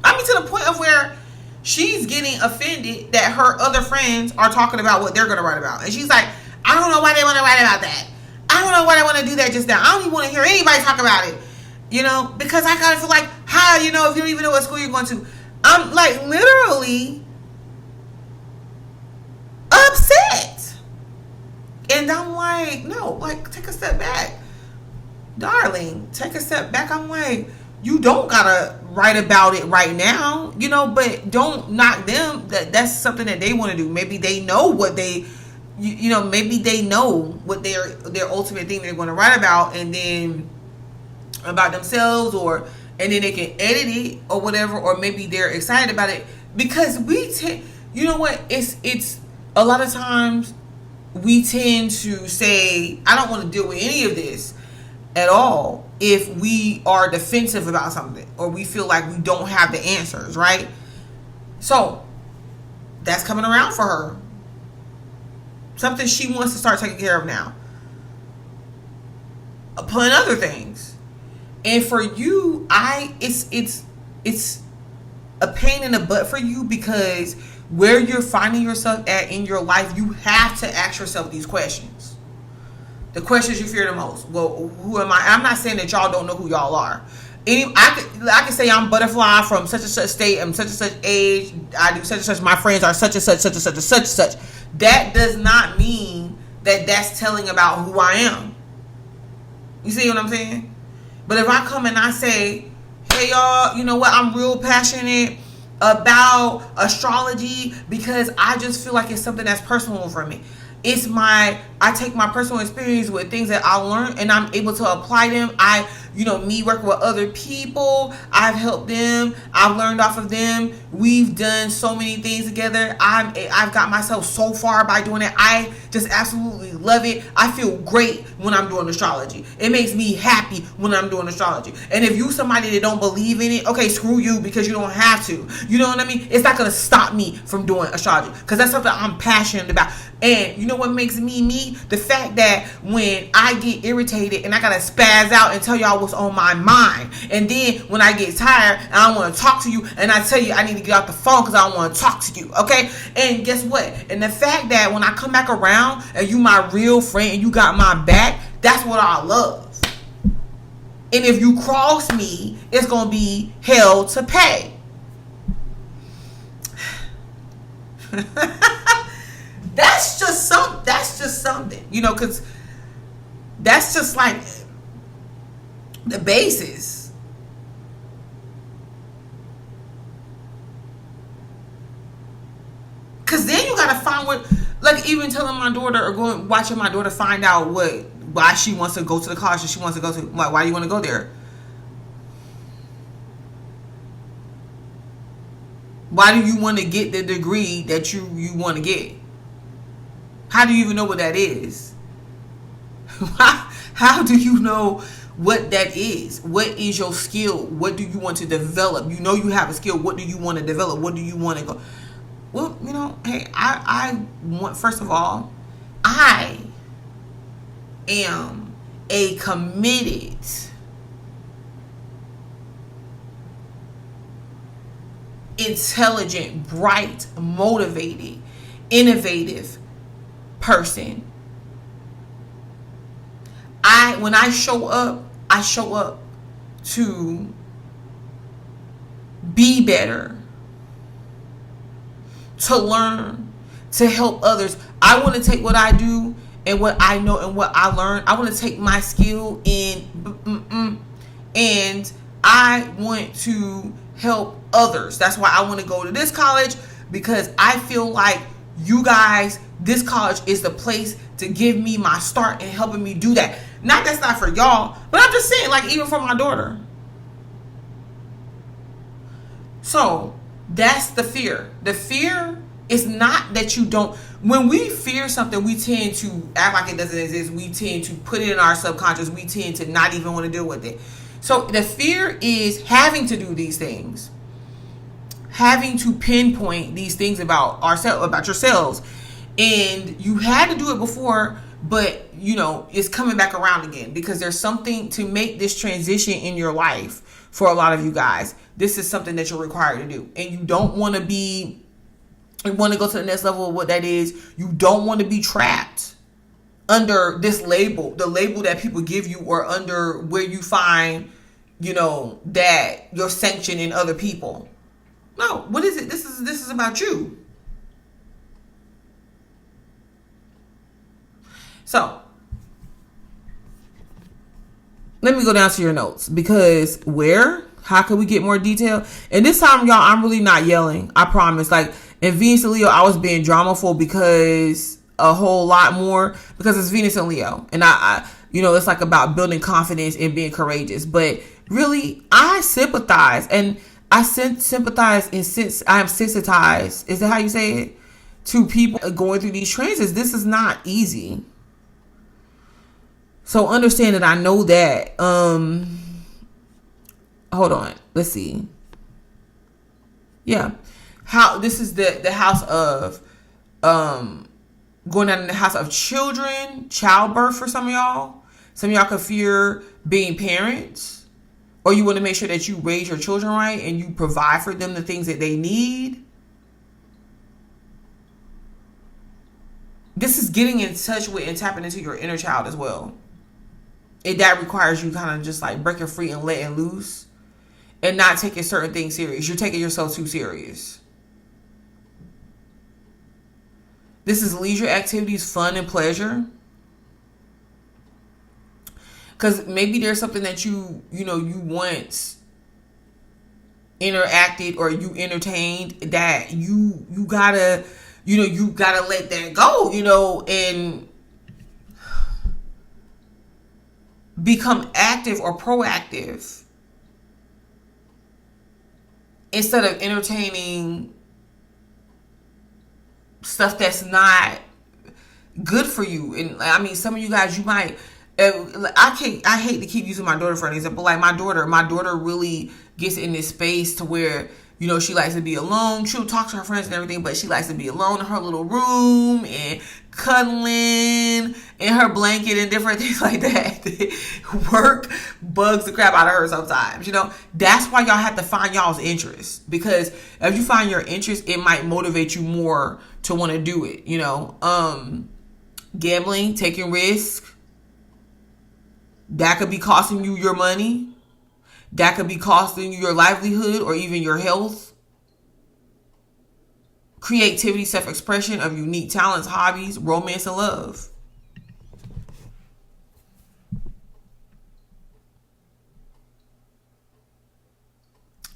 I mean, to the point of where she's getting offended that her other friends are talking about what they're going to write about. And she's like, I don't know why they want to write about that. I don't know why they want to do that just now. I don't even want to hear anybody talk about it. You know, because I kind of feel like, how, you know, if you don't even know what school you're going to. I'm like literally upset. And I'm like, no, like, take a step back. Darling, take a step back. I'm like, you don't gotta write about it right now, you know, but don't knock them. That's something that they want to do. Maybe they know what they, you know, maybe they know what their ultimate thing they're going to write about, and then about themselves, or and then they can edit it or whatever, or maybe they're excited about it because you know what, it's a lot of times we tend to say, I don't want to deal with any of this at all if we are defensive about something or we feel like we don't have the answers, right? So that's coming around for her. Something she wants to start taking care of now, upon other things. And for you, it's a pain in the butt for you, because where you're finding yourself at in your life, you have to ask yourself these questions. The questions you fear the most. Well, who am I? I'm not saying that y'all don't know who y'all are. I can say I'm butterfly from such and such state, I'm such and such age, I do such and such, my friends are such and such, such and such, and such and such. That does not mean that that's telling about who I am. You see what I'm saying? But if I come and I say, hey y'all, you know what, I'm real passionate about astrology because I just feel like it's something that's personal for me. I take my personal experience with things that I learned and I'm able to apply them. Me working with other people, I've helped them, I've learned off of them. We've done so many things together. I've got myself so far by doing it. I just absolutely love it. I feel great when I'm doing astrology. It makes me happy when I'm doing astrology. And if you somebody that don't believe in it, okay, screw you, because you don't have to. You know what I mean? It's not going to stop me from doing astrology, because that's something I'm passionate about. And you know what makes me me? The fact that when I get irritated and I gotta spaz out and tell y'all what's on my mind, and then when I get tired and I want to talk to you and I tell you I need to get off the phone because I don't want to talk to you, okay? And guess what? And the fact that when I come back around and you my real friend and you got my back, that's what I love. And if you cross me, it's gonna be hell to pay. That's just something, you know, because that's just like the basis. Because then you gotta find what, like, even telling my daughter or watching my daughter find out why she wants to go to the college that she wants to go to. Why do you want to go there? Why do you want to get the degree that you want to get? How do you even know what that is? How do you know what that is? What is your skill? What do you want to develop? You know you have a skill. What do you want to develop? What do you want to go? Well, you know, hey, I want, first of all, I am a committed, intelligent, bright, motivated, innovative person. When I show up to be better, to learn, to help others. I want to take what I do and what I know and what I learn. I want to take my skill and I want to help others. That's why I want to go to this college, because I feel like you guys, this college is the place to give me my start and helping me do that. That's not for y'all, but I'm just saying, like, even for my daughter. So that's the fear. The fear is not that you don't. When we fear something, we tend to act like it doesn't exist. We tend to put it in our subconscious. We tend to not even want to deal with it. So the fear is having to do these things, having to pinpoint these things about ourselves, about yourselves. And you had to do it before but you know, it's coming back around again because there's something to make this transition in your life. For a lot of you guys, this is something that you're required to do, and you don't want to be, you want to go to the next level of what that is. You don't want to be trapped under this label, the label that people give you, or under where you find, you know, that you're sanctioning other people. No, what is it? This is about you. So let me go down to your notes, because how can we get more detail? And this time, y'all, I'm really not yelling. I promise. Like in Venus and Leo, I was being dramaful because a whole lot more, because it's Venus and Leo. And I you know, it's like about building confidence and being courageous. But really, I sympathize, and I sympathize, and since I am sensitized, is that how you say it? To people going through these transits. This is not easy. So understand that I know that. Hold on. Let's see. Yeah. How this is the house of going down in the house of children, childbirth for some of y'all. Some of y'all could fear being parents, or you want to make sure that you raise your children right and you provide for them the things that they need. This is getting in touch with and tapping into your inner child as well. That requires you kind of just like breaking free and letting loose and not taking certain things serious. You're taking yourself too serious. This is leisure activities, fun and pleasure. Because maybe there's something that you once interacted or you entertained that you gotta let that go, and become active or proactive instead of entertaining stuff that's not good for you. And I mean, some of you guys, you might, I hate to keep using my daughter for an example. Like my daughter really gets in this space to where, she likes to be alone. She'll talk to her friends and everything, but she likes to be alone in her little room and cuddling in her blanket and different things like that. Work bugs the crap out of her sometimes. That's why y'all have to find y'all's interest, because if you find your interest, it might motivate you more to want to do it. Gambling, taking risks, that could be costing you your money. That could be costing you your livelihood or even your health. Creativity, self-expression of unique talents, hobbies, romance, and love.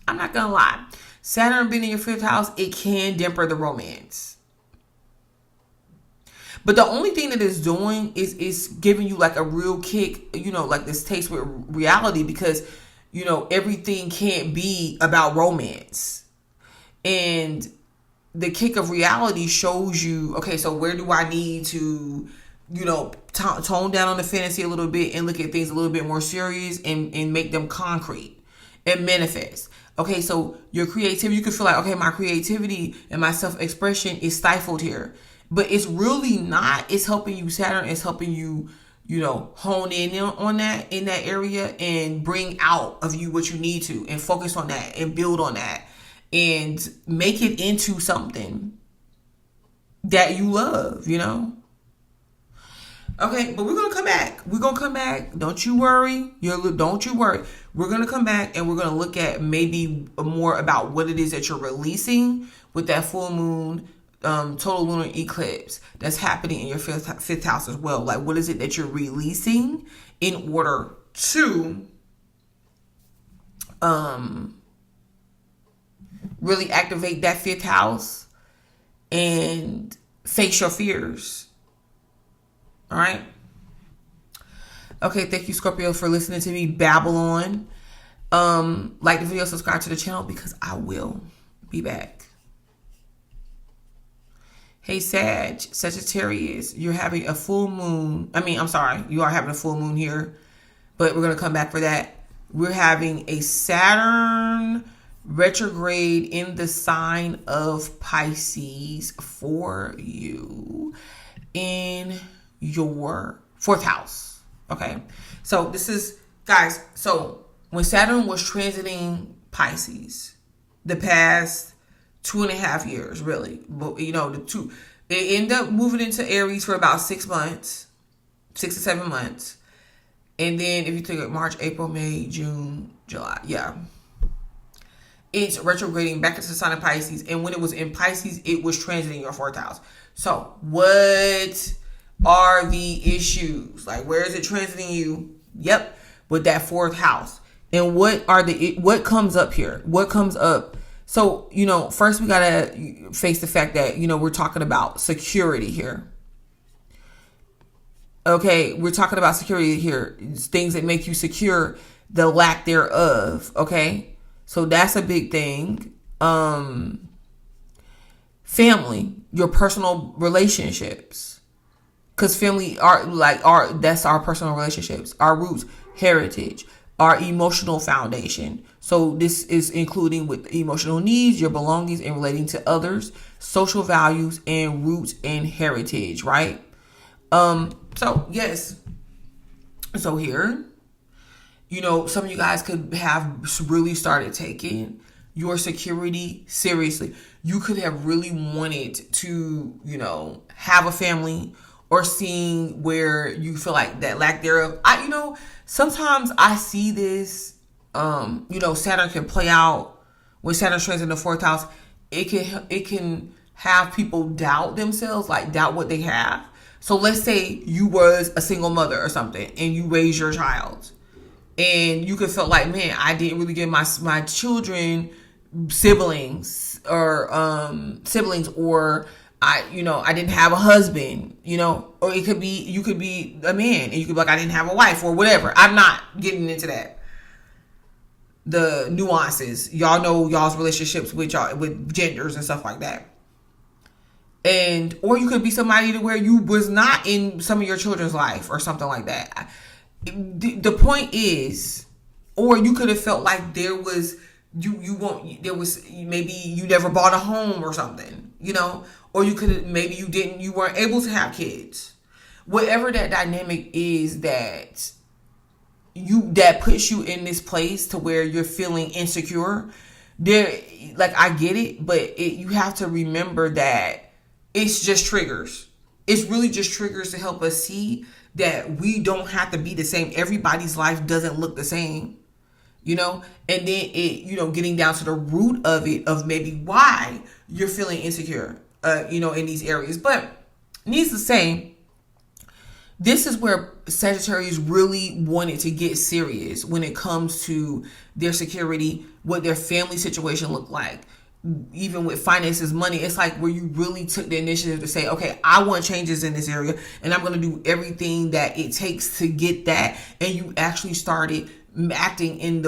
I'm not gonna lie. Saturn being in your 5th house, it can damper the romance. But the only thing that it's doing is giving you like a real kick, like this taste with reality, because everything can't be about romance. And the kick of reality shows you, okay, so where do I need to, tone down on the fantasy a little bit and look at things a little bit more serious and make them concrete and manifest. Okay, so your creativity, you could feel like, okay, my creativity and my self-expression is stifled here. But it's really not. It's helping you, Saturn is helping you, hone in on that, in that area, and bring out of you what you need to, and focus on that and build on that and make it into something that you love, Okay, but we're going to come back. We're going to come back. Don't you worry. Don't you worry. We're going to come back and we're going to look at maybe more about what it is that you're releasing with that full moon, total lunar eclipse that's happening in your fifth house as well. Like, what is it that you're releasing in order to really activate that 5th house and face your fears? All right. Okay, thank you, Scorpio, for listening to me babble on. Like the video, subscribe to the channel, because I will be back. Hey, Sagittarius, you're having a full moon. You are having a full moon here, but we're going to come back for that. We're having a Saturn retrograde in the sign of Pisces for you in your fourth house. Okay. So this is, guys, so when Saturn was transiting Pisces, the past 2.5 years, really, but it ended up moving into Aries for about 6 months, 6 to 7 months. And then if you think of March, April, May, June, July, it's retrograding back into the sign of Pisces. And when it was in Pisces, it was transiting your fourth house. So what are the issues? Like, where is it transiting you? Yep, with that fourth house. And what comes up here? What comes up? So, first we got to face the fact that, we're talking about security here. Okay, we're talking about security here. It's things that make you secure, the lack thereof. Okay, so that's a big thing. Family, your personal relationships. Because family that's our personal relationships, our roots, heritage, our emotional foundation. So this is including with emotional needs, your belongings, and relating to others, social values, and roots and heritage, right? So yes. So here, some of you guys could have really started taking your security seriously. You could have really wanted to, have a family, or seeing where you feel like that lack thereof. Sometimes I see this, Saturn can play out when Saturn trans in the fourth house. It can have people doubt themselves, like doubt what they have. So let's say you was a single mother or something and you raised your child, and you could feel like, man, I didn't really give my children siblings, or I didn't have a husband, or you could be a man and you could be like, I didn't have a wife or whatever. I'm not getting into that. The nuances, y'all know y'all's relationships with genders and stuff like that. Or you could be somebody to where you was not in some of your children's life or something like that. The point is, or you could have felt like there was maybe you never bought a home or something, or you weren't able to have kids. Whatever that dynamic is that puts you in this place to where you're feeling insecure. I get it, but you have to remember that it's just triggers. It's really just triggers to help us see that we don't have to be the same. Everybody's life doesn't look the same, and then getting down to the root of it, of maybe why you're feeling insecure, in these areas. But needless to say, this is where Sagittarius really wanted to get serious when it comes to their security, what their family situation looked like. Even with finances, money, it's like where you really took the initiative to say, okay, I want changes in this area, and I'm going to do everything that it takes to get that. And you actually started acting in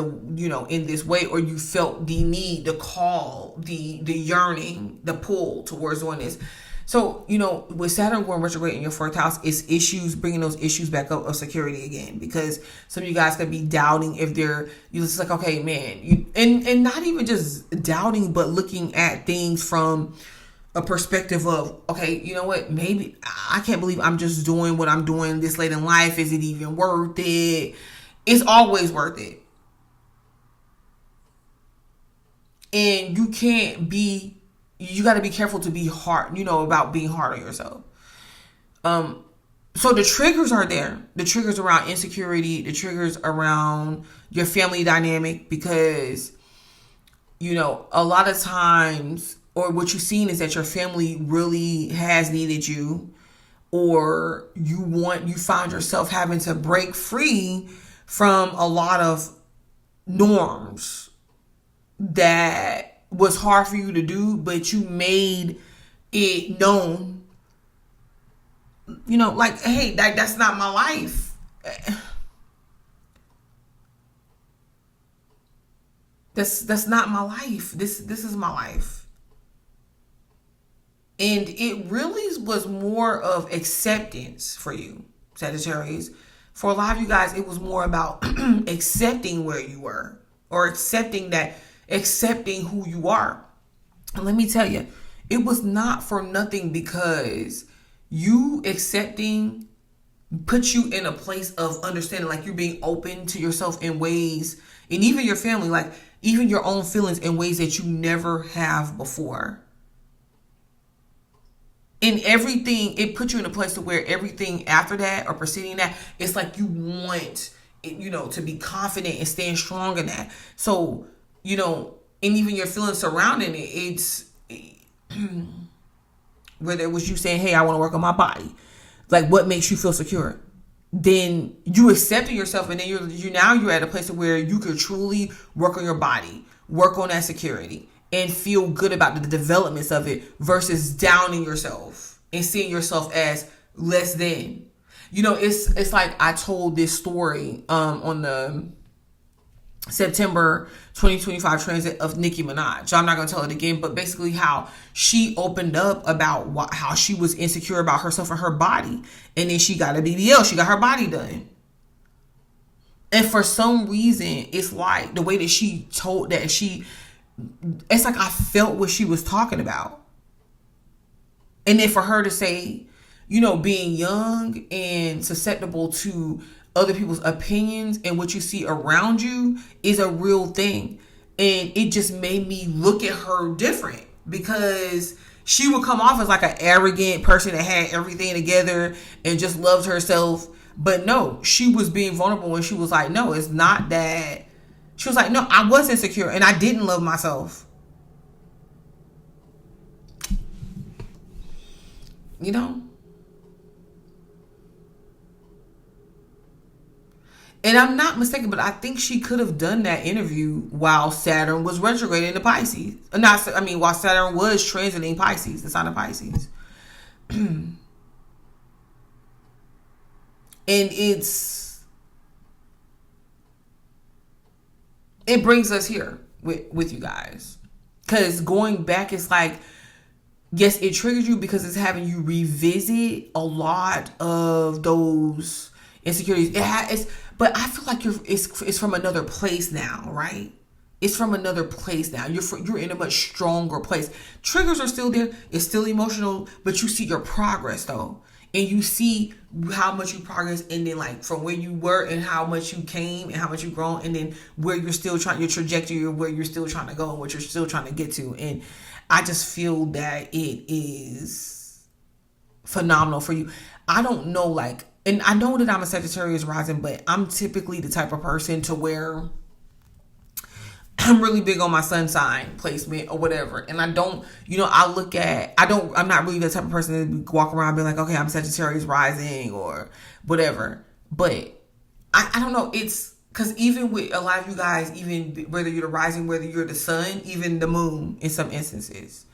in this way, or you felt the need, the call, the yearning, the pull towards doing this. So, with Saturn going retrograde in your fourth house, it's issues, bringing those issues back up of security again, because some of you guys could be doubting if you're just like, okay, man, and not even just doubting, but looking at things from a perspective of, okay, you know what, maybe I can't believe I'm just doing what I'm doing this late in life. Is it even worth it? It's always worth it. And you got to be careful to be hard, about being hard on yourself. So the triggers are there. The triggers around insecurity, the triggers around your family dynamic, because, a lot of times, or what you've seen is that your family really has needed you, or you found yourself having to break free from a lot of norms that was hard for you to do, but you made it known, like, hey, that's not my life. That's not my life. This is my life. And it really was more of acceptance for you, Sagittarius. For a lot of you guys, it was more about accepting where you were, or accepting who you are. And let me tell you, it was not for nothing, because you accepting put you in a place of understanding, like you're being open to yourself in ways, and even your family, like even your own feelings in ways that you never have before. In everything, it puts you in a place to where everything after that or preceding that, it's like you want, to be confident and stand strong in that. So, and even your feelings surrounding it, it's whether it was you saying, hey, I want to work on my body. Like, what makes you feel secure? Then you accepting yourself, and then you're at a place where you could truly work on your body, work on that security, and feel good about the developments of it versus downing yourself and seeing yourself as less than. It's like I told this story on the September 2025 transit of Nicki Minaj. I'm not going to tell it again, but basically how she opened up about how she was insecure about herself and her body. And then she got a BBL. She got her body done. And for some reason, it's like the way that she told that it's like I felt what she was talking about. And then for her to say, being young and susceptible to other people's opinions and what you see around you is a real thing. And it just made me look at her different, because she would come off as like an arrogant person that had everything together and just loved herself. But no, she was being vulnerable when she was like, no, it's not that. She was like, no, I was insecure and I didn't love myself. And I'm not mistaken, but I think she could have done that interview while Saturn was retrograding into Pisces. While Saturn was transiting Pisces, the sign of Pisces. And it brings us here with you guys. Because going back, it's like, yes, it triggers you because it's having you revisit a lot of those insecurities. But I feel like it's from another place now, right? It's from another place now. You're in a much stronger place. Triggers are still there. It's still emotional, but you see your progress though. And you see how much you progress, and then like from where you were and how much you came and how much you've grown, and then where you're still your trajectory, where you're still trying to go and what you're still trying to get to. And I just feel that it is phenomenal for you. I don't know, and I know that I'm a Sagittarius rising, but I'm typically the type of person to where I'm really big on my sun sign placement or whatever. And I don't, I'm not really the type of person to walk around being like, okay, I'm Sagittarius rising or whatever. But I don't know. It's because even with a lot of you guys, even whether you're the rising, whether you're the sun, even the moon in some instances,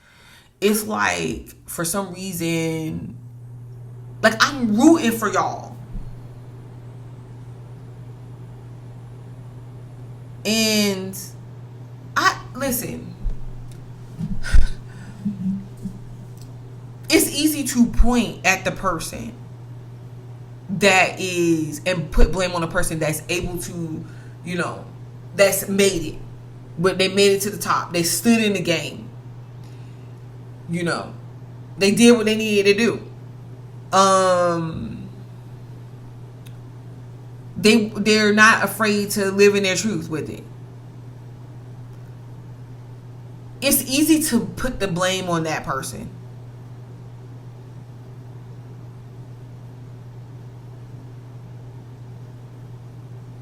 it's like for some reason, like I'm rooting for y'all. And listen, it's easy to point at the person that is, and put blame on the person that's able to, that's made it. But they made it to the top. They stood in the game. They did what they needed to do. They're not afraid to live in their truth with it. It's easy to put the blame on that person.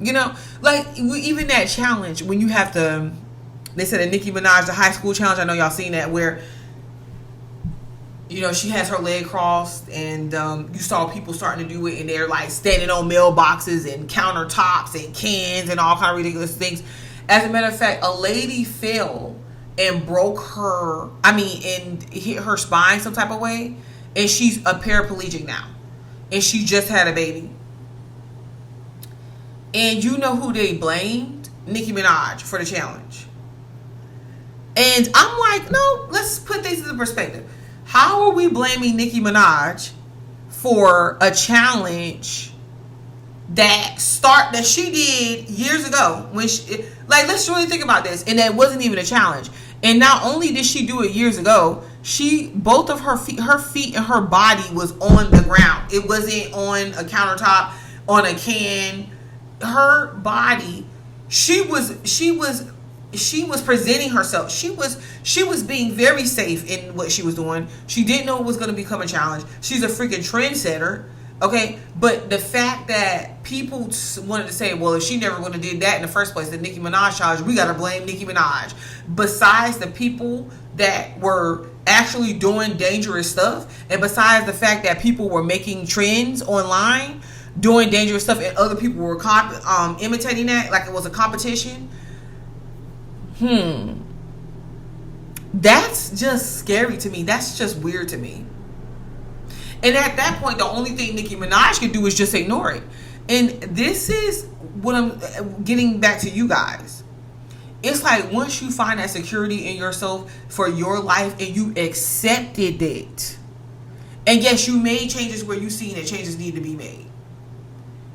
Even that challenge when you have to, they said a Nicki Minaj, the high school challenge. I know y'all seen that where, she has her leg crossed, and you saw people starting to do it, and they're like standing on mailboxes and countertops and cans and all kind of ridiculous things. As a matter of fact, a lady fell and broke and hit her spine some type of way, and she's a paraplegic now, and she just had a baby. And you know who they blamed? Nicki Minaj for the challenge. And I'm like, no, let's put things into perspective. How are we blaming Nicki Minaj for a challenge that she did years ago? Let's really think about this. And that wasn't even a challenge. And not only did she do it years ago, both of her feet and her body was on the ground. It wasn't on a countertop, on a can. Her body, she was presenting herself. She was being very safe in what she was doing. She didn't know it was going to become a challenge. She's a freaking trendsetter. Okay, but the fact that people wanted to say, well, if she never would have did that in the first place, the Nicki Minaj challenge, we got to blame Nicki Minaj. Besides the people that were actually doing dangerous stuff, and besides the fact that people were making trends online, doing dangerous stuff, and other people were imitating that like it was a competition. That's just scary to me. That's just weird to me. And at that point, the only thing Nicki Minaj can do is just ignore it. And this is what I'm getting back to you guys. It's like once you find that security in yourself for your life and you accepted it. And yes, you made changes where you seen that changes need to be made.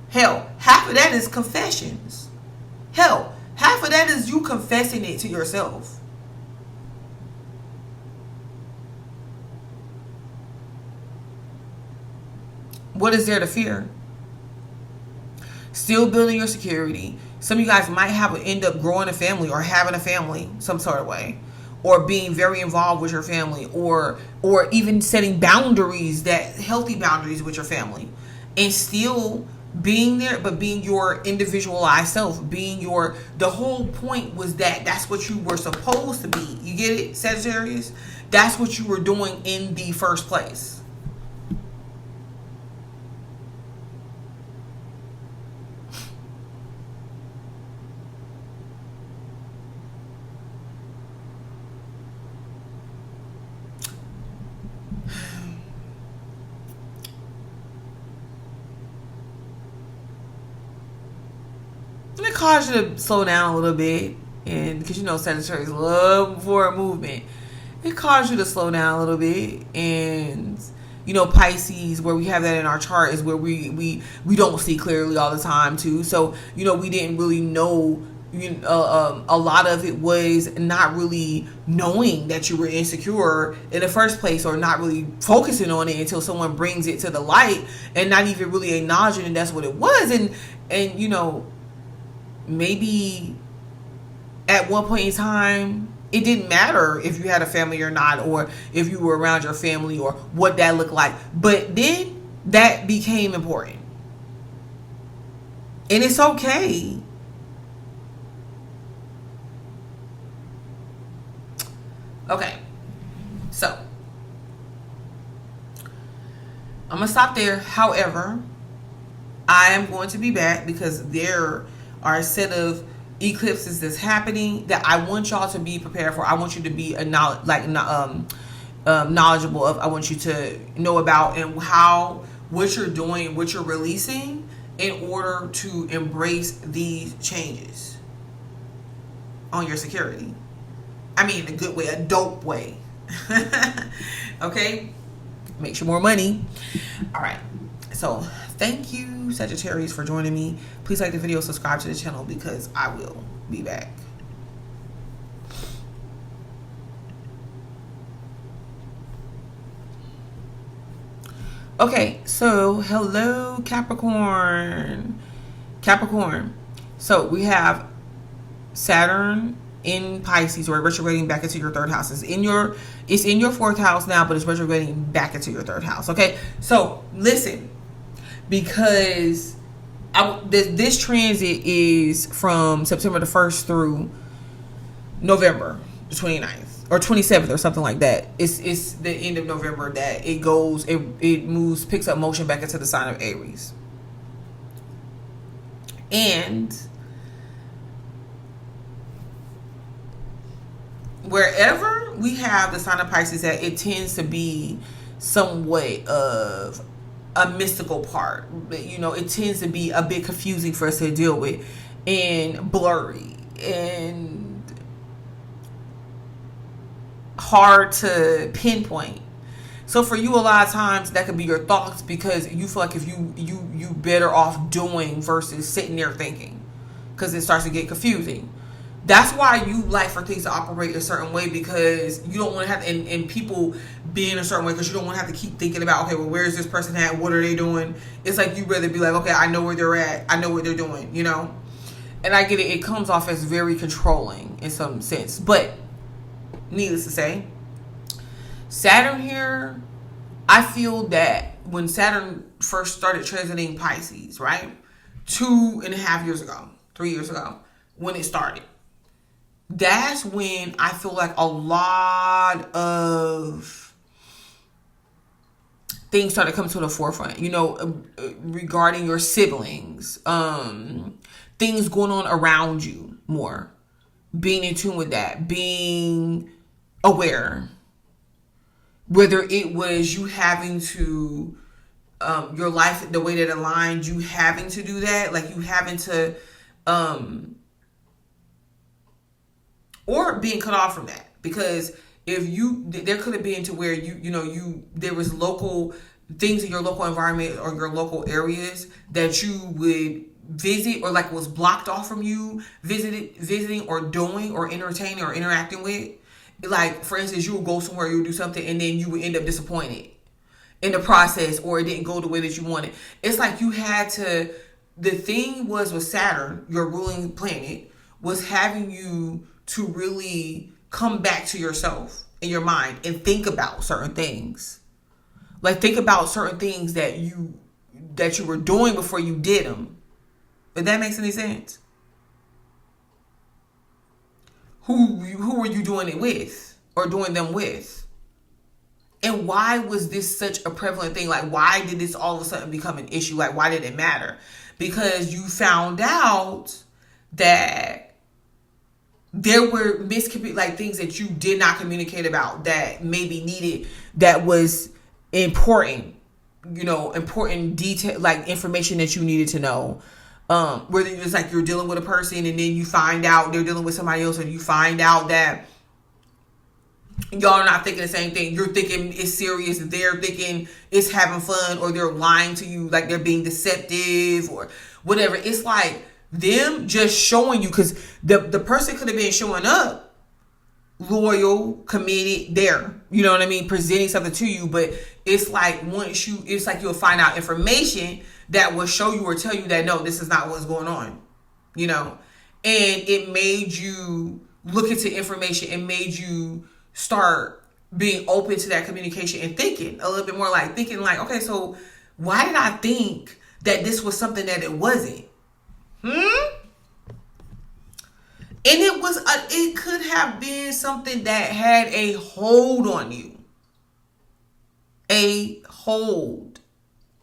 Hell, half of that is confessions. Hell, half of that is you confessing it to yourself. What is there to fear? Still building your security. Some of you guys might end up growing a family or having a family some sort of way, or being very involved with your family, or even setting boundaries, that healthy boundaries with your family, and still being there, but being your individualized self, being the whole point was that's what you were supposed to be. You get it, Sagittarius? That's what you were doing in the first place. It caused you to slow down a little bit, and because Sagittarius love for a movement, it caused you to slow down a little bit. And Pisces, where we have that in our chart, is where we don't see clearly all the time too. So we didn't really know. A lot of it was not really knowing that you were insecure in the first place, or not really focusing on it until someone brings it to the light, and not even really acknowledging that that's what it was. And maybe at one point in time, it didn't matter if you had a family or not, or if you were around your family, or what that looked like. But then that became important. And it's okay. Okay. So, I'm going to stop there. However, I am going to be back because there are a set of eclipses that's happening that I want y'all to be prepared for. I want you to be knowledgeable of. I want you to know about and what you're doing, what you're releasing in order to embrace these changes on your security. I mean, in a good way, a dope way. Okay? Makes you more money. All right. So, thank you, Sagittarius, for joining me. Please like the video, subscribe to the channel, because I will be back. Okay, so hello, Capricorn. So we have Saturn in Pisces, or retrograding back into your third house. It's in your fourth house now, but it's retrograding back into your third house. Okay, so listen, because this transit is from September the 1st through November the 29th or 27th or something like that. It's the end of November that it moves, picks up motion back into the sign of Aries. And wherever we have the sign of Pisces at, it tends to be somewhat of a mystical part. It tends to be a bit confusing for us to deal with, and blurry, and hard to pinpoint. So for you, a lot of times that could be your thoughts, because you feel like if you better off doing versus sitting there thinking, because it starts to get confusing. That's why you like for things to operate a certain way, because you don't want to have, and people be in a certain way, because you don't want to have to keep thinking about, okay, well, where is this person at? What are they doing? It's like you rather be like, okay, I know where they're at. I know what they're doing, you know? And I get it. It comes off as very controlling in some sense. But needless to say, Saturn here, I feel that when Saturn first started transiting Pisces, right? 2.5 years ago, 3 years ago, when it started, that's when I feel like a lot of things started coming to the forefront, you know, regarding your siblings, things going on around you more, being in tune with that, being aware, whether it was you having to, your life, the way that aligned, you having to do that, like you having to, or being cut off from that. Because if you, there could have been to where there was local things in your local environment or your local areas that you would visit, or like was blocked off from you visiting or doing or entertaining or interacting with. Like, for instance, you would go somewhere, you would do something, and then you would end up disappointed in the process, or it didn't go the way that you wanted. It's like you had to, the thing was with Saturn, your ruling planet, was having you to really come back to yourself in your mind and think about certain things. Like, think about certain things that you were doing before you did them. If that makes any sense. Who were you doing it with, or doing them with? And why was this such a prevalent thing? Like, why did this all of a sudden become an issue? Like, why did it matter? Because you found out that there were like things that you did not communicate about that maybe needed, that was important, important detail, like information that you needed to know. Whether it's like you're dealing with a person and then you find out they're dealing with somebody else, and you find out that y'all are not thinking the same thing. You're thinking it's serious, they're thinking it's having fun, or they're lying to you, like they're being deceptive or whatever. It's like them just showing you, because the person could have been showing up loyal, committed, there, you know what I mean, presenting something to you. But it's like it's like you'll find out information that will show you or tell you that, no, this is not what's going on, and it made you look into information and made you start being open to that communication and thinking a little bit more, like thinking like, okay, so why did I think that this was something that it wasn't? And it could have been something that had a hold on you. A hold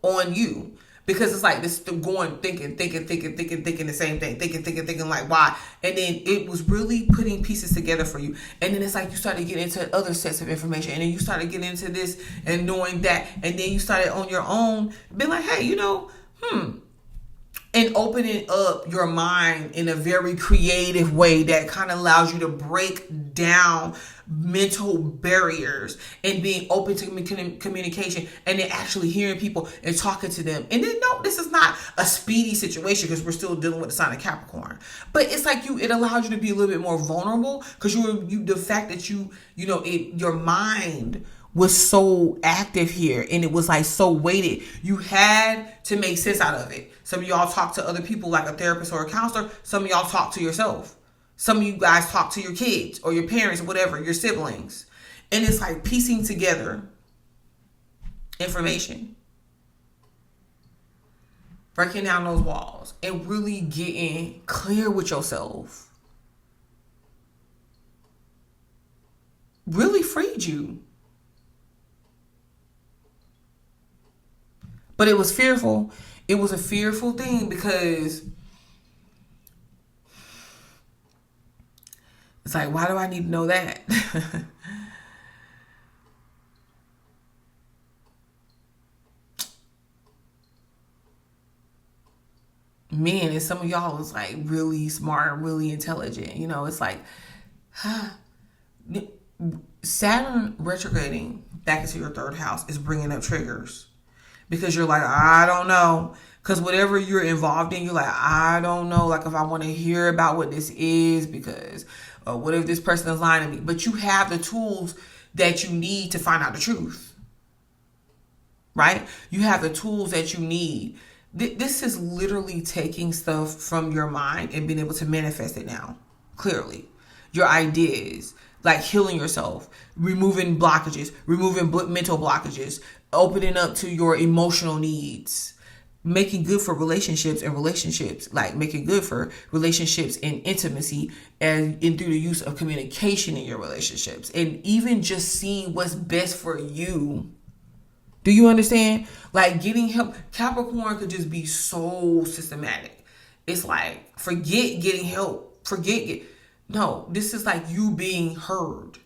on you. Because it's like this going, thinking the same thing. Thinking like, why? And then it was really putting pieces together for you. And then it's like you started getting into other sets of information. And then you started getting into this and knowing that. And then you started on your own being like, hey, and opening up your mind in a very creative way that kind of allows you to break down mental barriers and being open to communication, and then actually hearing people and talking to them. And then, no, this is not a speedy situation, because we're still dealing with the sign of Capricorn. But it's like it allows you to be a little bit more vulnerable, because the fact that your mind was so active here, and it was like so weighted. You had to make sense out of it. Some of y'all talk to other people like a therapist or a counselor. Some of y'all talk to yourself. Some of you guys talk to your kids or your parents or whatever, your siblings. And it's like piecing together information, breaking down those walls, and really getting clear with yourself. Really freed you. But it was fearful. It was a fearful thing, because it's like, why do I need to know that? Man, and some of y'all is like really smart, really intelligent. It's like, Saturn retrograding back into your third house is bringing up triggers. Because you're like, I don't know. Because whatever you're involved in, you're like, I don't know, like if I want to hear about what this is, because what if this person is lying to me? But you have the tools that you need to find out the truth, right? You have the tools that you need. This is literally taking stuff from your mind and being able to manifest it now, clearly. Your ideas, like healing yourself, removing blockages, removing mental blockages, opening up to your emotional needs, making good for relationships, like making good for relationships and intimacy, and through the use of communication in your relationships, and even just seeing what's best for you. Do you understand? Like getting help. Capricorn could just be so systematic. It's like, forget getting help. No, this is like you being heard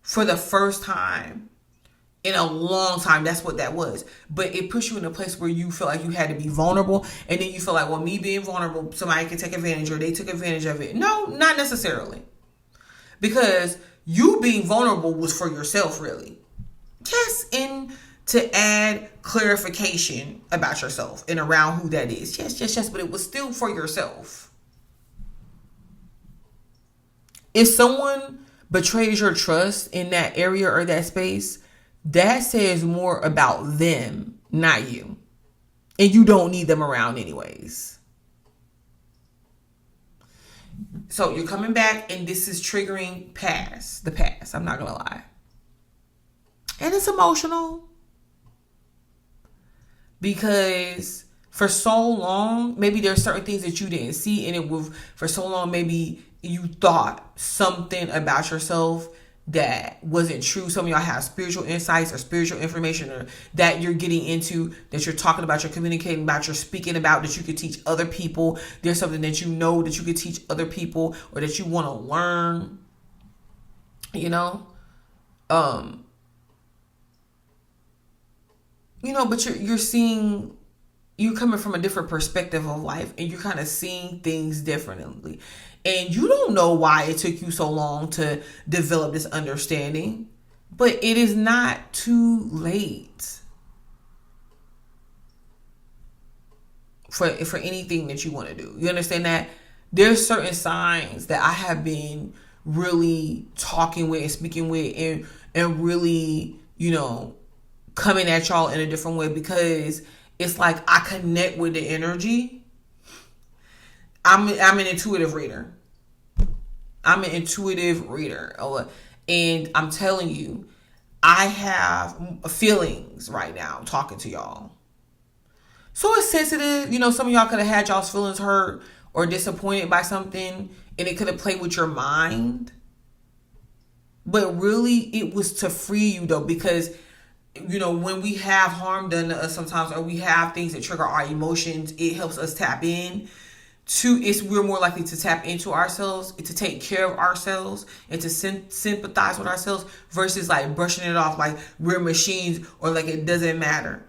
for the first time in a long time. That's what that was. But it puts you in a place where you feel like you had to be vulnerable. And then you feel like, well, me being vulnerable, somebody can take advantage, or they took advantage of it. No, not necessarily. Because you being vulnerable was for yourself, really. Yes, and to add clarification about yourself and around who that is. Yes. But it was still for yourself. If someone betrays your trust in that area or that space, that says more about them, not you. And you don't need them around anyways. So you're coming back, and this is triggering the past. I'm not going to lie. And it's emotional. Because for so long, maybe there's certain things that you didn't see, and for so long, maybe you thought something about yourself that wasn't true. Some of y'all have spiritual insights or spiritual information, or that you're getting into, that you're talking about, you're communicating about, you're speaking about, that you could teach other people. There's something that you know that you could teach other people, or that you want to learn, but you're seeing, you're coming from a different perspective of life, and you're kind of seeing things differently. And you don't know why it took you so long to develop this understanding, but it is not too late for anything that you want to do. You understand that? There's certain signs that I have been really talking with and speaking with, and really, coming at y'all in a different way, because it's like I connect with the energy. I'm an intuitive reader. And I'm telling you, I have feelings right now talking to y'all. So it's sensitive. Some of y'all could have had y'all's feelings hurt or disappointed by something, and it could have played with your mind. But really, it was to free you, though, because when we have harm done to us sometimes, or we have things that trigger our emotions, it helps us tap in. We're more likely to tap into ourselves, to take care of ourselves, and to sympathize with ourselves, versus like brushing it off like we're machines, or like it doesn't matter.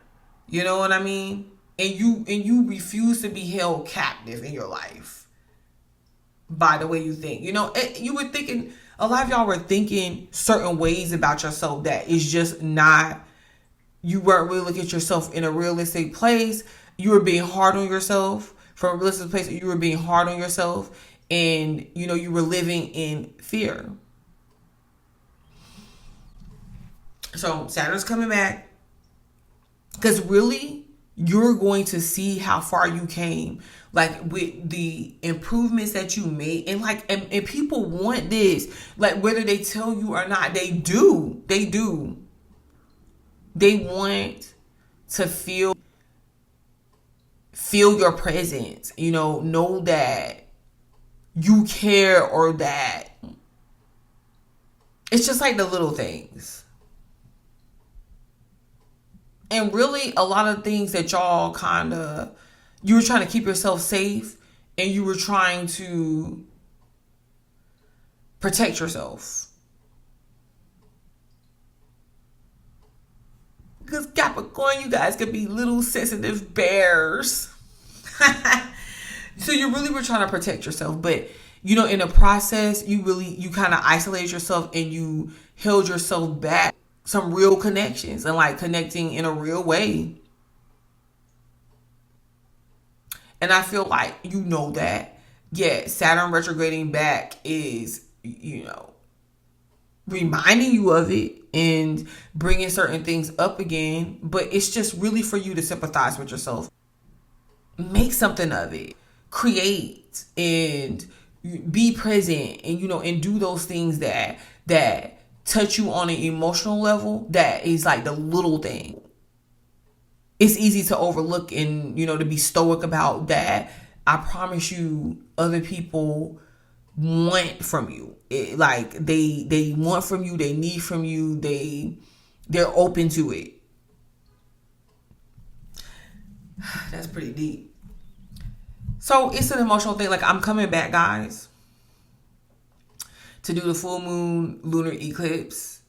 You know what I mean? And you refuse to be held captive in your life by the way you think. You were thinking, a lot of y'all were thinking certain ways about yourself that is just not. You weren't really looking at yourself in a realistic place. You were being hard on yourself. From a realistic place, you were being hard on yourself, and you were living in fear. So Saturn's coming back, because really you're going to see how far you came, like with the improvements that you made, and people want this, like whether they tell you or not, they do. They want to feel your presence, know that you care, or that it's just like the little things. And really, a lot of things that y'all you were trying to keep yourself safe, and you were trying to protect yourself. Because Capricorn, you guys could be little sensitive bears. So you really were trying to protect yourself. But, in the process, you kind of isolated yourself, and you held yourself back some real connections, and like connecting in a real way. And I feel like you know that. Yeah, Saturn retrograding back is, reminding you of it and bringing certain things up again. But it's just really for you to sympathize with yourself. Make something of it. Create and be present and, and do those things that touch you on an emotional level. That is like the little thing. It's easy to overlook and, to be stoic about that. I promise you, other people want from you. They want from you, they need from you, they're open to it. That's pretty deep. So it's an emotional thing. Like, I'm coming back, guys, to do the full moon lunar eclipse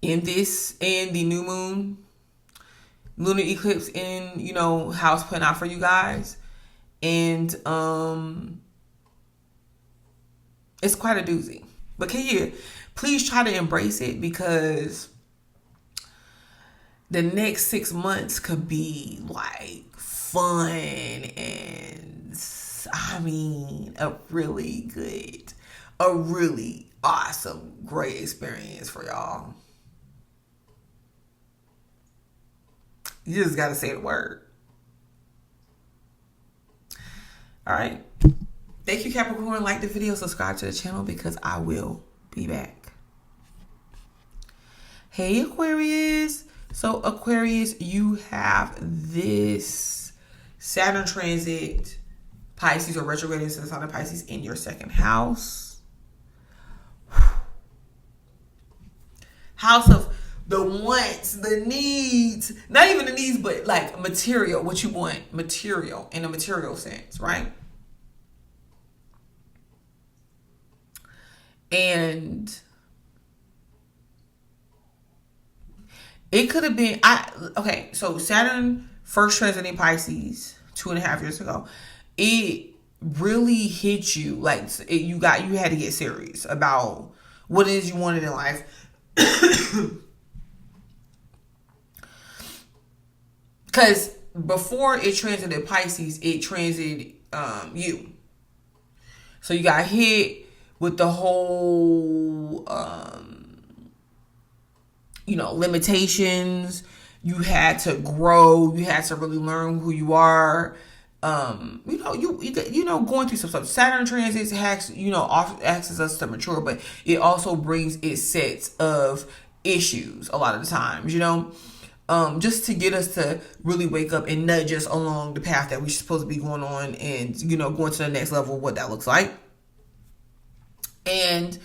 and the new moon lunar eclipse in, house putting out for you guys. And it's quite a doozy. But can you please try to embrace it, because the next 6 months could be like fun and a really awesome, great experience for y'all. You just gotta say the word. All right. Thank you, Capricorn. Like the video, subscribe to the channel, because I will be back. Hey, Aquarius. So, Aquarius, you have this Saturn transit Pisces, or retrograde into the sign of Pisces, in your second house. House of the wants, the needs, not even the needs, but like material, what you want, material, in a material sense, right? And it could have been, so Saturn first transiting Pisces 2.5 years ago, it really hit you. Like, you had to get serious about what it is you wanted in life. Because before it transited Pisces, it transited you. So you got hit with the whole, limitations. You had to grow. You had to really learn who you are. Going through some stuff. Saturn transits often asks us to mature, but it also brings its sets of issues a lot of the times, just to get us to really wake up and nudge us along the path that we're supposed to be going on, and, going to the next level, what that looks like. And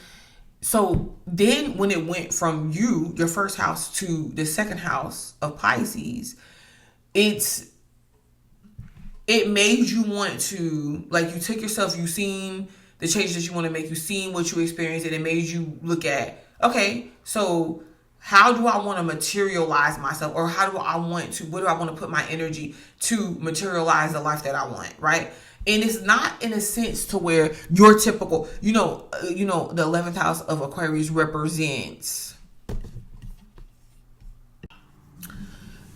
so then when it went from your first house, to the second house of Pisces, it made you want to, like, you took yourself, you seen the changes that you want to make, you seen what you experienced, and it made you look at, okay, so how do I want to materialize myself? Or what do I want to put my energy to materialize the life that I want, right? And it's not in a sense to where your typical, the 11th house of Aquarius represents,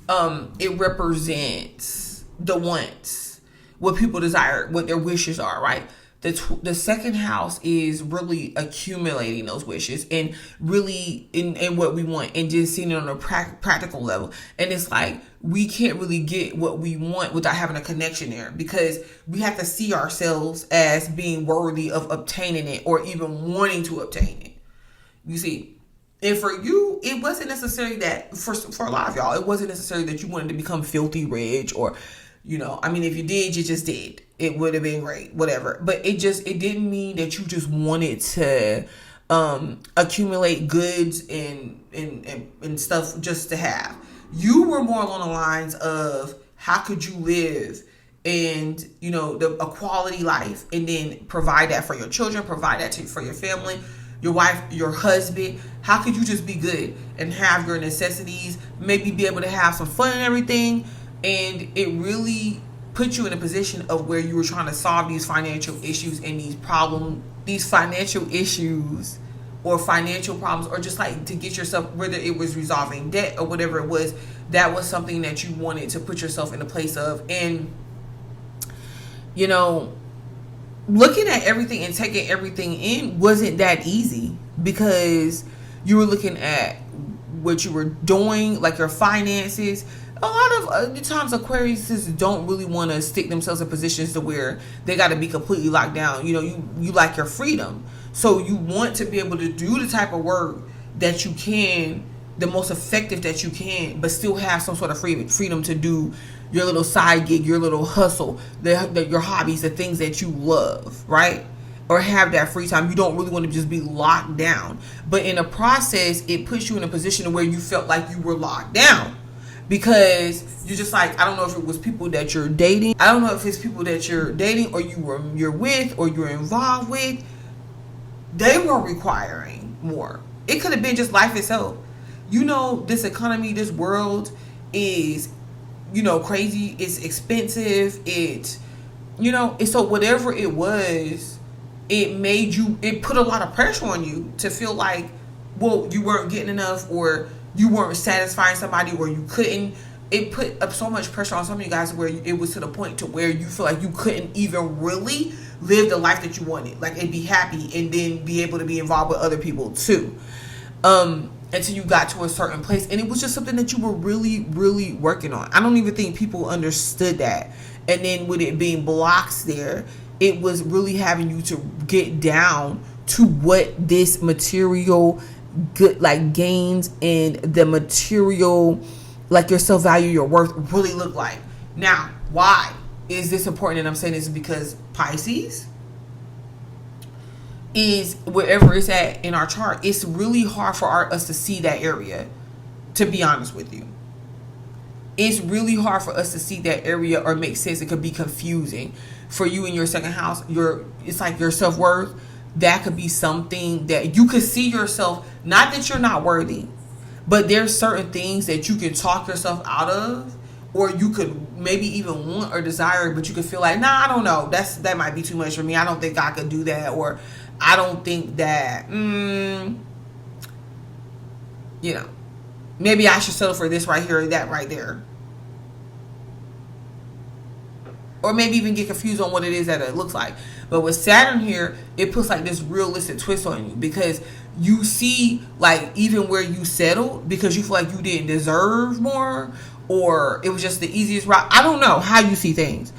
it represents the wants, what people desire, what their wishes are, right? The second house is really accumulating those wishes and really in what we want, and just seeing it on a practical level. And it's like, we can't really get what we want without having a connection there, because we have to see ourselves as being worthy of obtaining it, or even wanting to obtain it. You see? And for you, it wasn't necessarily that, for a lot of y'all, it wasn't necessarily that you wanted to become filthy rich, or, if you did, you just did. It would have been great, whatever. But it didn't mean that you just wanted to accumulate goods and stuff just to have. You were more along the lines of, how could you live and, a quality life, and then provide that for your children, provide that for your family, your wife, your husband. How could you just be good and have your necessities, maybe be able to have some fun and everything? And it really put you in a position of where you were trying to solve these financial issues and these financial issues or financial problems, or just like to get yourself, whether it was resolving debt or whatever it was, that was something that you wanted to put yourself in a place of. And you know, looking at everything and taking everything in wasn't that easy, because you were looking at what you were doing, like your finances. A lot of times Aquariuses don't really want to stick themselves in positions to where they got to be completely locked down. You know, you like your freedom. So you want to be able to do the type of work that you can, the most effective that you can, but still have some sort of freedom to do your little side gig, your little hustle, your hobbies, the things that you love, right? Or have that free time. You don't really want to just be locked down. But in the process, it puts you in a position where you felt like you were locked down. Because you're just like, I don't know if it was people that you're dating. I don't know if it's people that you're dating or you're with or you're involved with. They were requiring more. It could have been just life itself. You know, this economy, this world is, you know, crazy. It's expensive. So whatever it was, it put a lot of pressure on you to feel like, well, you weren't getting enough, or you weren't satisfying somebody, or you couldn't. It put up so much pressure on some of you guys where it was to the point to where you feel like you couldn't even really live the life that you wanted, like, and be happy and then be able to be involved with other people too, until you got to a certain place. And it was just something that you were really, really working on. I don't even think people understood that. And then with it being blocks there, it was really having you to get down to what this material good, like, gains and the material, like, your self-value, your worth really look like. Now, why is this important? And I'm saying this because Pisces is wherever it's at in our chart. It's really hard for us to see that area, to be honest with you. It's really hard for us to see that area or make sense. It could be confusing for you in your second house. It's like your self-worth. That could be something that you could see yourself, not that you're not worthy, but there's certain things that you can talk yourself out of, or you could maybe even want or desire, but you could feel like, nah, I don't know, that might be too much for me. I don't think I could do that, or I don't think that, you know, maybe I should settle for this right here or that right there. Or maybe even get confused on what it is that it looks like. But with Saturn here, it puts like this realistic twist on you, because you see, like, even where you settled because you feel like you didn't deserve more, or it was just the easiest route. I don't know how you see things.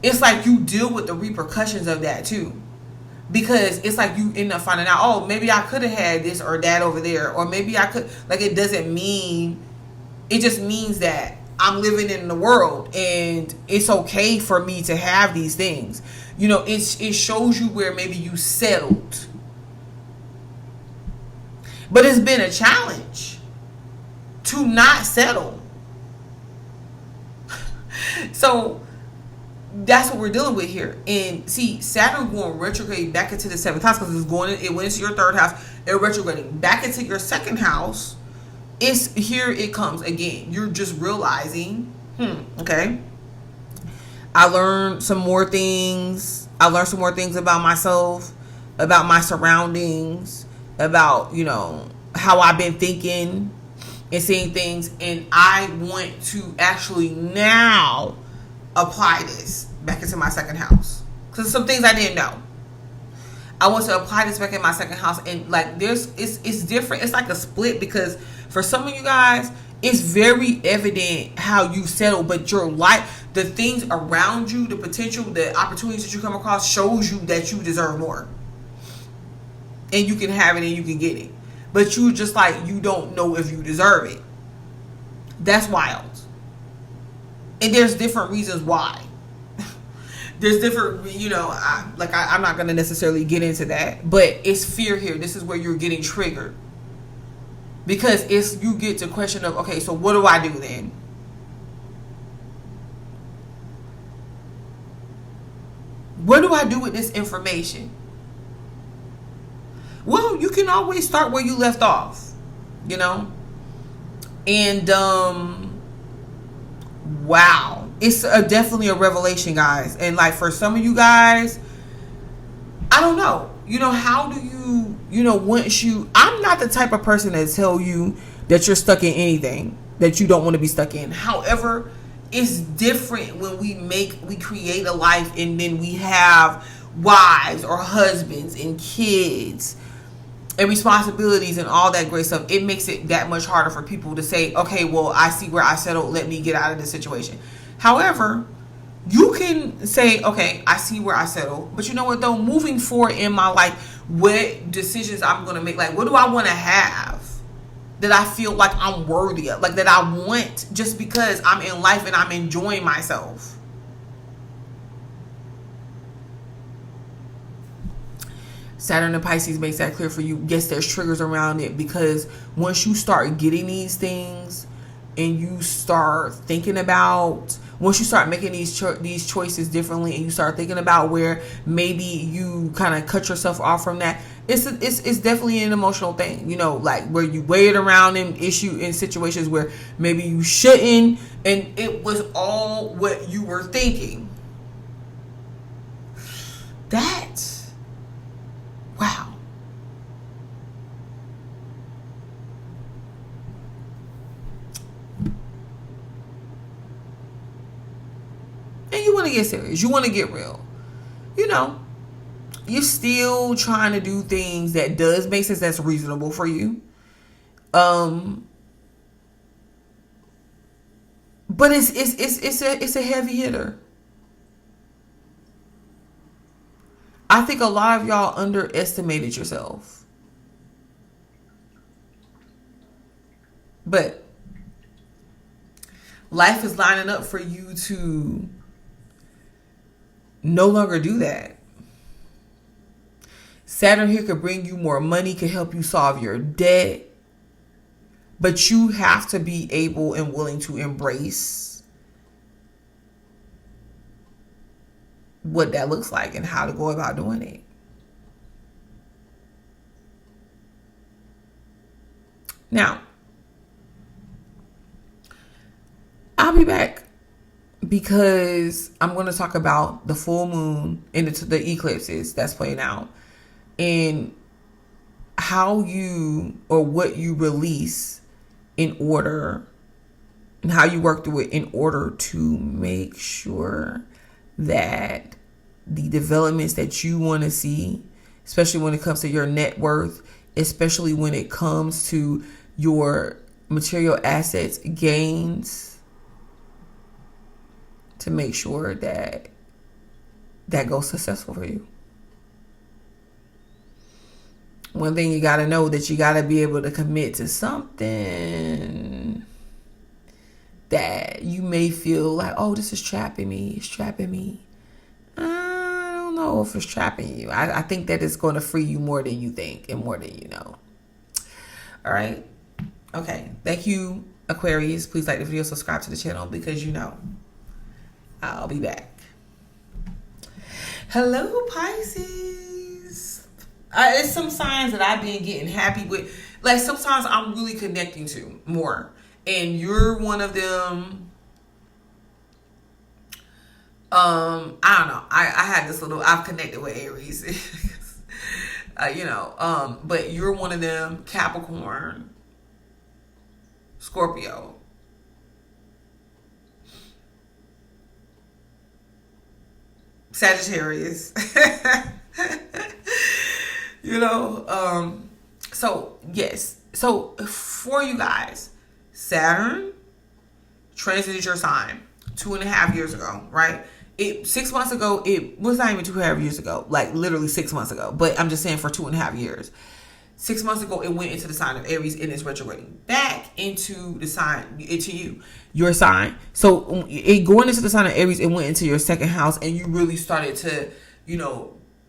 It's like you deal with the repercussions of that too, because it's like you end up finding out, oh, maybe I could have had this or that over there, or maybe I could, like, it doesn't mean, it just means that I'm living in the world and it's okay for me to have these things. You know, it shows you where maybe you settled. But it's been a challenge to not settle. So that's what we're dealing with here. And see, Saturn going retrograde back into the 7th house, because it went into your 3rd house and retrograding back into your 2nd house. Here it comes again. You're just realizing, okay, I learned some more things. I learned some more things about myself, about my surroundings, about, you know, how I've been thinking and seeing things. And I want to actually now apply this back into my 2nd house, because some things I didn't know. I want to apply this back in my 2nd house. And like, it's different. It's like a split, because for some of you guys, it's very evident how you settle, but your life, the things around you, the potential, the opportunities that you come across shows you that you deserve more. And you can have it and you can get it. But you just like, you don't know if you deserve it. That's wild. And there's different reasons why. There's different, you know, I'm not going to necessarily get into that, but it's fear here. This is where you're getting triggered. Because you get to question of, okay, so what do I do then? What do I do with this information? Well, you can always start where you left off, you know? And, wow. It's definitely a revelation, guys. And like, for some of you guys, I don't know. You know, how do you know, I'm not the type of person that tell you that you're stuck in anything that you don't want to be stuck in. However, it's different when we create a life and then we have wives or husbands and kids and responsibilities and all that great stuff. It makes it that much harder for people to say, okay, well, I see where I settled, let me get out of this situation. However, you can say, okay, I see where I settled, but you know what though, moving forward in my life, what decisions I'm going to make, like what do I want to have that I feel like I'm worthy of, like that I want, just because I'm in life and I'm enjoying myself. Saturn and Pisces makes that clear for you. Yes, there's triggers around it, because once you start getting these things and you start thinking about, once you start making these choices differently and you start thinking about where maybe you kind of cut yourself off from that, it's definitely an emotional thing, you know, like where you wait around in situations where maybe you shouldn't, and it was all what you were thinking. Wow. And you want to get serious. You want to get real. You know, you're still trying to do things that does make sense, that's reasonable for you. But it's a heavy hitter. I think a lot of y'all underestimated yourself. But life is lining up for you to no longer do that. Saturn here could bring you more money, could help you solve your debt. But you have to be able and willing to embrace what that looks like and how to go about doing it. Now, I'll be back because I'm going to talk about the full moon and the eclipses that's playing out, and how you, or what you release in order, and how you work through it in order to make sure that the developments that you want to see, especially when it comes to your net worth, especially when it comes to your material assets gains, to make sure that goes successful for you. One thing you got to know, that you got to be able to commit to something that you may feel like, oh, this is trapping me. It's trapping me. I don't know if it's trapping you. I think that it's going to free you more than you think and more than you know. All right. Okay. Thank you, Aquarius. Please like the video, subscribe to the channel, because you know I'll be back. Hello, Pisces. It's some signs that I've been getting happy with. Like sometimes I'm really connecting to more. And you're one of them. I don't know. I had this little, I've connected with Aries. But you're one of them. Capricorn, Scorpio, Sagittarius. So yes. So for you guys, Saturn transited your sign 2.5 years ago, right? 6 months ago, it was not even 2.5 years ago, like literally 6 months ago. But I'm just saying for 2.5 years. 6 months ago, it went into the sign of Aries and it's retrograding back into the sign, into your sign. So it going into the sign of Aries, it went into your second house, and you really started to,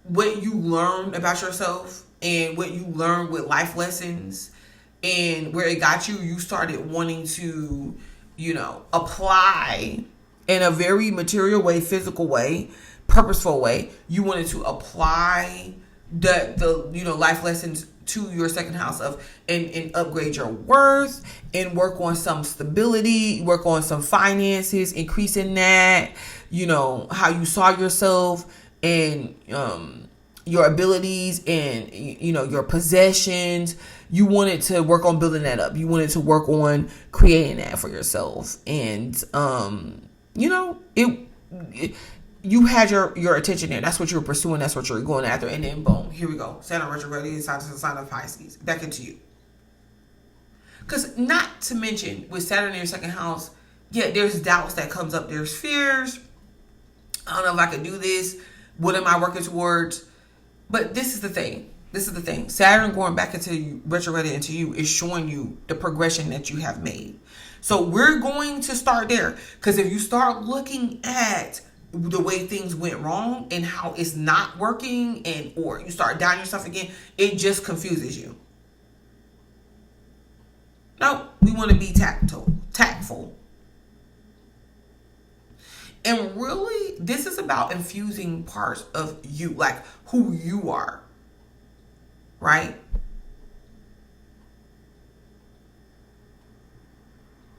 what you learned about yourself and what you learned with life lessons and where it got you, you started wanting to, apply in a very material way, physical way, purposeful way. You wanted to apply the life lessons to your second house and upgrade your worth and work on some stability, work on some finances, increasing that, how you saw yourself and your abilities and your possessions. You wanted to work on building that up. You wanted to work on creating that for yourself. And you had your attention there. That's what you're pursuing. That's what you're going after. And then boom, here we go. Saturn retrograde inside the sign of Pisces. Back into you. Because not to mention, with Saturn in your second house, yeah, there's doubts that comes up. There's fears. I don't know if I can do this. What am I working towards? But this is the thing. Saturn going back into you, retrograde into you, is showing you the progression that you have made. So we're going to start there. Because if you start looking at the way things went wrong and how it's not working, or you start doubting yourself again, it just confuses you. No, we want to be tactful. And really, this is about infusing parts of you, like who you are, right?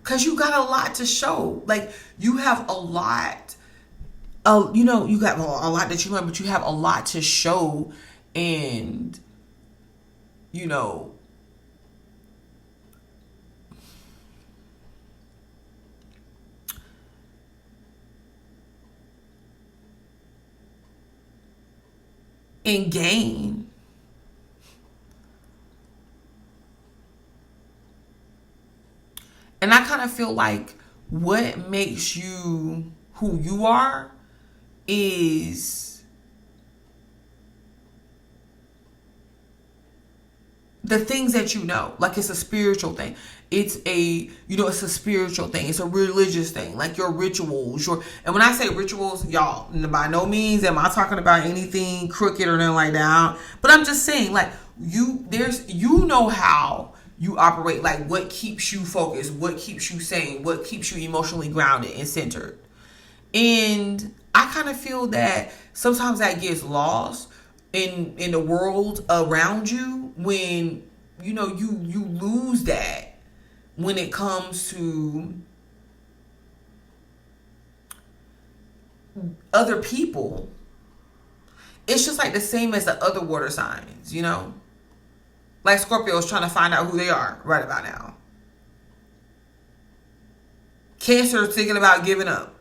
Because you got a lot to show. Like, you have a lot. You got a lot that you learn, but you have a lot to show. And, and gain. And I kind of feel like what makes you who you are is the things that you know. Like, it's a spiritual thing. It's a spiritual thing. It's a religious thing. Like your rituals. And when I say rituals, y'all, by no means am I talking about anything crooked or nothing like that. But I'm just saying, like, you know how you operate, like what keeps you focused, what keeps you sane, what keeps you emotionally grounded and centered. And I kind of feel that sometimes that gets lost in the world around you when, you lose that when it comes to other people. It's just like the same as the other water signs, Like Scorpio is trying to find out who they are right about now. Cancer is thinking about giving up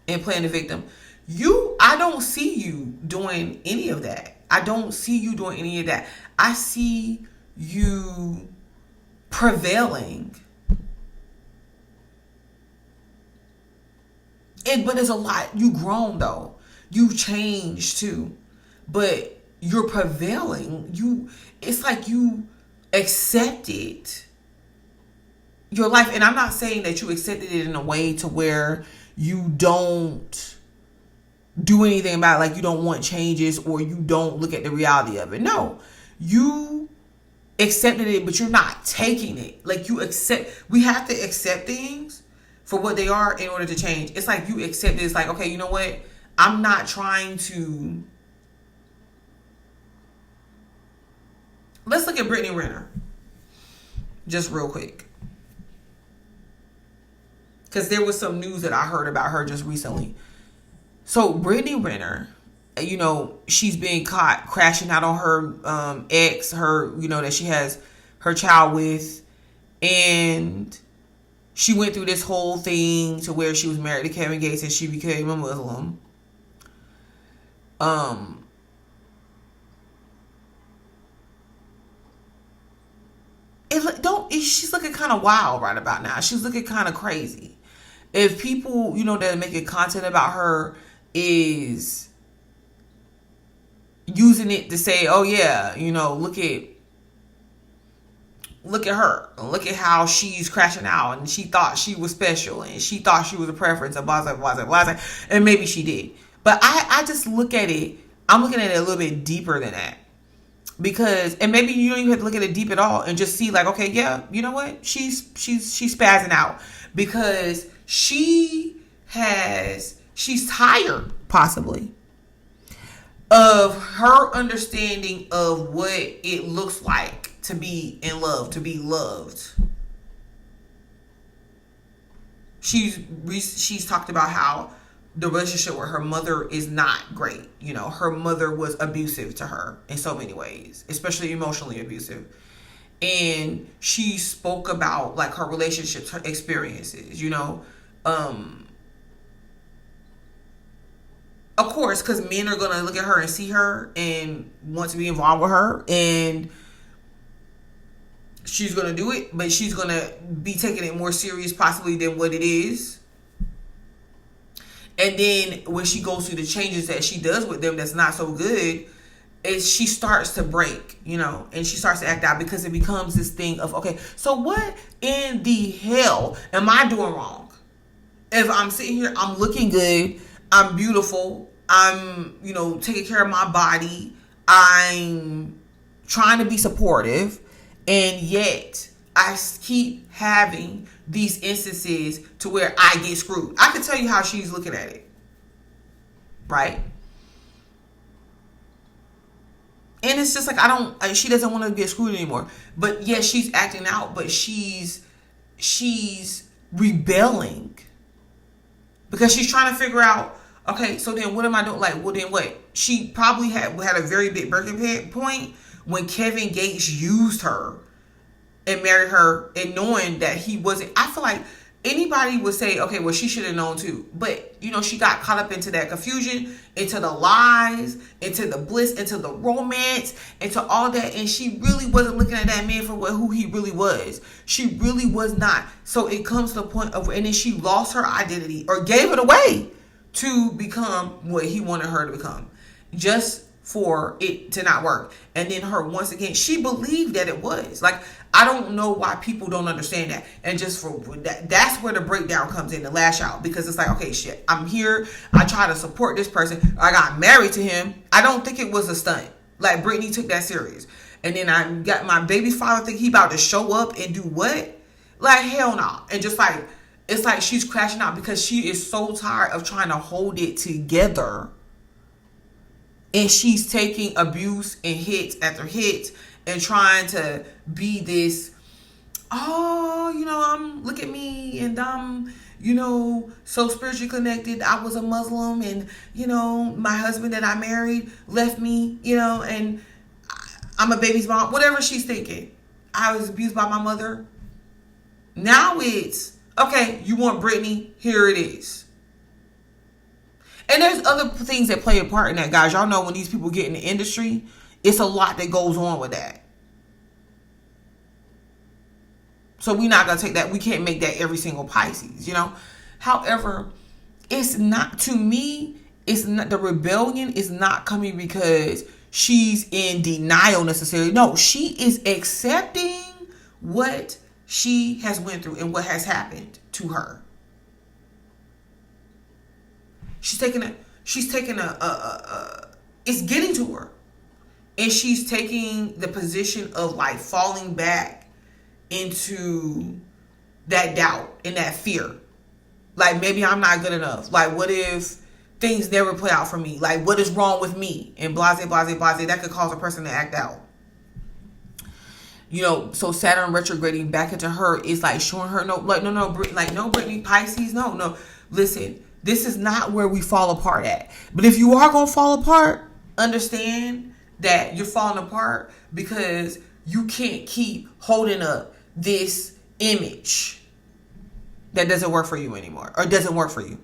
and playing the victim. I don't see you doing any of that. I see you prevailing. But there's a lot. You've grown though. You've changed too. But you're prevailing. It's like you accepted your life. And I'm not saying that you accepted it in a way to where you don't do anything about it, like you don't want changes or you don't look at the reality of it. No, you accepted it, but you're not taking it. Like we have to accept things for what they are in order to change. It's like you accept it. It's like, okay, you know what? I'm not trying to. Let's look at Brittany Renner. Just real quick. Because there was some news that I heard about her just recently. So Brittany Renner, she's being caught crashing out on her ex, that she has her child with. And she went through this whole thing to where she was married to Kevin Gates and she became a Muslim. She's looking kind of wild right about now. She's looking kind of crazy. If people, that are making content about her is using it to say, oh yeah, look at her. Look at how she's crashing out and she thought she was special and she thought she was a preference and blah, blah, blah, blah, blah. And maybe she did. But I just look at it, I'm looking at it a little bit deeper than that. And maybe you don't even have to look at it deep at all and just see like, okay, yeah, you know what? She's spazzing out because she's tired possibly of her understanding of what it looks like to be in love, to be loved. She's talked about how the relationship with her mother is not great. Her mother was abusive to her in so many ways, especially emotionally abusive. and she spoke about like her relationships, her experiences, you know. Of course, because men are gonna look at her and see her and want to be involved with her, and she's gonna do it, but she's gonna be taking it more serious possibly than what it is. And then when she goes through the changes that she does with them that's not so good, is she starts to break, you know, and she starts to act out, because it becomes this thing of, okay, so what in the hell am I doing wrong? If I'm sitting here, I'm looking good, I'm beautiful, I'm, you know, taking care of my body, I'm trying to be supportive, and yet I keep having these instances to where I get screwed. I can tell you how she's looking at it, right? And it's just like, she doesn't want to get screwed anymore. But yes, she's acting out, but she's rebelling, because she's trying to figure out, okay, so then what am I doing? Like, well, then what? She probably had a very big breaking point when Kevin Gates used her and married her, and knowing that he wasn't. I feel like anybody would say, okay, well, she should have known too. But, you know, she got caught up into that confusion, into the lies, into the bliss, into the romance, into all that. And she really wasn't looking at that man for who he really was. She really was not. So it comes to the point of, and then she lost her identity, or gave it away to become what he wanted her to become, just for it to not work. And then her, once again, she believed that it was. Like, I don't know why people don't understand that. And just for that, that's where the breakdown comes in, the lash out. Because it's like, okay, shit, I'm here, I try to support this person, I got married to him. I don't think it was a stunt. Like, Brittany took that serious. And then I got my baby's father think he about to show up and do what? Like, hell no. And just like, it's like she's crashing out, because she is so tired of trying to hold it together. And she's taking abuse and hits after hits, and trying to be this, oh, you know, look at me, and I'm, you know, so spiritually connected. I was a Muslim, and, you know, my husband that I married left me, you know, and I'm a baby's mom. Whatever she's thinking. I was abused by my mother. Now it's, okay, you want Brittany? Here it is. And there's other things that play a part in that, guys. Y'all know when these people get in the industry, it's a lot that goes on with that. So we're not going to take that. We can't make that every single Pisces, you know. However, it's not, to me, it's not, the rebellion is not coming because she's in denial necessarily. No, she is accepting what she has went through and what has happened to her. She's taking it's getting to her. And she's taking the position of like falling back into that doubt and that fear. Like, maybe I'm not good enough. Like, what if things never play out for me? Like, what is wrong with me? And blase, blase, blase. That could cause a person to act out. You know, so Saturn retrograding back into her is like showing her, no, Brittany, Pisces, no. Listen, this is not where we fall apart at. But if you are going to fall apart, understand that you're falling apart because you can't keep holding up this image that doesn't work for you anymore, or doesn't work for you.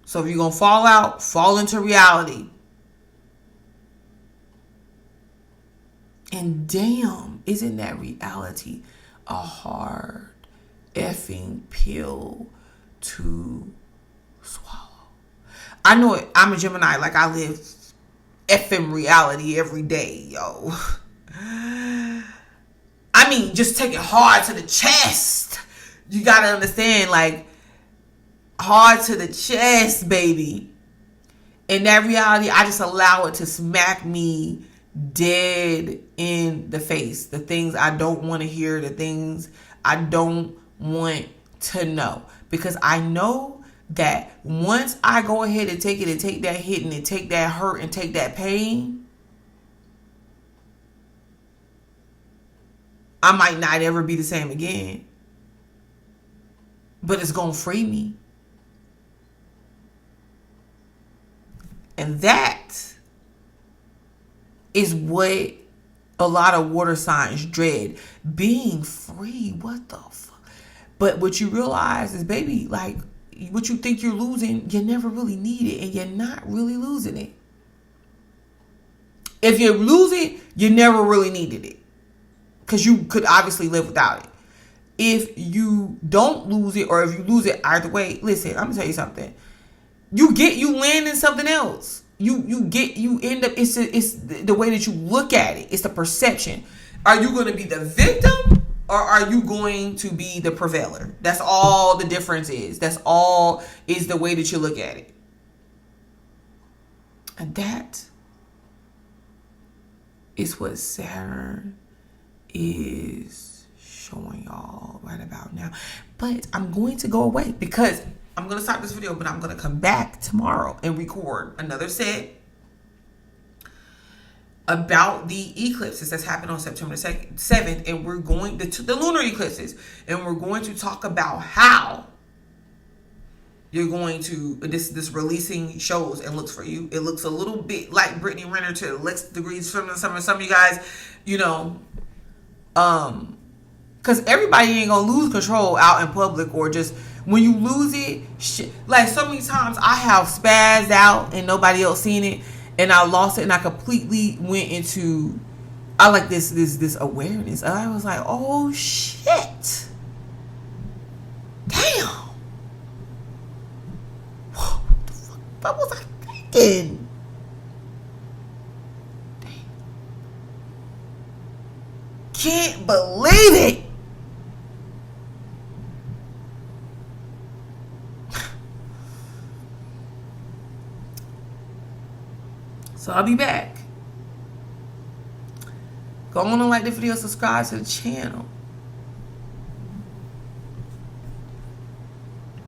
So if you're going to fall out, fall into reality. And damn, isn't that reality a hard effing pill to swallow? I know it. I'm a Gemini. Like, I live effing reality every day, yo. I mean, just take it hard to the chest. You gotta understand, like, hard to the chest, baby. And that reality, I just allow it to smack me dead in the face. The things I don't want to hear, the things I don't want to know. Because I know that once I go ahead and take it and take that hit and take that hurt and take that pain, I might not ever be the same again. But it's going to free me. And that is what a lot of water signs dread. Being free. What the fuck? But what you realize is, baby, like, what you think you're losing, you never really need it, and you're not really losing it. If you lose it, you never really needed it, because you could obviously live without it. If you don't lose it, or if you lose it either way, listen, I'm gonna tell you something. You land in something else. You end up. It's the way that you look at it. It's the perception. Are you going to be the victim, or are you going to be the prevailer? That's all the difference is. That's all is the way that you look at it. And that is what Saturn is showing y'all right about now. But I'm going to go away, because I'm going to stop this video, but I'm going to come back tomorrow and record another set about the eclipses that's happened on September 7th. And we're going the lunar eclipses. And we're going to talk about how you're going to, this releasing shows and looks for you. It looks a little bit like Brittany Renner to Lex degrees from the summer. Some of you guys, you know, because everybody ain't going to lose control out in public, or just when you lose it. Like, so many times I have spazzed out and nobody else seen it, and I lost it, and I completely went into, I like this awareness. I was like, oh shit, damn. What the fuck? What was I thinking? Damn. Can't believe it. So I'll be back. Go on and like the video, subscribe to the channel.